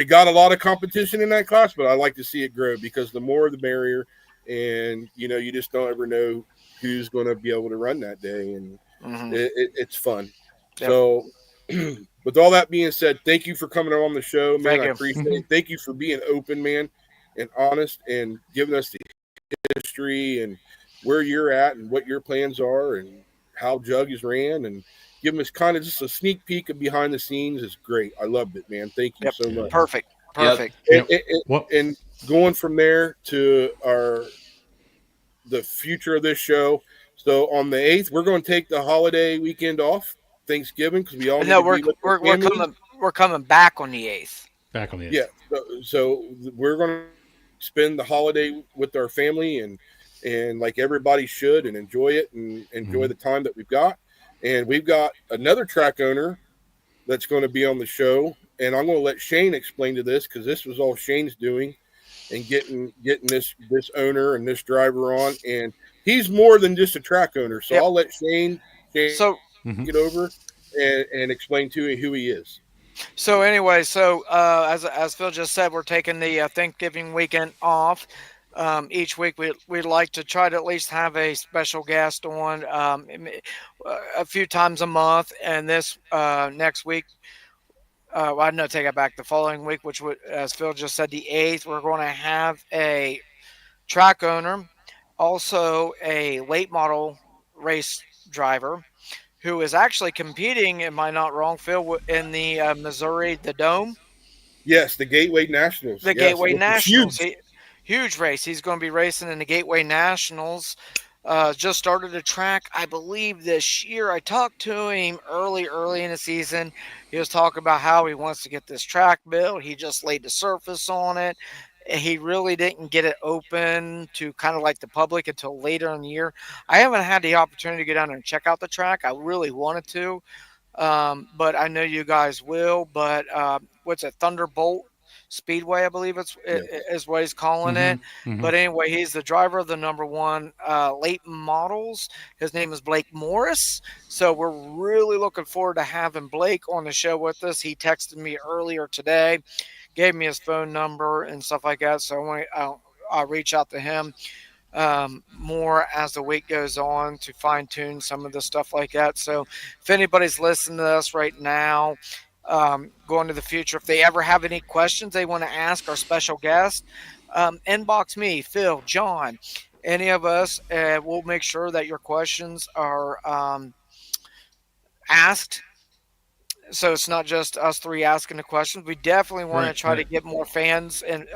[SPEAKER 1] got a lot of competition in that class, but I like to see it grow because the more the merrier, and you just don't ever know who's going to be able to run that day, and
[SPEAKER 2] hmm
[SPEAKER 1] it's fun.
[SPEAKER 2] Yep.
[SPEAKER 1] So, with all that being said, thank you for coming on the show, man.
[SPEAKER 2] Thank
[SPEAKER 1] I
[SPEAKER 2] you.
[SPEAKER 1] appreciate it. Thank you for being open, man, and honest, and giving us the history and where you're at and what your plans are and how Jug is ran and giving us kind of just a sneak peek of behind the scenes is great. I loved it, man. Thank you
[SPEAKER 2] Yep.
[SPEAKER 1] so
[SPEAKER 3] Yeah.
[SPEAKER 1] much.
[SPEAKER 2] Perfect.
[SPEAKER 4] Yep.
[SPEAKER 2] Perfect.
[SPEAKER 1] And,
[SPEAKER 3] Yep.
[SPEAKER 1] and,
[SPEAKER 3] What?
[SPEAKER 1] and going from there to the future of this show. So on the 8th, we're going to take the holiday weekend off, Thanksgiving, because we all need
[SPEAKER 2] No,
[SPEAKER 1] to be with our families.
[SPEAKER 2] we're coming back on the 8th.
[SPEAKER 3] Back on the
[SPEAKER 1] Yeah,
[SPEAKER 3] eighth.
[SPEAKER 1] so we're going to spend the holiday with our family and like everybody should and enjoy it and enjoy
[SPEAKER 3] Hmm.
[SPEAKER 1] the time that we've got. And we've got another track owner that's going to be on the show, and I'm going to let Shane explain to this because this was all Shane's doing and getting this owner and this driver on, and he's more than just a track owner. So
[SPEAKER 2] Yep.
[SPEAKER 1] I'll let Shane
[SPEAKER 2] So
[SPEAKER 3] Hmm.
[SPEAKER 1] get over and explain to you who he is.
[SPEAKER 2] anyway, as Phil just said, we're taking the Thanksgiving weekend off. Each week we'd like to try to at least have a special guest on a few times a month. And this next week, well, I know take it back. The following week, which would, as Phil just said, the 8th, we're going to have a track owner, also a late model race driver who is actually competing, am I not wrong, Phil, in the Missouri, the Dome,
[SPEAKER 1] Yes, the Gateway Nationals.
[SPEAKER 2] the
[SPEAKER 1] Yes,
[SPEAKER 2] Gateway
[SPEAKER 1] which is
[SPEAKER 2] Nationals.
[SPEAKER 1] huge.
[SPEAKER 2] Huge race. He's going to be racing in the Gateway Nationals. Just started a track, I believe, this year. I talked to him early in the season. He was talking about how he wants to get this track built. He just laid the surface on it, He really didn't get it open to kind of like the public until later in the year. I haven't had the opportunity to go down there and check out the track. I really wanted to, but I know you guys will. But what's it, Thunderbolt Speedway, I believe
[SPEAKER 1] Yes.
[SPEAKER 2] is what he's calling
[SPEAKER 3] Mm-hmm.
[SPEAKER 2] it.
[SPEAKER 3] Mm-hmm.
[SPEAKER 2] But anyway, he's the driver of the number one late models. His name is Blake Morris. So we're really looking forward to having Blake on the show with us. He texted me earlier today, gave me his phone number and stuff like that. So I'll reach out to him more as the week goes on to fine tune some of the stuff like that. So if anybody's listening to us right now, going to the future, if they ever have any questions they want to ask our special guest, inbox me, Phil, John, any of us. We'll make sure that your questions are asked, so it's not just us three asking the questions. We definitely want to
[SPEAKER 3] Right.
[SPEAKER 2] try to
[SPEAKER 3] Right.
[SPEAKER 2] get more fans and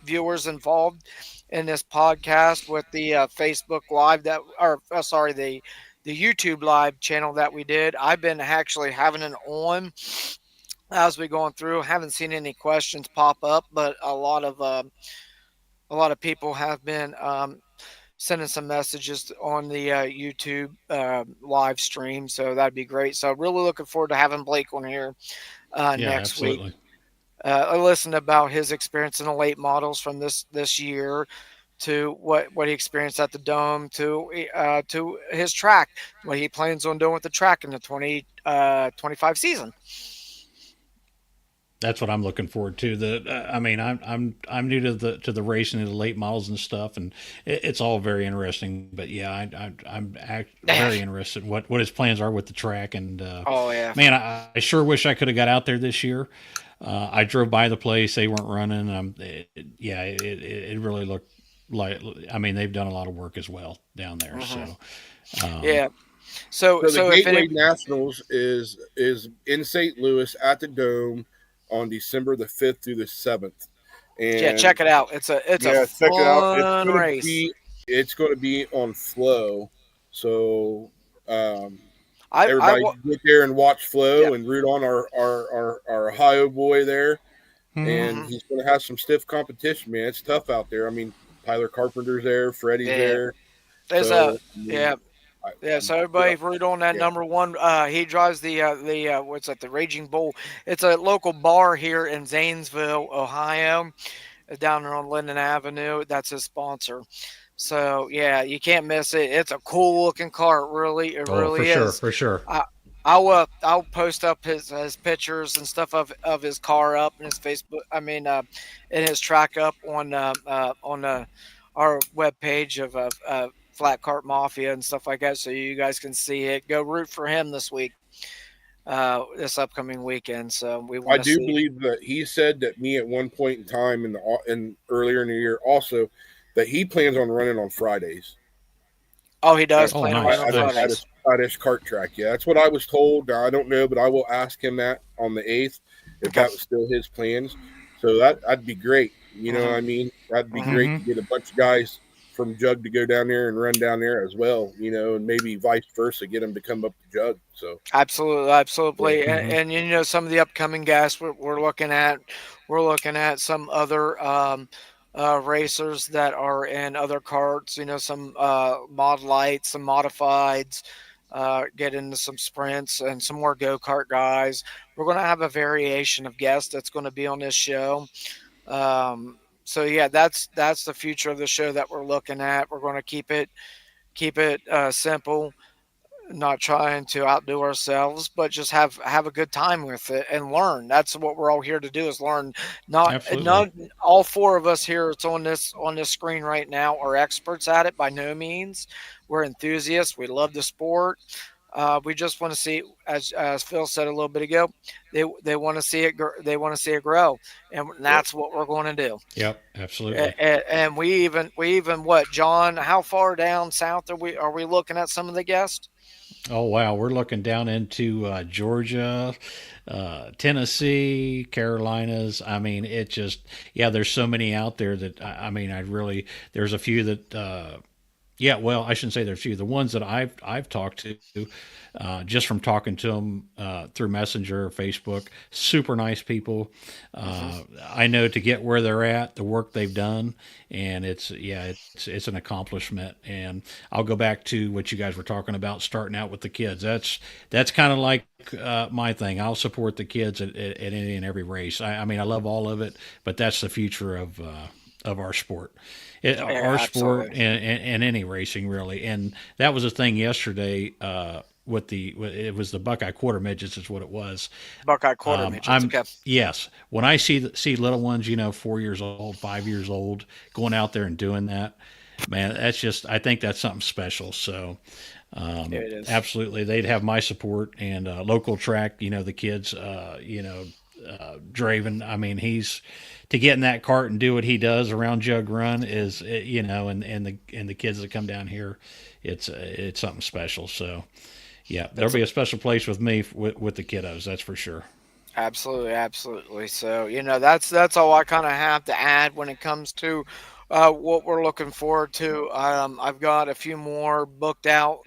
[SPEAKER 2] viewers involved in this podcast with the Facebook Live that, or sorry, the YouTube Live channel that we did. I've been actually having it on as we going through. Haven't seen any questions pop up, but a lot of people have been sending some messages on the YouTube live stream. So that'd be great. So really looking forward to having Blake on here
[SPEAKER 3] Yeah.
[SPEAKER 2] next week.
[SPEAKER 3] Absolutely.
[SPEAKER 2] I listened about his experience in the late models from this year to what he experienced at the dome to his track, what he plans on doing with the track in the 2025 season.
[SPEAKER 3] That's what I'm looking forward to. I mean, I'm new to the racing and the late models and stuff, and it's all very interesting. But yeah, very interested in what his plans are with the track. And
[SPEAKER 2] Oh yeah,
[SPEAKER 3] man, I sure wish I could have got out there this year. I drove by the place; they weren't running. It really looked like. I mean, they've done a lot of work as well down there.
[SPEAKER 2] hmm
[SPEAKER 3] So um,
[SPEAKER 2] yeah. So
[SPEAKER 1] So the
[SPEAKER 2] if any,
[SPEAKER 1] Gateway Nationals is in St. Louis at the Dome on December the 5th through the 7th.
[SPEAKER 2] yeah,
[SPEAKER 1] And
[SPEAKER 2] check it out. It's a
[SPEAKER 1] yeah, check it out.
[SPEAKER 2] fun race.
[SPEAKER 1] It's going to be on Flow. So um,
[SPEAKER 2] I
[SPEAKER 1] everybody get there and watch
[SPEAKER 2] yeah.
[SPEAKER 1] Flow and root on our Ohio boy there.
[SPEAKER 3] mhm.
[SPEAKER 1] And
[SPEAKER 2] hmm
[SPEAKER 1] he's going to have some stiff competition, man. It's tough out there. I mean, Tyler Carpenter's there, Freddie's
[SPEAKER 2] Yeah.
[SPEAKER 1] there.
[SPEAKER 2] There's a
[SPEAKER 1] So I
[SPEAKER 2] yeah.
[SPEAKER 1] mean,
[SPEAKER 2] Yeah, so
[SPEAKER 1] yeah,
[SPEAKER 2] everybody root on that
[SPEAKER 1] yeah.
[SPEAKER 2] number one. He drives the what's that? The Raging Bull. It's a local bar here in Zanesville, Ohio, down there on Linden Avenue. That's his sponsor. So yeah, you can't miss it. It's a cool looking car. It
[SPEAKER 3] Oh, for
[SPEAKER 2] really
[SPEAKER 3] sure,
[SPEAKER 2] is.
[SPEAKER 3] for sure.
[SPEAKER 2] I, I'll post up his pictures and stuff of his car up and his Facebook. I mean, and his track up on our web page of Flat Cart Mafia and stuff like that, so you guys can see it. Go root for him this week, this upcoming weekend. So we
[SPEAKER 1] I
[SPEAKER 2] want to
[SPEAKER 1] do
[SPEAKER 2] see.
[SPEAKER 1] believe that he said that me at one point in time in earlier in the year also that he plans on running on Fridays
[SPEAKER 2] Oh, he does
[SPEAKER 1] at,
[SPEAKER 3] Oh,
[SPEAKER 2] plan on running
[SPEAKER 3] nice,
[SPEAKER 2] on
[SPEAKER 3] nice.
[SPEAKER 2] Fridays.
[SPEAKER 1] at his kart track. Yeah, that's what I was told. Now, I don't know, but I will ask him that on the 8th if
[SPEAKER 2] Okay.
[SPEAKER 1] that was still his plans. So that'd be great. You know what
[SPEAKER 2] hmm
[SPEAKER 1] I mean? That'd be
[SPEAKER 2] hmm
[SPEAKER 1] great
[SPEAKER 3] Hmm.
[SPEAKER 1] to get a bunch of guys from Jug to go down there and run down there as well. You know, and maybe vice versa, get them to come up to Jug. So
[SPEAKER 2] Absolutely,
[SPEAKER 1] yeah,
[SPEAKER 2] absolutely,
[SPEAKER 3] Hmm.
[SPEAKER 2] and you know some of the upcoming guests we're looking at. We're looking at some other racers that are in other carts. You know, some mod lights, some modifieds. Get into some sprints and some more go kart guys. We're going to have a variation of guests that's going to be on this show. So yeah, that's the future of the show that we're looking at. We're going to keep it simple, not trying to outdo ourselves, but just have a good time with it and learn. That's what we're all here to do, is learn.
[SPEAKER 3] Absolutely.
[SPEAKER 2] Not all four of us here it's on this screen right now are experts at it by no means. We're enthusiasts. We love the sport. We just want to see, as Phil said a little bit ago, they want to see it. They want to see it grow, and
[SPEAKER 1] yep.
[SPEAKER 2] that's what we're going to do.
[SPEAKER 3] Yep, absolutely.
[SPEAKER 2] And we even what, John? How far down south are we looking at some of the guests?
[SPEAKER 3] Oh wow, we're looking down into Georgia, Tennessee, Carolinas. I mean, it just yeah. There's so many out there that I mean, I really there's a few that Yeah, well, I shouldn't say they're few. The ones that I've talked to, just from talking to them through Messenger or Facebook, super nice people.
[SPEAKER 2] Hmm.
[SPEAKER 3] I know to get where they're at, the work they've done, and it's an accomplishment. And I'll go back to what you guys were talking about, starting out with the kids. That's kind of like my thing. I'll support the kids at any and every race. I mean, I love all of it, but that's the future of our sport.
[SPEAKER 2] Yeah,
[SPEAKER 3] Our sport
[SPEAKER 2] absolutely.
[SPEAKER 3] and any racing really. And that was a thing yesterday. It was the Buckeye Quarter Midgets is what it was.
[SPEAKER 2] Buckeye quarter midgets.
[SPEAKER 3] I'm
[SPEAKER 2] Okay.
[SPEAKER 3] yes. When I see little ones, 4 years old, 5 years old, going out there and doing that, man, that's just I think that's something special. So
[SPEAKER 2] Yeah, it is.
[SPEAKER 3] absolutely, they'd have my support and local track. The kids, Draven. I mean, he's to get in that cart and do what he does around Jug Run is, and the kids that come down here, it's something special. So yeah, there'll
[SPEAKER 2] It's
[SPEAKER 3] be a special place with me with the kiddos. That's for sure.
[SPEAKER 2] absolutely, absolutely. So that's all I kind of have to add when it comes to what we're looking forward to. I've got a few more booked out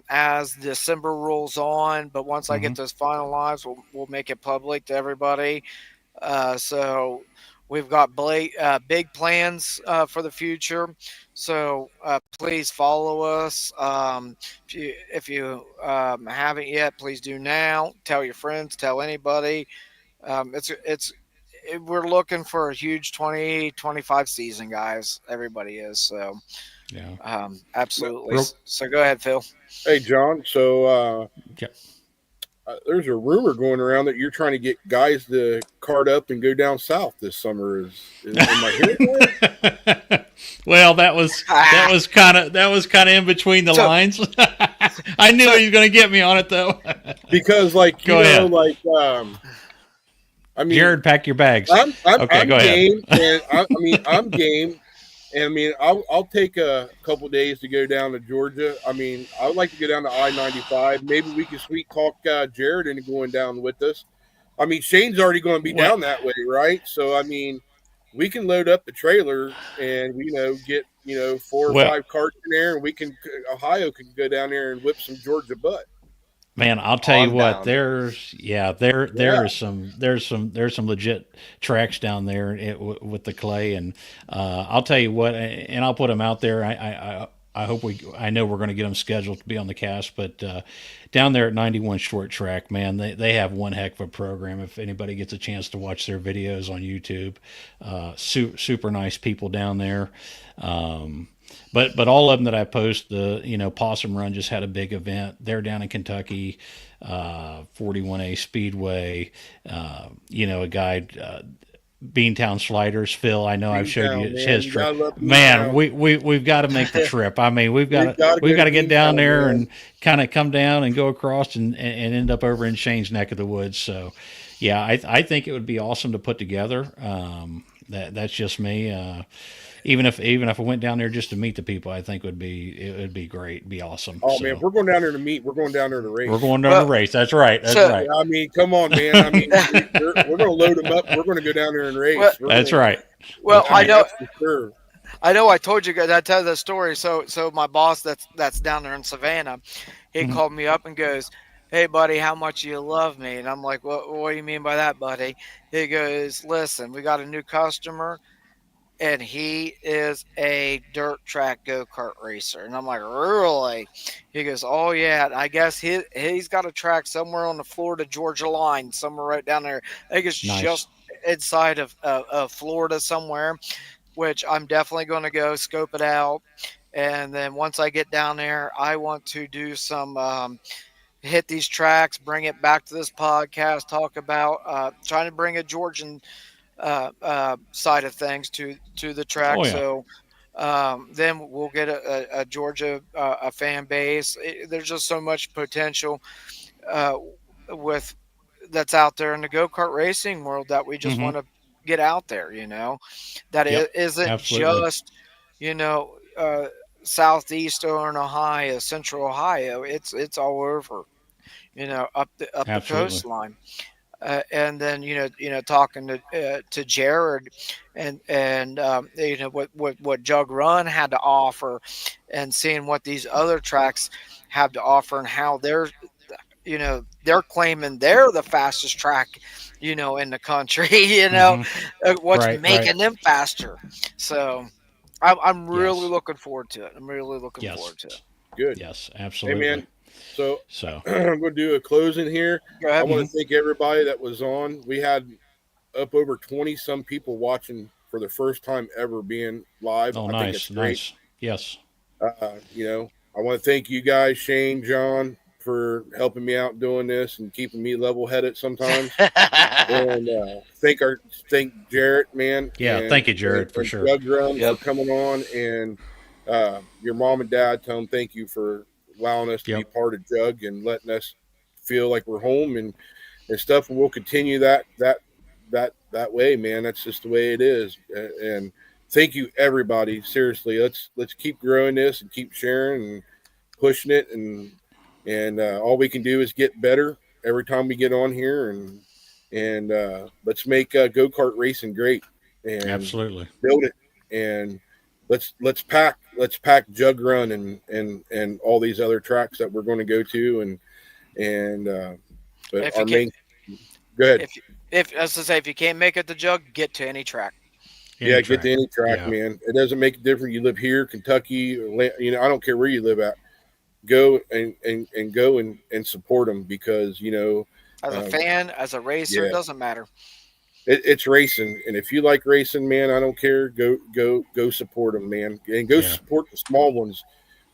[SPEAKER 2] as December rolls on, but once I
[SPEAKER 3] Hmm.
[SPEAKER 2] get those finalized, we'll make it public to everybody. So we've got big plans for the future. So please follow us. If you haven't yet, please do now. Tell your friends. Tell anybody. We're looking for a huge 2025 season, guys. Everybody is. So
[SPEAKER 3] Yeah.
[SPEAKER 2] absolutely.
[SPEAKER 3] Real.
[SPEAKER 2] So go ahead, Phil.
[SPEAKER 1] Hey, John. So
[SPEAKER 3] Yeah.
[SPEAKER 1] there's a rumor going around that you're trying to get guys to cart up and go down south this summer. Am I hearing right?
[SPEAKER 3] Well, that was kind of in between the
[SPEAKER 2] so
[SPEAKER 3] lines. I knew
[SPEAKER 2] so
[SPEAKER 3] he was going to get me on it though.
[SPEAKER 1] Because,
[SPEAKER 3] Go ahead,
[SPEAKER 1] I mean,
[SPEAKER 3] Jared. Pack your bags. Okay,
[SPEAKER 1] I'm
[SPEAKER 3] go ahead.
[SPEAKER 1] game, and I'm game, and I'll take a couple days to go down to Georgia. I mean, I would like to go down to I-95. Maybe we can sweet talk Jarrett into going down with us. I mean, Shane's already going to be
[SPEAKER 3] Well,
[SPEAKER 1] down that way, right? So I mean, we can load up the trailer and get 4 or 5 carts in there, and we can Ohio can go down there and whip some Georgia butt.
[SPEAKER 3] man, I'll tell
[SPEAKER 4] Oh,
[SPEAKER 3] you
[SPEAKER 4] I'm
[SPEAKER 3] what.
[SPEAKER 4] down.
[SPEAKER 3] There is some legit tracks down there with the clay, and I'll tell you what, and I'll put them out there. I hope I know we're going to get them scheduled to be on the cast, but down there at 91 Short Track, man, they have one heck of a program. If anybody gets a chance to watch their videos on YouTube, super nice people down there. Um, but all of them that I post, the Possum Run just had a big event. They're down in Kentucky, 41A Speedway. A guy, Beantown Sliders. Phil, I know I've showed you
[SPEAKER 1] Beantown, man,
[SPEAKER 3] his
[SPEAKER 1] you
[SPEAKER 3] trip.
[SPEAKER 1] gotta love
[SPEAKER 3] Man,
[SPEAKER 1] Beantown.
[SPEAKER 3] we've got to make the trip. I mean, we've got
[SPEAKER 1] We've got
[SPEAKER 3] to
[SPEAKER 1] to
[SPEAKER 3] we've
[SPEAKER 1] go
[SPEAKER 3] got
[SPEAKER 1] to
[SPEAKER 3] to get down
[SPEAKER 1] Beantown,
[SPEAKER 3] there
[SPEAKER 1] man.
[SPEAKER 3] and kind of come down and go across and end up over in Shane's neck of the woods. So, yeah, I think it would be awesome to put together. That's just me. Even if I went down there just to meet the people, I think it would be great, it'd be awesome.
[SPEAKER 1] Oh man, if
[SPEAKER 3] So
[SPEAKER 1] we're going down there to meet, we're going down there to
[SPEAKER 3] we're
[SPEAKER 1] race.
[SPEAKER 3] going down the
[SPEAKER 2] well,
[SPEAKER 3] race. That's right. That's
[SPEAKER 2] so
[SPEAKER 3] right.
[SPEAKER 1] Yeah, I mean, come on, man. I mean, we're going to load them up. We're going to go down there and
[SPEAKER 2] well,
[SPEAKER 1] race.
[SPEAKER 3] That's right.
[SPEAKER 2] well,
[SPEAKER 3] That's
[SPEAKER 1] I
[SPEAKER 2] I
[SPEAKER 1] mean,
[SPEAKER 3] right.
[SPEAKER 2] know.
[SPEAKER 1] that's for sure.
[SPEAKER 2] I know I told you guys I tell the story. So my boss that's down there in Savannah, he
[SPEAKER 3] Mhm.
[SPEAKER 2] called me up and goes, "Hey buddy, how much you love me?" And I'm like, "What do you mean by that, buddy?" He goes, "Listen, we got a new customer and he is a dirt track go-kart racer." And I'm like, "Really?" He goes, "Oh yeah, and I guess he's got a track somewhere on the Florida Georgia line, somewhere right down there. I think it's
[SPEAKER 3] Nice.
[SPEAKER 2] just inside of Florida somewhere, which I'm definitely going to go scope it out. And then once I get down there, I want to do some hit these tracks, bring it back to this podcast, talk about trying to bring a Georgian side of things to the
[SPEAKER 3] Oh
[SPEAKER 2] track.
[SPEAKER 3] yeah.
[SPEAKER 2] So then we'll get a Georgia a fan base. There's just so much potential uh, with that's out there in the go kart racing world that we just
[SPEAKER 3] Hmm.
[SPEAKER 2] want to get out there. That
[SPEAKER 3] Yep.
[SPEAKER 2] it isn't
[SPEAKER 3] Absolutely.
[SPEAKER 2] just you know southeastern Ohio, central Ohio. It's all over. Up the
[SPEAKER 3] Absolutely.
[SPEAKER 2] coastline. and then talking to Jared, and what Jug Run had to offer, and seeing what these other tracks have to offer, and how they're claiming they're the fastest track in the country.
[SPEAKER 3] Hmm.
[SPEAKER 2] What's
[SPEAKER 3] Right, right.
[SPEAKER 2] making them faster. So I'm really
[SPEAKER 3] Yes,
[SPEAKER 2] looking forward to it. I'm really looking
[SPEAKER 3] yes,
[SPEAKER 2] forward to it.
[SPEAKER 1] Good.
[SPEAKER 3] yes,
[SPEAKER 1] Hey,
[SPEAKER 3] absolutely.
[SPEAKER 1] man. So
[SPEAKER 3] So,
[SPEAKER 1] I'm going to do a closing here.
[SPEAKER 2] Go
[SPEAKER 1] I
[SPEAKER 2] ahead.
[SPEAKER 1] want
[SPEAKER 3] mhm.
[SPEAKER 1] to thank everybody that was on. We had up over 20 some people watching for the first time ever being live.
[SPEAKER 3] Oh,
[SPEAKER 1] I think it's
[SPEAKER 3] nice,
[SPEAKER 1] great.
[SPEAKER 3] nice. Yes,
[SPEAKER 1] I want to thank you guys, Shane, John, for helping me out doing this and keeping me level headed sometimes. And thank Jarrett, man,
[SPEAKER 3] yeah. Thank you, Jared, for
[SPEAKER 1] and
[SPEAKER 3] sure.
[SPEAKER 1] Jug Run for
[SPEAKER 4] Yep.
[SPEAKER 1] coming on, and your mom and dad. Tell them thank you for allowing us to be
[SPEAKER 3] Yep,
[SPEAKER 1] part of Jug and letting us feel like we're home and stuff. And we'll continue that way, man. That's just the way it is. And thank you, everybody. Seriously, let's keep growing this and keep sharing and pushing it, and all we can do is get better every time we get on here, and let's make go kart racing great and
[SPEAKER 3] absolutely.
[SPEAKER 1] build it, and let's pack Jug Run and all these other tracks that we're going to go to, and but
[SPEAKER 2] If you
[SPEAKER 1] our
[SPEAKER 2] can't,
[SPEAKER 1] main go ahead.
[SPEAKER 2] if as I say, if you can't make it to Jug, get to any track.
[SPEAKER 3] Any
[SPEAKER 1] Yeah, get to
[SPEAKER 3] track.
[SPEAKER 1] any track,
[SPEAKER 3] Yeah,
[SPEAKER 1] man. It doesn't make a difference. You live here, Kentucky, I don't care where you live at. Go and go and support them because
[SPEAKER 2] As a
[SPEAKER 1] um,
[SPEAKER 2] fan, as a racer,
[SPEAKER 1] yeah,
[SPEAKER 2] doesn't matter.
[SPEAKER 1] it's racing, and if you like racing, man, I don't care. Go support them, man, and go
[SPEAKER 3] yeah,
[SPEAKER 1] support the small ones.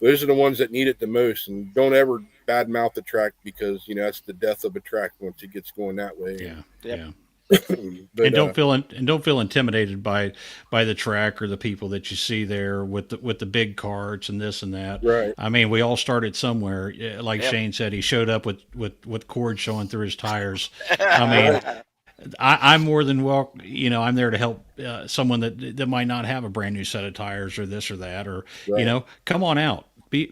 [SPEAKER 1] Those are the ones that need it the most, and don't ever badmouth the track because that's the death of a track once it gets going that way.
[SPEAKER 3] yeah,
[SPEAKER 2] Yep.
[SPEAKER 3] yeah.
[SPEAKER 1] But
[SPEAKER 3] And don't feel intimidated by the track or the people that you see there with the big carts and this and that.
[SPEAKER 1] right,
[SPEAKER 3] I mean, we all started somewhere. Yeah, like
[SPEAKER 2] Yep.
[SPEAKER 3] Shane said, he showed up with cord showing through his tires. I mean,
[SPEAKER 1] right,
[SPEAKER 3] I'm more than well. I'm there to help someone that might not have a brand new set of tires or this or that, or
[SPEAKER 1] right.
[SPEAKER 3] come on out.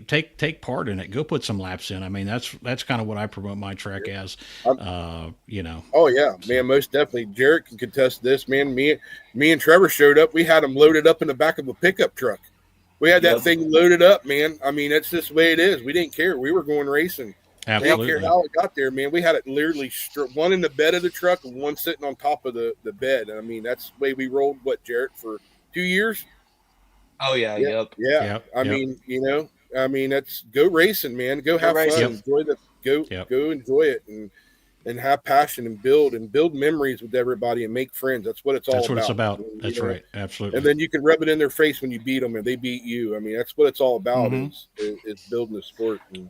[SPEAKER 3] Take part in it. Go put some laps in. I mean, that's kind of what I promote my track as.
[SPEAKER 1] I'm,
[SPEAKER 3] You know,
[SPEAKER 1] Oh yeah,
[SPEAKER 3] so
[SPEAKER 1] man, most definitely. Jarrett can contest this, man. Me and Trevor showed up. We had them loaded up in the back of a pickup truck. We had that
[SPEAKER 4] Yep.
[SPEAKER 1] thing loaded up, man. I mean, that's just the way it is. We didn't care. We were going racing. We
[SPEAKER 2] Yep.
[SPEAKER 1] didn't care
[SPEAKER 3] absolutely.
[SPEAKER 1] how it got there, man. We had it literally one in the bed of the truck and one sitting on top of the bed. I mean, that's the way we rolled. What, Jarrett, for 2 years?
[SPEAKER 4] Oh yeah.
[SPEAKER 1] Yeah,
[SPEAKER 4] Yep.
[SPEAKER 1] yeah.
[SPEAKER 3] Yep,
[SPEAKER 1] I
[SPEAKER 3] yep,
[SPEAKER 1] mean, that's go racing, man. Go
[SPEAKER 2] Go
[SPEAKER 1] have fun.
[SPEAKER 2] racing.
[SPEAKER 3] yep,
[SPEAKER 1] Enjoy the go
[SPEAKER 3] yep.
[SPEAKER 1] go enjoy it and have passion and build memories with everybody and make friends. That's what it's all
[SPEAKER 3] That's what it's
[SPEAKER 1] about.
[SPEAKER 3] about.
[SPEAKER 1] And,
[SPEAKER 3] That's right.
[SPEAKER 1] and
[SPEAKER 3] Absolutely.
[SPEAKER 1] then you can rub it in their face when you beat them and they beat you. I mean, that's what it's all about
[SPEAKER 3] Hmm.
[SPEAKER 1] is building the sport and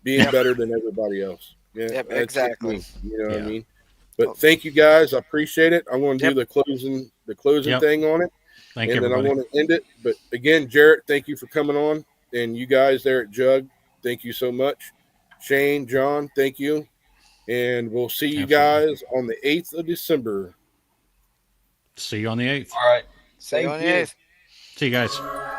[SPEAKER 1] being
[SPEAKER 2] Yep.
[SPEAKER 1] better than everybody else. Yeah,
[SPEAKER 2] Yep.
[SPEAKER 1] that's just
[SPEAKER 2] Exactly.
[SPEAKER 1] me. You know what I
[SPEAKER 3] Yeah.
[SPEAKER 1] mean? But
[SPEAKER 2] Well,
[SPEAKER 1] thank you guys. I appreciate it. I'm going to do
[SPEAKER 2] yep.
[SPEAKER 1] the closing
[SPEAKER 3] Yep.
[SPEAKER 1] thing on it,
[SPEAKER 3] Thank
[SPEAKER 1] and then I'm
[SPEAKER 3] everybody.
[SPEAKER 1] going to end it. But again, Jarrett, thank you for coming on, and you guys there at Jug, thank you so much. Shane, John, thank you, and we'll see you
[SPEAKER 3] Absolutely.
[SPEAKER 1] guys on the 8th of December.
[SPEAKER 3] See you on the 8th.
[SPEAKER 4] All right.
[SPEAKER 2] See you
[SPEAKER 4] Thank
[SPEAKER 2] on the
[SPEAKER 4] you.
[SPEAKER 2] 8th.
[SPEAKER 3] See you guys.